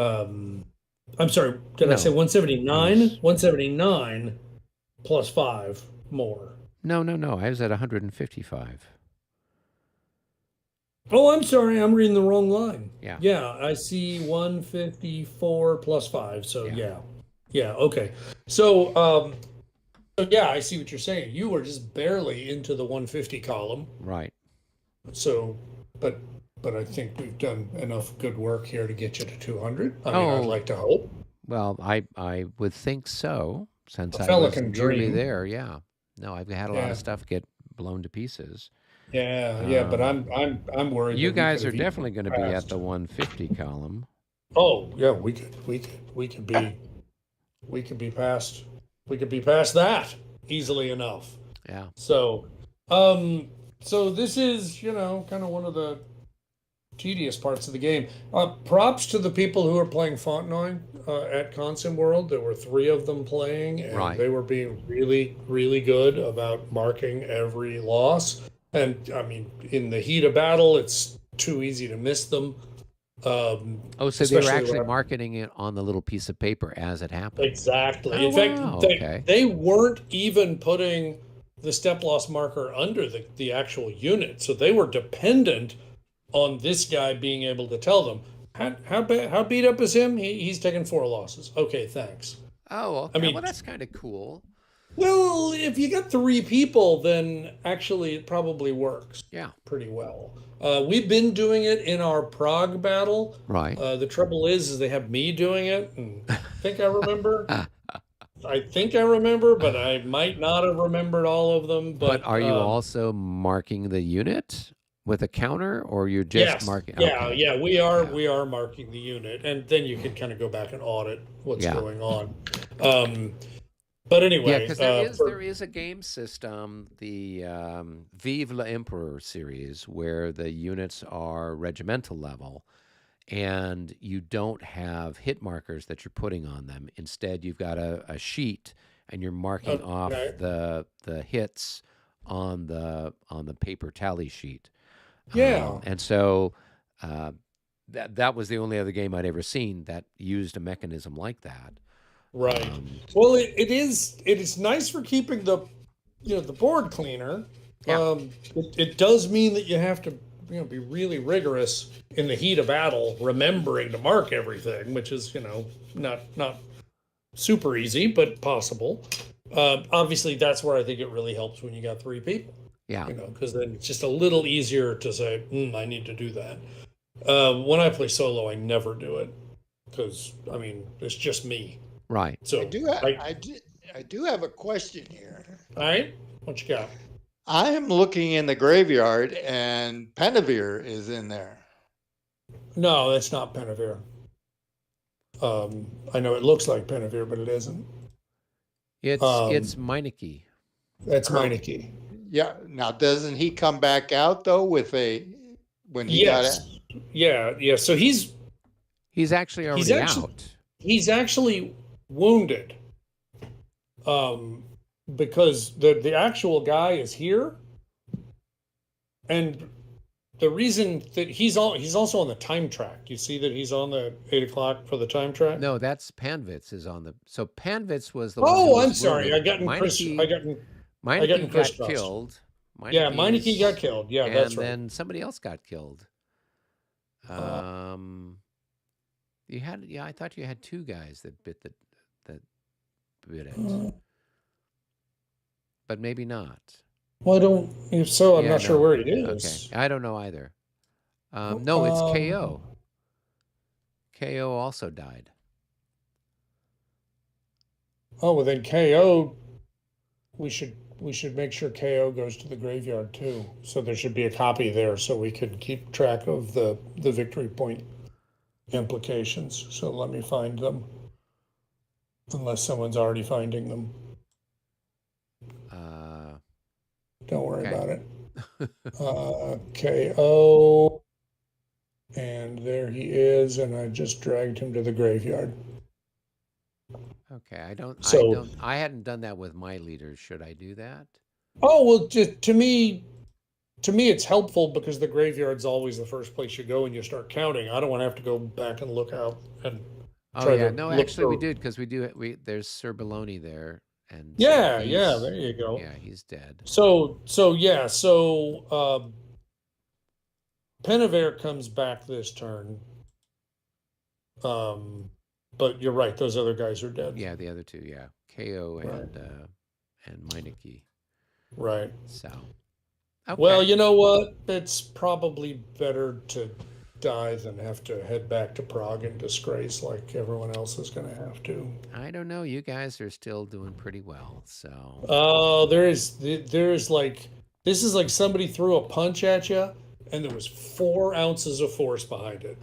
Speaker 1: I'm sorry, did I say
Speaker 2: No.
Speaker 1: 179?
Speaker 2: Yes.
Speaker 1: 179 plus 5 more.
Speaker 2: No. I was at 155.
Speaker 1: Oh, I'm sorry, I'm reading the wrong line.
Speaker 2: Yeah.
Speaker 1: Yeah, I see 154 plus 5. So
Speaker 2: Yeah.
Speaker 1: yeah. Yeah, okay. So yeah, I see what you're saying. You were just barely into the 150 column.
Speaker 2: Right.
Speaker 1: So but I think we've done enough good work here to get you to 200. I mean, I'd
Speaker 2: Oh,
Speaker 1: like to hope.
Speaker 2: well, I would think so, since
Speaker 1: A
Speaker 2: I
Speaker 1: fella
Speaker 2: was
Speaker 1: can
Speaker 2: nearly
Speaker 1: dream.
Speaker 2: there. Yeah. No, I've had a lot
Speaker 1: Yeah.
Speaker 2: of stuff get blown to pieces.
Speaker 1: Yeah, but
Speaker 2: Um,
Speaker 1: I'm worried
Speaker 2: you
Speaker 1: that we could
Speaker 2: guys are
Speaker 1: have even
Speaker 2: definitely going to be at
Speaker 1: passed.
Speaker 2: the 150 column.
Speaker 1: Oh, yeah, we could be past that easily enough.
Speaker 2: Yeah.
Speaker 1: So, so this is, kind of one of the tedious parts of the game. Props to the people who are playing Fontenoy at Consim World. There were 3 of them playing, and
Speaker 2: Right.
Speaker 1: they were being really, really good about marking every loss. And I mean, in the heat of battle, it's too easy to miss them.
Speaker 2: Oh, so they were
Speaker 1: Especially
Speaker 2: actually
Speaker 1: when
Speaker 2: marketing it on the little piece of paper as it happened.
Speaker 1: exactly.
Speaker 2: Oh,
Speaker 1: In fact,
Speaker 2: wow.
Speaker 1: they
Speaker 2: Okay.
Speaker 1: they weren't even putting the step loss marker under the actual unit, so they were dependent on this guy being able to tell them how beat up is him. He's taken 4 losses. Okay, thanks.
Speaker 2: Oh,
Speaker 1: I
Speaker 2: okay.
Speaker 1: mean,
Speaker 2: Well, that's kind of cool.
Speaker 1: well, if you got 3 people, then actually it probably works
Speaker 2: Yeah.
Speaker 1: pretty well. We've been doing it in our Prague battle.
Speaker 2: Right.
Speaker 1: The trouble is they have me doing it, and I think I remember. I think I remember, but I might not have remembered all of them.
Speaker 2: But
Speaker 1: But
Speaker 2: are you also marking the unit with a counter, or you're just
Speaker 1: yes,
Speaker 2: marking?
Speaker 1: yeah,
Speaker 2: Okay.
Speaker 1: yeah,
Speaker 2: Yeah.
Speaker 1: we are marking the unit, and then you can kind of go back and audit what's
Speaker 2: Yeah.
Speaker 1: going on. But
Speaker 2: Yeah,
Speaker 1: anyway,
Speaker 2: because there is a game system, the Vive l'Empereur series, where the units are regimental level, and you don't have hit markers that you're putting on them. Instead, you've got a sheet, and you're marking off
Speaker 1: okay,
Speaker 2: the hits on the paper tally sheet.
Speaker 1: yeah.
Speaker 2: And so that was the only other game I'd ever seen that used a mechanism like that.
Speaker 1: Right.
Speaker 2: Um,
Speaker 1: Well, it is nice for keeping the board cleaner.
Speaker 2: Yeah.
Speaker 1: It does mean that you have to be really rigorous in the heat of battle, remembering to mark everything, which is not super easy, but possible. Obviously, that's where I think it really helps when you got 3 people.
Speaker 2: yeah.
Speaker 1: Because then it's just a little easier to say, I need to do that. When I play solo, I never do it because I mean it's just me.
Speaker 2: Right.
Speaker 1: So
Speaker 3: I do have a question here.
Speaker 1: all right, what you got?
Speaker 3: I am looking in the graveyard and Penavere is in there.
Speaker 1: No, that's not Penavere. I know it looks like Penavere, but it isn't.
Speaker 2: It's
Speaker 1: Um,
Speaker 2: it's Meineke.
Speaker 1: That's
Speaker 3: Or-
Speaker 1: Meineke.
Speaker 3: Yeah. Now, doesn't he come back out though when he got
Speaker 1: Yes. Yeah. So he's
Speaker 2: He's
Speaker 1: he's
Speaker 2: already
Speaker 1: actually
Speaker 2: out.
Speaker 1: he's actually wounded. Um, because the actual guy is here, and the reason that he's also on the time track. You see that he's on the 8 o'clock for the time track.
Speaker 2: No, that's Panvitz is on the. So Panvitz was the one who
Speaker 1: Oh,
Speaker 2: was
Speaker 1: I'm sorry.
Speaker 2: wounded.
Speaker 1: Meineke
Speaker 2: Meineke got
Speaker 1: crisscrossed.
Speaker 2: killed.
Speaker 1: Yeah, Meineke got killed. Yeah,
Speaker 2: and
Speaker 1: that's right.
Speaker 2: then somebody else got killed. You had, yeah, I thought you had two guys that bit it, but maybe not.
Speaker 1: Well, I don't. If so, I'm
Speaker 2: Yeah,
Speaker 1: not sure
Speaker 2: no.
Speaker 1: where he is.
Speaker 2: Okay, I don't know either. No, it's KO. KO also died.
Speaker 1: Oh, well then KO. We should make sure KO goes to the graveyard too. So there should be a copy there, so we can keep track of the victory point implications. So let me find them, unless someone's already finding them. Don't worry
Speaker 2: okay.
Speaker 1: about it. KO, and there he is, and I just dragged him to the graveyard.
Speaker 2: Okay,
Speaker 1: So-
Speaker 2: I hadn't done that with my leaders. Should I do that?
Speaker 1: Oh, well, just to me, it's helpful because the graveyard's always the first place you go when you start counting. I don't want to have to go back and look out and
Speaker 2: Oh
Speaker 1: try
Speaker 2: yeah,
Speaker 1: to
Speaker 2: no,
Speaker 1: look
Speaker 2: actually we
Speaker 1: for-
Speaker 2: did because there's Sir Baloney there, and so
Speaker 1: Yeah,
Speaker 2: he's-
Speaker 1: there you go.
Speaker 2: Yeah, he's dead.
Speaker 1: So Penavere comes back this turn. But you're right; those other guys are dead.
Speaker 2: Yeah, the other two, yeah, KO
Speaker 1: Right.
Speaker 2: and Meineke.
Speaker 1: Right.
Speaker 2: So, okay.
Speaker 1: Well, you know what? It's probably better to die than have to head back to Prague in disgrace like everyone else is going to have to.
Speaker 2: I don't know. You guys are still doing pretty well. So,
Speaker 1: Oh, there's like, this is like somebody threw a punch at you and there was 4 ounces of force behind it.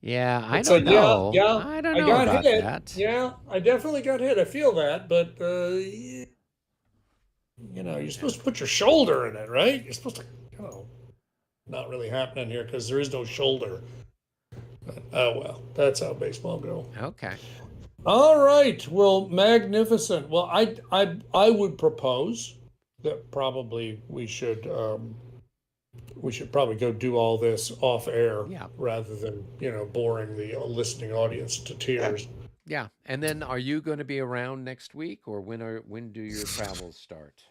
Speaker 2: yeah, I
Speaker 1: It's
Speaker 2: don't
Speaker 1: like, yeah,
Speaker 2: know.
Speaker 1: yeah,
Speaker 2: I don't
Speaker 1: I
Speaker 2: know
Speaker 1: got
Speaker 2: about
Speaker 1: hit.
Speaker 2: that.
Speaker 1: Yeah, I definitely got hit. I feel that, but you're supposed to put your shoulder in it, right? You're supposed to, not really happening here because there is no shoulder. But, oh well, that's how baseball go.
Speaker 2: Okay.
Speaker 1: All right. Well, magnificent. Well, I would propose that probably we should probably go do all this off air,
Speaker 2: Yeah.
Speaker 1: rather than boring the listening audience to tears.
Speaker 2: Yeah, and then are you going to be around next week, or when do your travels start?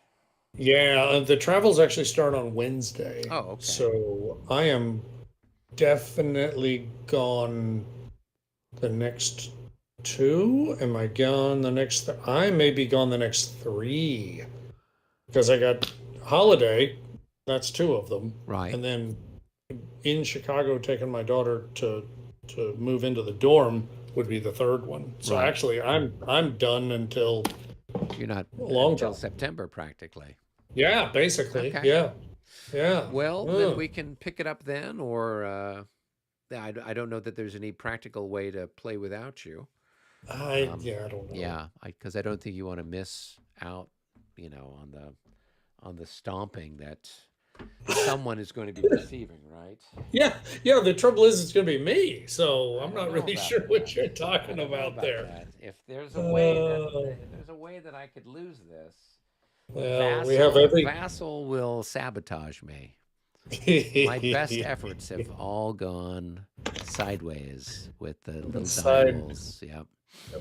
Speaker 1: Yeah, the travels actually start on Wednesday.
Speaker 2: Oh, okay.
Speaker 1: So I am definitely gone the next 2. Am I gone the next? I may be gone the next 3 because I got holiday. That's 2 of them.
Speaker 2: Right.
Speaker 1: And then in Chicago, taking my daughter to move into the dorm would be the 3rd one. So
Speaker 2: Right.
Speaker 1: actually, I'm done until
Speaker 2: You're not
Speaker 1: long
Speaker 2: until
Speaker 1: time.
Speaker 2: September practically.
Speaker 1: Yeah, basically.
Speaker 2: Okay.
Speaker 1: Yeah.
Speaker 2: Well,
Speaker 1: Ugh.
Speaker 2: then we can pick it up then, or I don't know that there's any practical way to play without you.
Speaker 1: I don't know.
Speaker 2: Yeah, because I don't think you want to miss out, on the stomping that someone is going to be receiving, right?
Speaker 1: Yeah. The trouble is, it's going to be me. So
Speaker 2: I
Speaker 1: I'm
Speaker 2: don't
Speaker 1: not
Speaker 2: know
Speaker 1: really
Speaker 2: about
Speaker 1: sure
Speaker 2: that.
Speaker 1: what you're
Speaker 2: I
Speaker 1: talking
Speaker 2: don't know
Speaker 1: about there.
Speaker 2: that. If there's a way that I could lose this,
Speaker 1: Well, we have every.
Speaker 2: Vassal will sabotage me. My best efforts have all gone sideways with the little dials. Yep.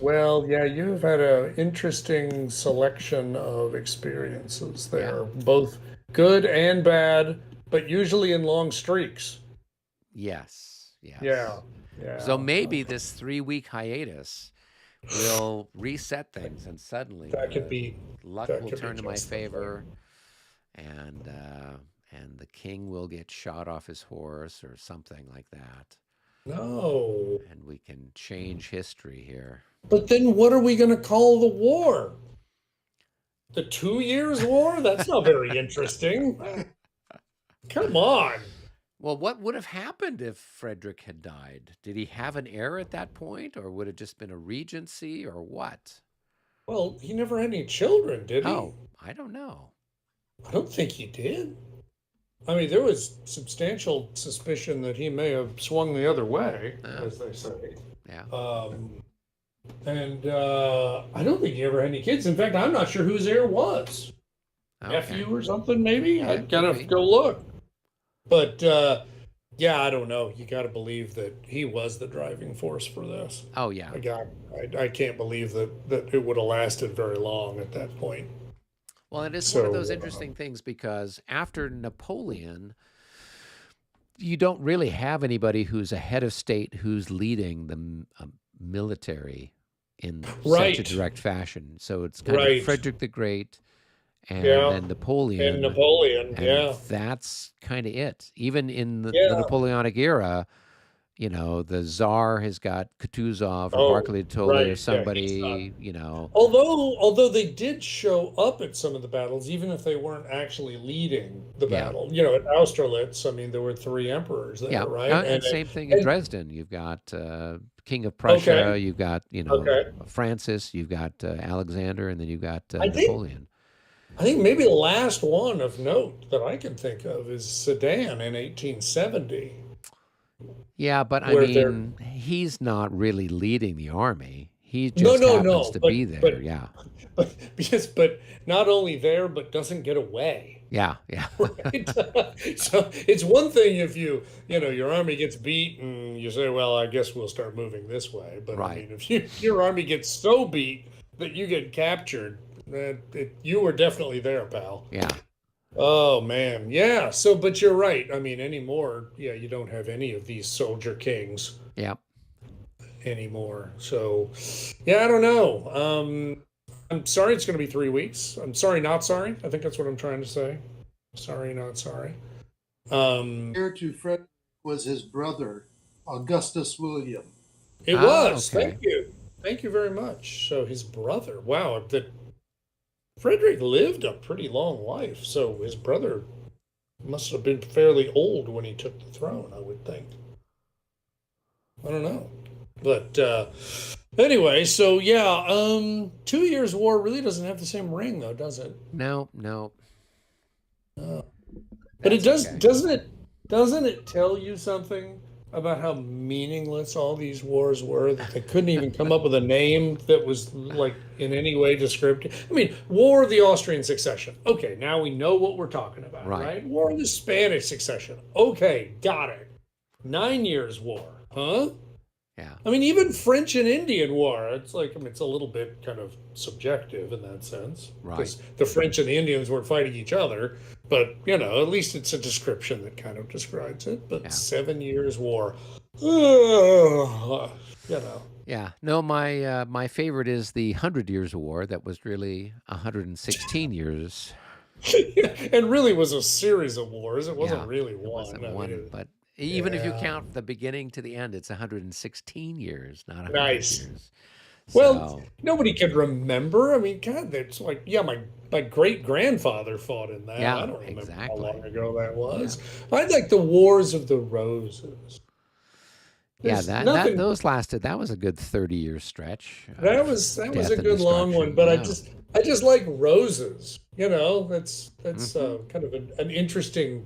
Speaker 1: Well, yeah, you've had an interesting selection of experiences there, both good and bad, but usually in long streaks.
Speaker 2: Yes.
Speaker 1: Yeah.
Speaker 2: So maybe this 3-week hiatus will reset things, and suddenly
Speaker 1: That could be.
Speaker 2: luck
Speaker 1: that
Speaker 2: will
Speaker 1: could be
Speaker 2: turn to my
Speaker 1: just the thing.
Speaker 2: favor, and the king will get shot off his horse or something like that,
Speaker 1: No.
Speaker 2: and we can change history here.
Speaker 1: But then what are we going to call the war? The 2 Years' War? That's not very interesting. Come on.
Speaker 2: Well, what would have happened if Frederick had died? Did he have an heir at that point, or would it just been a regency, or what?
Speaker 1: Well, he never had any children, did he?
Speaker 2: Oh, I don't know.
Speaker 1: I don't think he did. I mean, there was substantial suspicion that he may have swung the other way,
Speaker 2: Oh,
Speaker 1: as they say.
Speaker 2: yeah.
Speaker 1: And I don't think he ever had any kids. In fact, I'm not sure who his heir was.
Speaker 2: Okay.
Speaker 1: Nephew or something, maybe?
Speaker 2: Yeah,
Speaker 1: I'd kind
Speaker 2: could
Speaker 1: of
Speaker 2: be.
Speaker 1: go look. But yeah, I don't know. You got to believe that he was the driving force for this.
Speaker 2: Oh, yeah.
Speaker 1: I can't believe that it would have lasted very long at that point.
Speaker 2: Well, it is one of
Speaker 1: So,
Speaker 2: those interesting things because after Napoleon, you don't really have anybody who's a head of state who's leading the military in such a
Speaker 1: right,
Speaker 2: direct fashion. So it's kind of
Speaker 1: right.
Speaker 2: Frederick the Great and
Speaker 1: Yeah.
Speaker 2: then
Speaker 1: And
Speaker 2: Napoleon,
Speaker 1: Napoleon,
Speaker 2: and
Speaker 1: yeah.
Speaker 2: that's kind of it. Even in the
Speaker 1: Yeah.
Speaker 2: Napoleonic era, you know, the Tsar has got Kutuzov or
Speaker 1: Oh,
Speaker 2: Barclay de Tolly or
Speaker 1: right. Yeah, he's not.
Speaker 2: somebody, you know.
Speaker 1: Although they did show up at some of the battles, even if they weren't actually leading the
Speaker 2: Yeah.
Speaker 1: battle. You know, at Austerlitz, I mean, there were 3 emperors there,
Speaker 2: Yeah,
Speaker 1: right?
Speaker 2: and same thing in
Speaker 1: and
Speaker 2: Dresden. You've got King of Prussia,
Speaker 1: okay,
Speaker 2: you've got, you know,
Speaker 1: okay.
Speaker 2: Francis, you've got Alexander, and then you've got
Speaker 1: I think
Speaker 2: Napoleon.
Speaker 1: I think maybe the last one of note that I can think of is Sedan in 1870,
Speaker 2: Yeah, but I
Speaker 1: where they're
Speaker 2: mean, he's not really leading the army. He
Speaker 1: no,
Speaker 2: just
Speaker 1: no,
Speaker 2: happens
Speaker 1: no,
Speaker 2: to be there. Yeah,
Speaker 1: but not only there, but doesn't get away.
Speaker 2: yeah, yeah,
Speaker 1: Right. So it's one thing if your army gets beat and you say, well, I guess we'll start moving this way. But I
Speaker 2: right.
Speaker 1: mean, if your army gets so beat that you get captured, you were definitely there, pal.
Speaker 2: Yeah,
Speaker 1: Oh man, yeah. So, but you're right. I mean, anymore, yeah, you don't have any of these soldier kings
Speaker 2: yeah.
Speaker 1: anymore. So, yeah, I don't know. I'm sorry it's going to be 3 weeks. I'm sorry, not sorry. I think that's what I'm trying to say. Sorry, not sorry.
Speaker 4: Heir to Frederick was his brother, Augustus William.
Speaker 1: It
Speaker 2: Ah,
Speaker 1: was.
Speaker 2: okay.
Speaker 1: Thank you. Thank you very much. So his brother. Wow, that Frederick lived a pretty long life. So his brother must have been fairly old when he took the throne, I would think. I don't know. But anyway, so yeah, 2 Years' War really doesn't have the same ring though, does it?
Speaker 2: No, no,
Speaker 1: But it
Speaker 2: that's
Speaker 1: does,
Speaker 2: okay.
Speaker 1: doesn't it tell you something about how meaningless all these wars were, that they couldn't even come up with a name that was like in any way descriptive? I mean, War of the Austrian Succession. Okay, now we know what we're talking about,
Speaker 2: Right.
Speaker 1: right? War of the Spanish Succession. Okay, got it. 9 Years' War. Huh?
Speaker 2: Yeah,
Speaker 1: I mean, even French and Indian War, it's like, I mean, it's a little bit kind of subjective in that sense.
Speaker 2: right.
Speaker 1: Because the French and the Indians weren't fighting each other. But, at least it's a description that kind of describes it. But
Speaker 2: Yeah.
Speaker 1: 7 Years' War, you know.
Speaker 2: Yeah. No, my favorite is the 100 Years of War. That was really 116 years.
Speaker 1: And really was a series of wars. It wasn't
Speaker 2: Yeah,
Speaker 1: really
Speaker 2: it
Speaker 1: one.
Speaker 2: wasn't
Speaker 1: I mean,
Speaker 2: one, but even if you
Speaker 1: yeah.
Speaker 2: count the beginning to the end, it's 116 years, not 100
Speaker 1: Nice.
Speaker 2: years.
Speaker 1: Well,
Speaker 2: So,
Speaker 1: nobody could remember. I mean, God, it's like, yeah, my great grandfather fought in that.
Speaker 2: yeah,
Speaker 1: I don't remember how
Speaker 2: exactly.
Speaker 1: long ago that
Speaker 2: Yeah.
Speaker 1: was. I like the Wars of the Roses.
Speaker 2: Yeah,
Speaker 1: There's
Speaker 2: that
Speaker 1: nothing.
Speaker 2: those lasted. That was a good 30-year stretch
Speaker 1: That
Speaker 2: of
Speaker 1: was a
Speaker 2: death and
Speaker 1: good long one,
Speaker 2: destruction.
Speaker 1: but
Speaker 2: Yeah.
Speaker 1: I just like roses. That's
Speaker 2: Hmm.
Speaker 1: kind of an interesting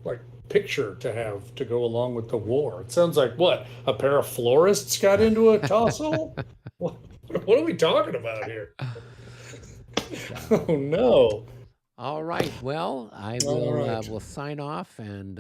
Speaker 1: like picture to have to go along with the war. It sounds like what, a pair of florists got into a tussle? What are we talking about here? Oh no.
Speaker 2: All right. Well, I
Speaker 1: All
Speaker 2: will
Speaker 1: right.
Speaker 2: will sign off and